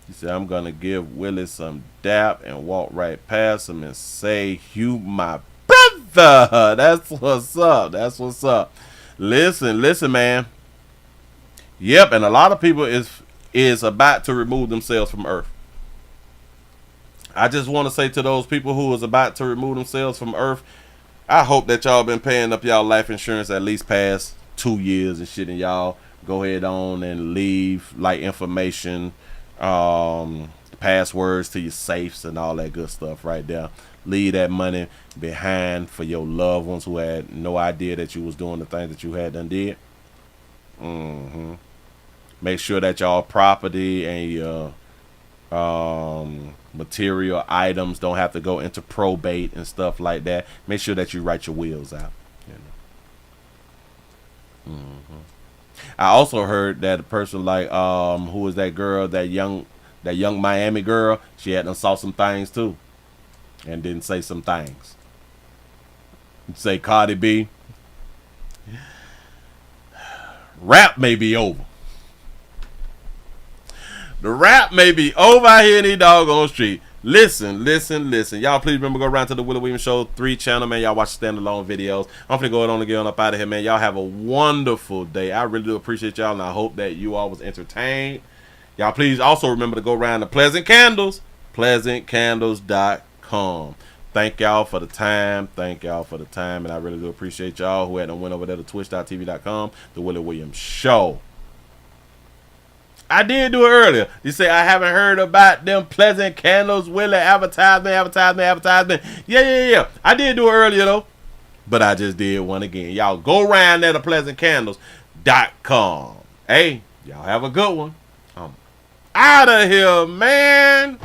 [SPEAKER 3] He said, I'm gonna give Willie some dap and walk right past him and say, you my brother. That's what's up. That's what's up. Listen, man. Yep, and a lot of people is about to remove themselves from Earth. I just want to say to those people who is about to remove themselves from Earth, I hope that y'all been paying up y'all life insurance at least past 2 years and shit, and y'all go ahead on and leave like information, passwords to your safes and all that good stuff right there. Leave that money behind for your loved ones who had no idea that you was doing the things that you had done did. Make sure that y'all property and your material items don't have to go into probate and stuff like that. Make sure that you write your wills out. You know? I also heard that a person like who was that girl, that young Miami girl, she had done saw some things too. And didn't say some things. Say Cardi B, rap may be over. The rap may be over out here in these doggone street. Listen. Y'all please remember, go around to the Willie Williams Show 3 channel, man. Y'all watch standalone videos. I'm finna go on and get on up out of here, man. Y'all have a wonderful day. I really do appreciate y'all, and I hope that you all was entertained. Y'all please also remember to go around to Pleasant Candles, pleasantcandles.com. Thank y'all for the time. And I really do appreciate y'all who had went over there to twitch.tv.com, the Willie Williams Show. I did do it earlier. You say I haven't heard about them Pleasant Candles, Willie advertisement. Yeah. I did do it earlier though. But I just did one again. Y'all go around there to pleasantcandles.com. Hey, y'all have a good one. I'm out of here, man.